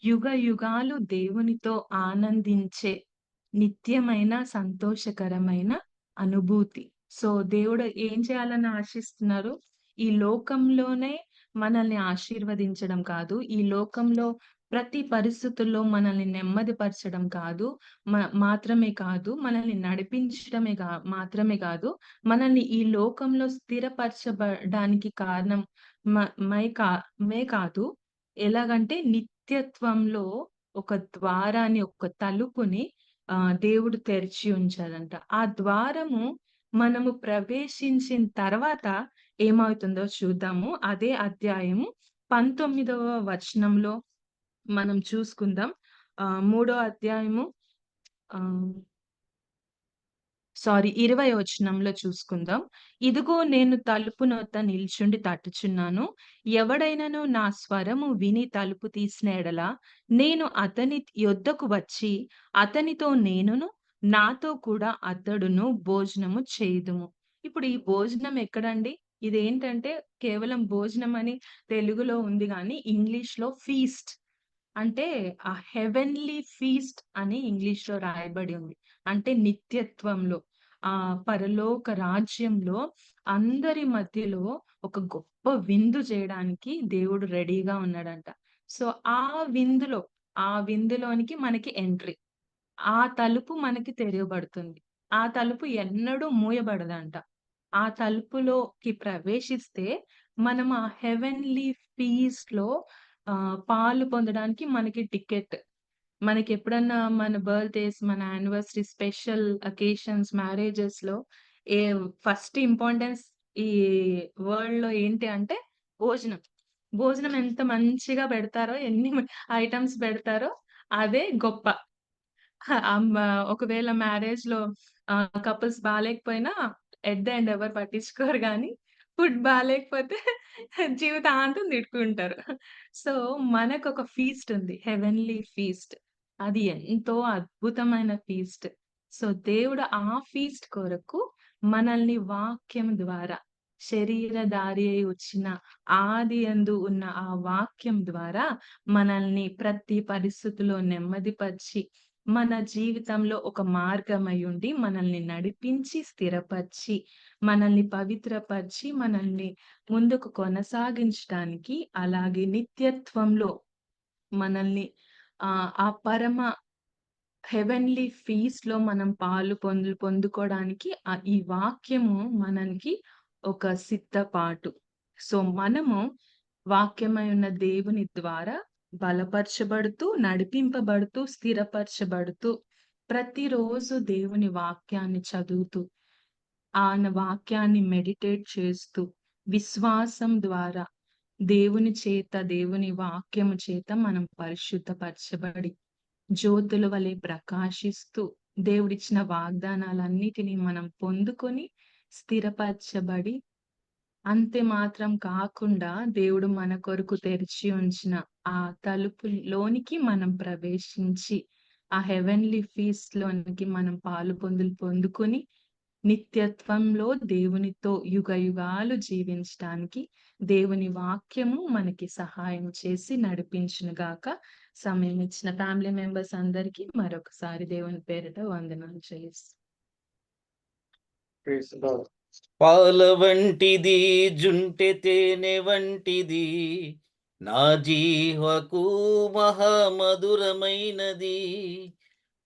యుగ యుగాలు దేవునితో ఆనందించే నిత్యమైన సంతోషకరమైన అనుభూతి. సో దేవుడు ఏం చేయాలని ఆశిస్తున్నారు? ఈ లోకంలోనే మనల్ని ఆశీర్వదించడం కాదు, ఈ లోకంలో ప్రతి పరిస్థితుల్లో మనల్ని నెమ్మదిపరచడం కాదు, మాత్రమే కాదు, మనల్ని నడిపించడమే మాత్రమే కాదు, మనల్ని ఈ లోకంలో స్థిరపరచబడానికి కారణం మే కాదు. ఎలాగంటే నిత్యత్వంలో ఒక ద్వారాన్ని, ఒక తలుపుని దేవుడు తెరిచి ఉంచాడంట. ఆ ద్వారము మనము ప్రవేశించిన తర్వాత ఏమవుతుందో చూద్దాము. అదే అధ్యాయము 19వ వచనంలో మనం చూసుకుందాం. 3వ అధ్యాయము 20వ వచనంలో చూసుకుందాం. ఇదిగో నేను తలుపు నొద్ద నిల్చుండి తట్టుచున్నాను. ఎవడైనను నా స్వరము విని తలుపు తీసిన ఎడల నేను అతని యొద్దకు వచ్చి అతనితో నేనును, నాతో కూడా అతడును భోజనము చేయుదుము. ఇప్పుడు ఈ భోజనం ఎక్కడండి? ఇదేంటంటే కేవలం భోజనం అని తెలుగులో ఉంది కానీ ఇంగ్లీష్ లో ఫీస్ట్ అంటే ఆ హెవెన్లీ ఫీస్ట్ అని ఇంగ్లీష్ లో రాయబడి ఉంది. అంటే నిత్యత్వంలో, ఆ పరలోక రాజ్యంలో అందరి మధ్యలో ఒక గొప్ప విందు చేయడానికి దేవుడు రెడీగా ఉన్నాడంట. సో ఆ విందులోనికి మనకి ఎంట్రీ. ఆ తలుపు మనకి తెరవబడుతుంది. ఆ తలుపు ఎన్నడూ మూయబడదంట. ఆ తలుపులోకి ప్రవేశిస్తే మనం ఆ హెవెన్లీ ఫీస్ట్ లో పాలు పొందడానికి మనకి టికెట్. మనకి ఎప్పుడన్నా మన బర్త్‌డేస్, మన యానివర్సరీ, స్పెషల్ అకేషన్స్, మ్యారేజెస్ లో ఫస్ట్ ఇంపార్టెన్స్ ఈ వరల్డ్‌లో ఏంటి అంటే భోజనం. భోజనం ఎంత మంచిగా పెడతారో, ఎన్ని ఐటెమ్స్ పెడతారో అదే గొప్ప. ఒకవేళ మ్యారేజ్‌లో కపుల్స్ బాలేకపోయినా ఎట్ ద ఎండ్ ఎవరు పట్టించుకోరు గానీ, ఫుడ్ బాలేకపోతే జీవితాంతం తిట్టుకుంటారు. సో మనకొక ఫీస్ట్ ఉంది. Heavenly feast. అది ఎంతో అద్భుతమైన ఫీస్ట్. సో దేవుడు ఆ ఫీస్ట్ కొరకు మనల్ని వాక్యం ద్వారా, శరీరధారి అయి వచ్చిన ఆదియందు ఉన్న ఆ వాక్యం ద్వారా మనల్ని ప్రతి పరిస్థితిలో నెమ్మదిపరిచి, మన జీవితంలో ఒక మార్గమై ఉండి మనల్ని నడిపించి, స్థిరపరిచి, మనల్ని పవిత్రపరిచి, మనల్ని ముందుకు కొనసాగించడానికి, అలాగే నిత్యత్వంలో మనల్ని ఆ పరమ హెవెన్లీ ఫీస్ట్ లో మనం పాలు పొందుకోవడానికి ఈ వాక్యము మనకి ఒక సిద్ధపాటు. సో మనము వాక్యమై ఉన్న దేవుని ద్వారా బలపరచబడుతూ, నడిపింపబడుతూ, స్థిరపరచబడుతూ, ప్రతిరోజు దేవుని వాక్యాన్ని చదువుతూ, ఆయన వాక్యాన్ని మెడిటేట్ చేస్తూ, విశ్వాసం ద్వారా దేవుని చేత, దేవుని వాక్యము చేత మనం పరిశుద్ధపరచబడి జ్యోతుల వలె ప్రకాశిస్తూ దేవుడిచ్చిన వాగ్దానాలన్నిటినీ మనం పొందుకొని స్థిరపరచబడి, అంతే మాత్రం కాకుండా దేవుడు మన కొరకు తెరిచి ఉంచిన ఆ తలుపులోనికి మనం ప్రవేశించి ఆ హెవెన్లీ ఫీస్ట్ లోనికి మనం పొందుకొని నిత్యత్వంలో దేవునితో యుగ యుగాలు జీవించడానికి దేవుని వాక్యము మనకి సహాయం చేసి నడిపించును గాక. సమయం ఇచ్చిన ఫ్యామిలీ మెంబర్స్ అందరికీ మరొకసారి దేవుని పేరిట వందనాలు చేయిస్తాం. Praise the Lord. పాల వంటిది జుంటె తేనె వంటిది నా జీవకు మహామధురమైనది.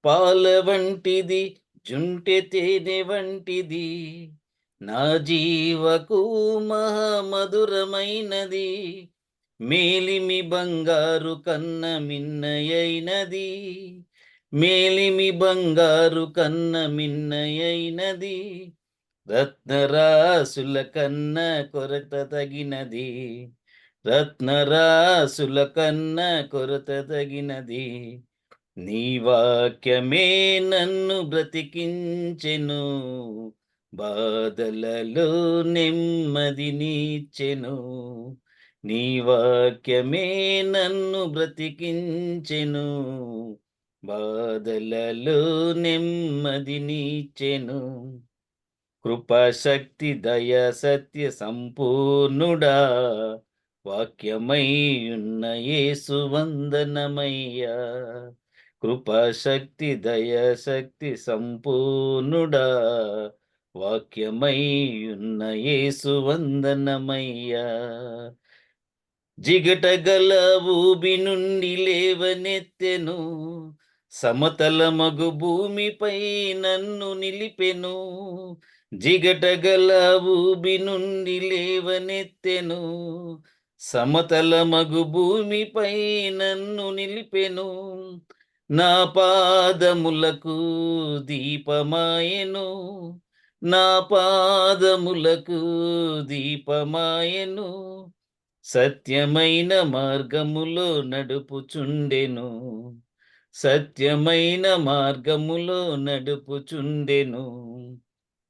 పాల వంటిది జుంటె తేనె వంటిది నా జీవకు మహామధురమైనది. మేలిమి బంగారు కన్న మిన్నయైనది, మేలిమి బంగారు కన్న మిన్నయైనది. రత్నరాసుల కన్న కొరత తగినది, రత్నరాసుల కన్న కొరత తగినది. నీ వాక్యమే నన్ను బ్రతికించెను, బాధలలో నెమ్మదినిచ్చెను. నీ వాక్యమే నన్ను బ్రతికించెను, బాధలలో నెమ్మదినిచ్చెను. కృపాశక్తి దయ సత్య సంపూర్ణుడా, వాక్యమై ఉన్న యేసు వందనమయ్యా. కృపాశక్తి దయ శక్తి సంపూర్ణుడా, వాక్యమై ఉన్న యేసు వందనమయ్యా. జిగటగల ఊబి నుండి లేవనెత్తెను, సమతలమగు భూమిపై నన్ను నిలిపెను. జిగటగల ఊబి నుండి లేవనెత్తెను, సమతలమగు భూమిపై నన్ను నిలిపెను. నా పాదములకు దీపమాయెను, నా పాదములకు దీపమాయెను. సత్యమైన మార్గములో నడుపుచుండెను, సత్యమైన మార్గములో నడుపుచుండెను.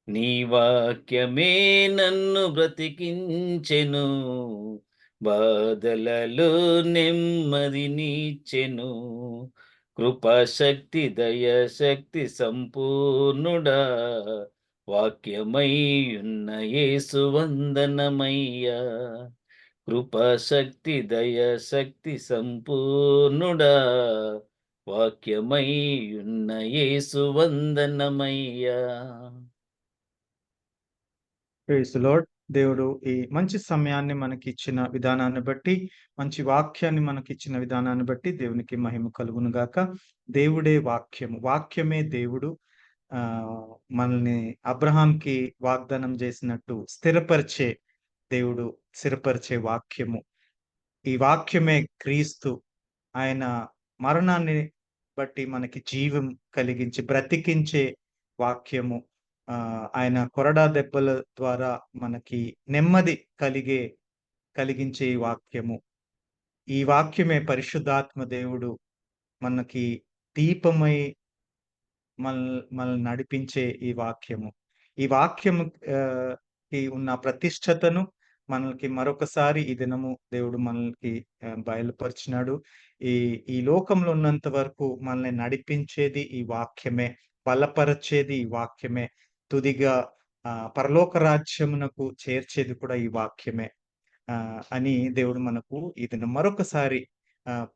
నీ వాక్యమే నన్ను బ్రతికించెను, బాధలలో నెమ్మదినిచ్చెను. కృపాశక్తి దయ శక్తి సంపూర్ణుడా, వాక్యమై ఉన్న యేసు వందనమయ్యా. కృపాశక్తి దయ శక్తి సంపూర్ణుడా, వాక్యమై ఉన్న యేసు వందనమయ్యా. Praise the lord. దేవుడు ఈ మంచి సమయాన్ని మనకి ఇచ్చిన విధానాన్ని బట్టి, మంచి వాక్యాన్ని మనకి ఇచ్చిన విధానాన్ని బట్టి దేవునికి మహిమ కలుగును గాక. దేవుడే వాక్యము, వాక్యమే దేవుడు. మనల్ని అబ్రహాంకి వాగ్దానం చేసినట్టు స్థిరపరిచే దేవుడు, స్థిరపరిచే వాక్యము. ఈ వాక్యమే క్రీస్తు. ఆయన మరణాన్ని బట్టి మనకి జీవం కలిగించి బ్రతికించే వాక్యము. ఆయన కొరడా దెబ్బల ద్వారా మనకి నెమ్మది కలిగించే ఈ వాక్యము. ఈ వాక్యమే పరిశుద్ధాత్మ దేవుడు మనకి దీపమై మనల్ని నడిపించే ఈ వాక్యము. ఈ వాక్యము కి ఉన్న ప్రతిష్టతను మనకి మరొకసారి ఈ దినము దేవుడు మనకి బయలుపరిచినాడు. ఈ లోకంలో ఉన్నంత వరకు మనల్ని నడిపించేది ఈ వాక్యమే, బలపరచేది ఈ వాక్యమే, తుదిగా పరలోక రాజ్యమునకు చేర్చేది కూడా ఈ వాక్యమే అని దేవుడు మనకు ఈ దినం మరొకసారి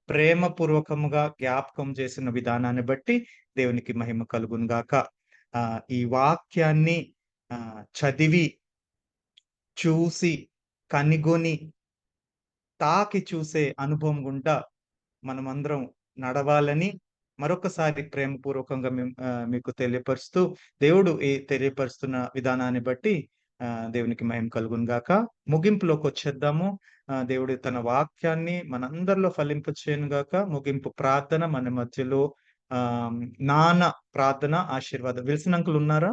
ప్రేమపూర్వకముగా జ్ఞాపకం చేసిన విధానాన్ని బట్టి దేవునికి మహిమ కలుగును గాక. ఈ వాక్యాన్ని చదివి, చూసి, కనిగొని, తాకి చూసే అనుభవం గుండా మనమందరం నడవాలని మరొకసారి ప్రేమపూర్వకంగా మీకు తెలియపరుస్తూ, దేవుడు తెలియపరుస్తున్న విధానాన్ని బట్టి దేవునికి మహిమ కలుగును గాక. ముగింపులోకి వచ్చేద్దాము. దేవుడు తన వాక్యాన్ని మనందరిలో ఫలింపచేయను గాక. ముగింపు ప్రార్థన మన మధ్యలో నాన్న ప్రార్థన ఆశీర్వాదం. విల్సన్ అంకుల్ ఉన్నారా?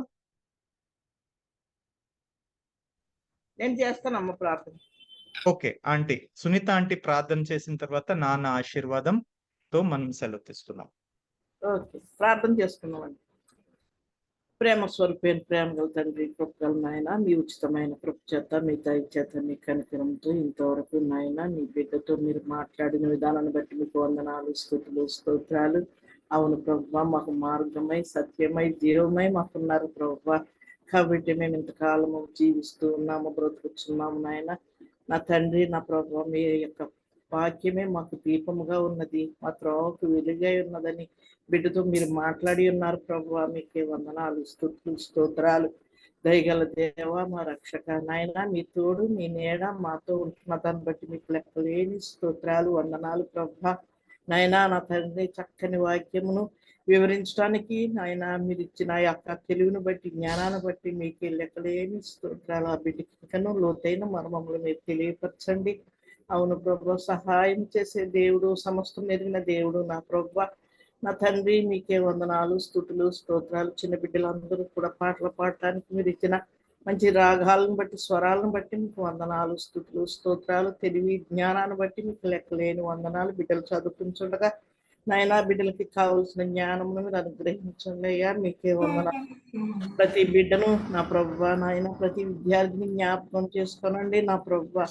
నేను చేస్తానమ్మ ప్రార్థన. ఓకే ఆంటీ, సునీత ఆంటీ ప్రార్థన చేసిన తర్వాత నాన్న ఆశీర్వాదంతో మనం సెలవు తీసుకున్నాం. ఓకే, ప్రార్థన చేసుకున్నామండి. ప్రేమ స్వరూపైన ప్రేమ గల తండ్రి, కృపగల నాయన, మీ ఉచితమైన కృప చేత, మీ దయ చేత, మీ కనికరంతో ఇంతవరకు నాయన మీ బిడ్డతో మీరు మాట్లాడిన విధానాన్ని బట్టి మీకు వందనాలు, స్తుతులు, స్తోత్రాలు. అవును ప్రభువా, మాకు మార్గమై, సత్యమై, జీవమై మాకున్నారు ప్రభువా. కాబట్టి మేము ఇంతకాలము జీవిస్తూ ఉన్నాము, బ్రతుకుతున్నాము నాయన. నా తండ్రి, నా ప్రభువా, మీ యొక్క వాక్యమే మాకు దీపముగా ఉన్నది, మా త్రోవకు వెలుగై ఉన్నదని బిడ్డతో మీరు మాట్లాడి ఉన్నారు ప్రభువా. మీకే వందనాలు, స్తుతులు, స్తోత్రాలు. దయగల దేవా, మా రక్షక నాయన, మీ తోడు మీ నీడ మాతో ఉంటున్న దాన్ని బట్టి మీకు లెక్కలేని స్తోత్రాలు, వందనాలు ప్రభువా. నాయన, నా తండ్రి, చక్కని వాక్యమును వివరించడానికి నాయన మీరు ఇచ్చిన యొక్క తెలివిని బట్టి, జ్ఞానాన్ని బట్టి మీకు లెక్కలేని స్తోత్రాలు. ఆ బిడ్డకి ఇంకనూ లోతైన మర్మములు మీరు తెలియపరచండి. అవును ప్రభువా, సహాయం చేసే దేవుడు, సమస్తం ఎరిగిన దేవుడు నా ప్రభువా. నా తండ్రి, మీకే వందనాలు, స్తుతులు, స్తోత్రాలు. చిన్న బిడ్డలందరూ కూడా పాటలు పాడటానికి మీరు ఇచ్చిన మంచి రాగాలను బట్టి, స్వరాలను బట్టి మీకు వందనాలు, స్తుతులు, స్తోత్రాలు. తెలివి జ్ఞానాన్ని బట్టి మీకు లెక్కలేని వందనాలు. బిడ్డలు చదువుకుంటుండగా నాయన బిడ్డలకి కావలసిన జ్ఞానమును మీరు అనుగ్రహించండి అయ్యా. మీకే వందనాలు. ప్రతి బిడ్డను నా ప్రభువా నాయన, ప్రతి విద్యార్థిని జ్ఞాపకం చేసుకోనండి నా ప్రభువా.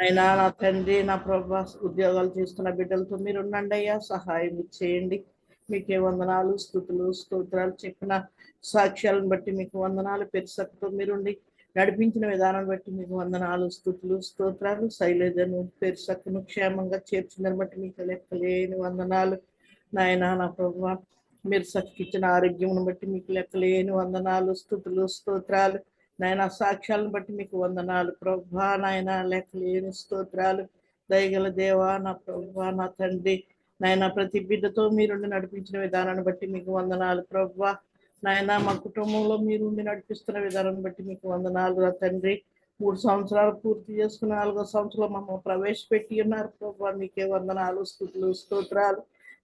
అయినా నా తండ్రి, నా ప్రభువా, ఉద్యోగాలు చేస్తున్న బిడ్డలతో మీరు ఉండండి అయ్యా, సహాయం చేయండి. మీకే వందనాలు, స్తుతులు, స్తోత్రాలు. చెప్పిన సాక్ష్యాలను బట్టి మీకు వందనాలు. పెరుసక్తో మీరుండి నడిపించిన విధానాన్ని బట్టి మీకు వందనాలు, స్తుతులు, స్తోత్రాలు. శైలజను, పెరుసక్కును క్షేమంగా చేర్చిందని బట్టి మీకు లెక్కలేని వందనాలు నాయన. నా ప్రభువా, మీరు సక్కిచ్చిన ఆరోగ్యమును బట్టి మీకు లెక్కలేని వందనాలు, స్తుతులు, స్తోత్రాలు. నాయన సాక్ష్యాలను బట్టి మీకు వందనాలు ప్రభువా. నాయన లెక్కలేని స్తోత్రాలు. దయగల దేవా, నా ప్రభువా, నా తండ్రి, నాయన ప్రతి బిడ్డతో మీరుండి నడిపించిన విధానాన్ని బట్టి మీకు వందనాలు ప్రభువా. నాయన మా కుటుంబంలో మీరుండి నడిపిస్తున్న విధానాన్ని బట్టి మీకు వందనాలు నా తండ్రి. 3 సంవత్సరాలు పూర్తి చేసుకుని 4వ సంవత్సరంలో మమ్మల్ని ప్రవేశపెట్టి ఉన్నారు ప్రభువా. మీకే వందనాలు, స్తుతులు, స్తోత్రాలు.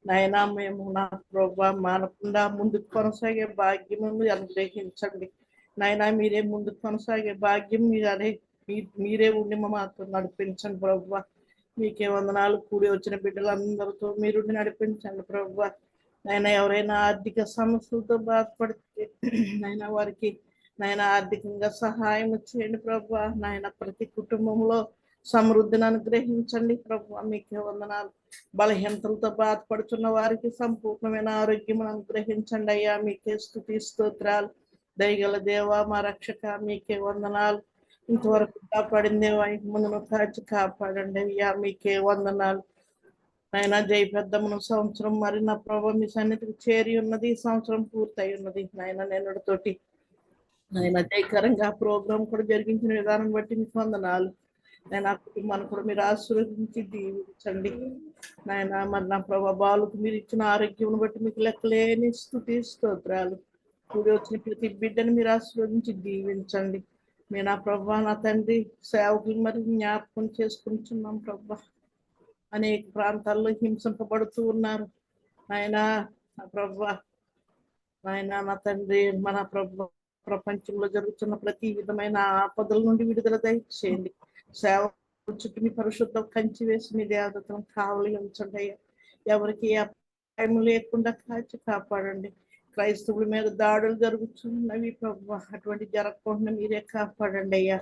నాయన మేము నా ప్రభువా మానకుండా ముందుకు కొనసాగే భాగ్యము అనుగ్రహించండి నాయన. మీరే ముందుకు కొనసాగే భాగ్యం మీరే ఉండి మాతో నడిపించండి ప్రభువా. మీకే వందనాలు. కూడి వచ్చిన బిడ్డలందరితో మీరుండి నడిపించండి ప్రభువా. నాయన ఎవరైనా ఆర్థిక సమస్యలతో బాధపడితే నాయన వారికి నాయన ఆర్థికంగా సహాయం చేయండి ప్రభువా. నాయన ప్రతి కుటుంబంలో సమృద్ధిని అనుగ్రహించండి ప్రభువా. మీకే వందనాలు. బలహీనతలతో బాధపడుతున్న వారికి సంపూర్ణమైన ఆరోగ్యం అనుగ్రహించండి అయ్యా. మీకే స్తుతి, స్తోత్రాలు. దయగల దేవా, మా రక్షక, మీకే వందనాలు. ఇంతవరకు కాపాడింది ముందును కాచి కాపాడండి అయ్యా. మీకే వందనాలు. నాయన జై పెద్దమ్మను సంవత్సరం మరి నా ప్రభు మీ సన్నిధికి చేరి ఉన్నది, ఈ సంవత్సరం పూర్తయి ఉన్నది నాయన. నేనుడితోటి నాయన జయకరంగా ప్రోగ్రాం కూడా జరిగించిన విధానం బట్టి మీకు వందనాలు. నేను ఆ కుటుంబాన్ని కూడా మీరు ఆశీర్వదించి దీవించండి నాయన. మరి నా ప్రభా బాలుకు మీరు ఇచ్చిన ఆరోగ్యం బట్టి మీకు లెక్కలేని స్తుతి, స్తోత్రాలు. కూడి వచ్చిన ప్రతి బిడ్డని మీరు ఆశీర్వదించి దీవించండి. మీరు నా ప్రభా, నా తండ్రి, సేవకులు మరి జ్ఞాపకం చేసుకుంటున్నాం ప్రభా. అనేక ప్రాంతాల్లో హింసింపబడుతూ ఉన్నారు ఆయన. నా ప్రభా నాయన, నా తండ్రి, మన ప్రభా, ప్రపంచంలో జరుగుతున్న ప్రతి విధమైన ఆపదల నుండి విడుదల దయచేయండి. సేవ చుట్టూ మీ పరిశుద్ధ కంచి వేసి మీ దేవతను కావలి ఉంచండి అయ్యా. ఎవరికి అపాయం లేకుండా కాచి కాపాడండి. క్రైస్తవుల మీద దాడులు జరుగుతున్నవి ప్రభా, అటువంటి జరగకుండా మీరే కాపాడండి అయ్యా.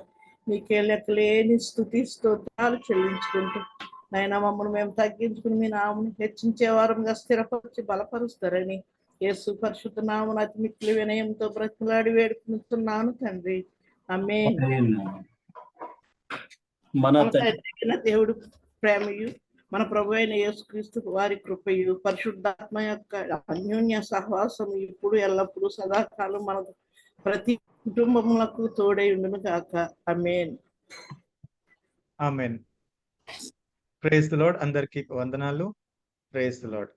మీకే లెక్కలేని స్తుతి, స్తోత్రాలు చెల్లించుకుంటూ నాయన మమ్మల్ని మేము తగ్గించుకుని మీ నామను హెచ్చించే వారంగా స్థిరపరిచి బలపరుస్తారని యేసు పరిశుద్ధ నామమున అతి మిక్కిలి వినయంతో బ్రతిమలాడి వేడుకుంటున్నాను తండ్రి. ఆమేన్. మన తండ్రి దేవుడు ప్రేమయు, మన ప్రభు అయిన యేసుక్రీస్తు వారి కృపయు, పరిశుద్ధాత్మ యొక్క అన్యోన్య సహవాసము ఇప్పుడు ఎల్లప్పుడూ సదాకాలం మన ప్రతి కుటుంబములకు తోడై ఉండును గాక. ఆమేన్. ఆమేన్. Praise the lord. అందరికీ వందనాలు. Praise the lord.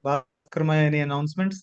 Bhaskar, any announcements?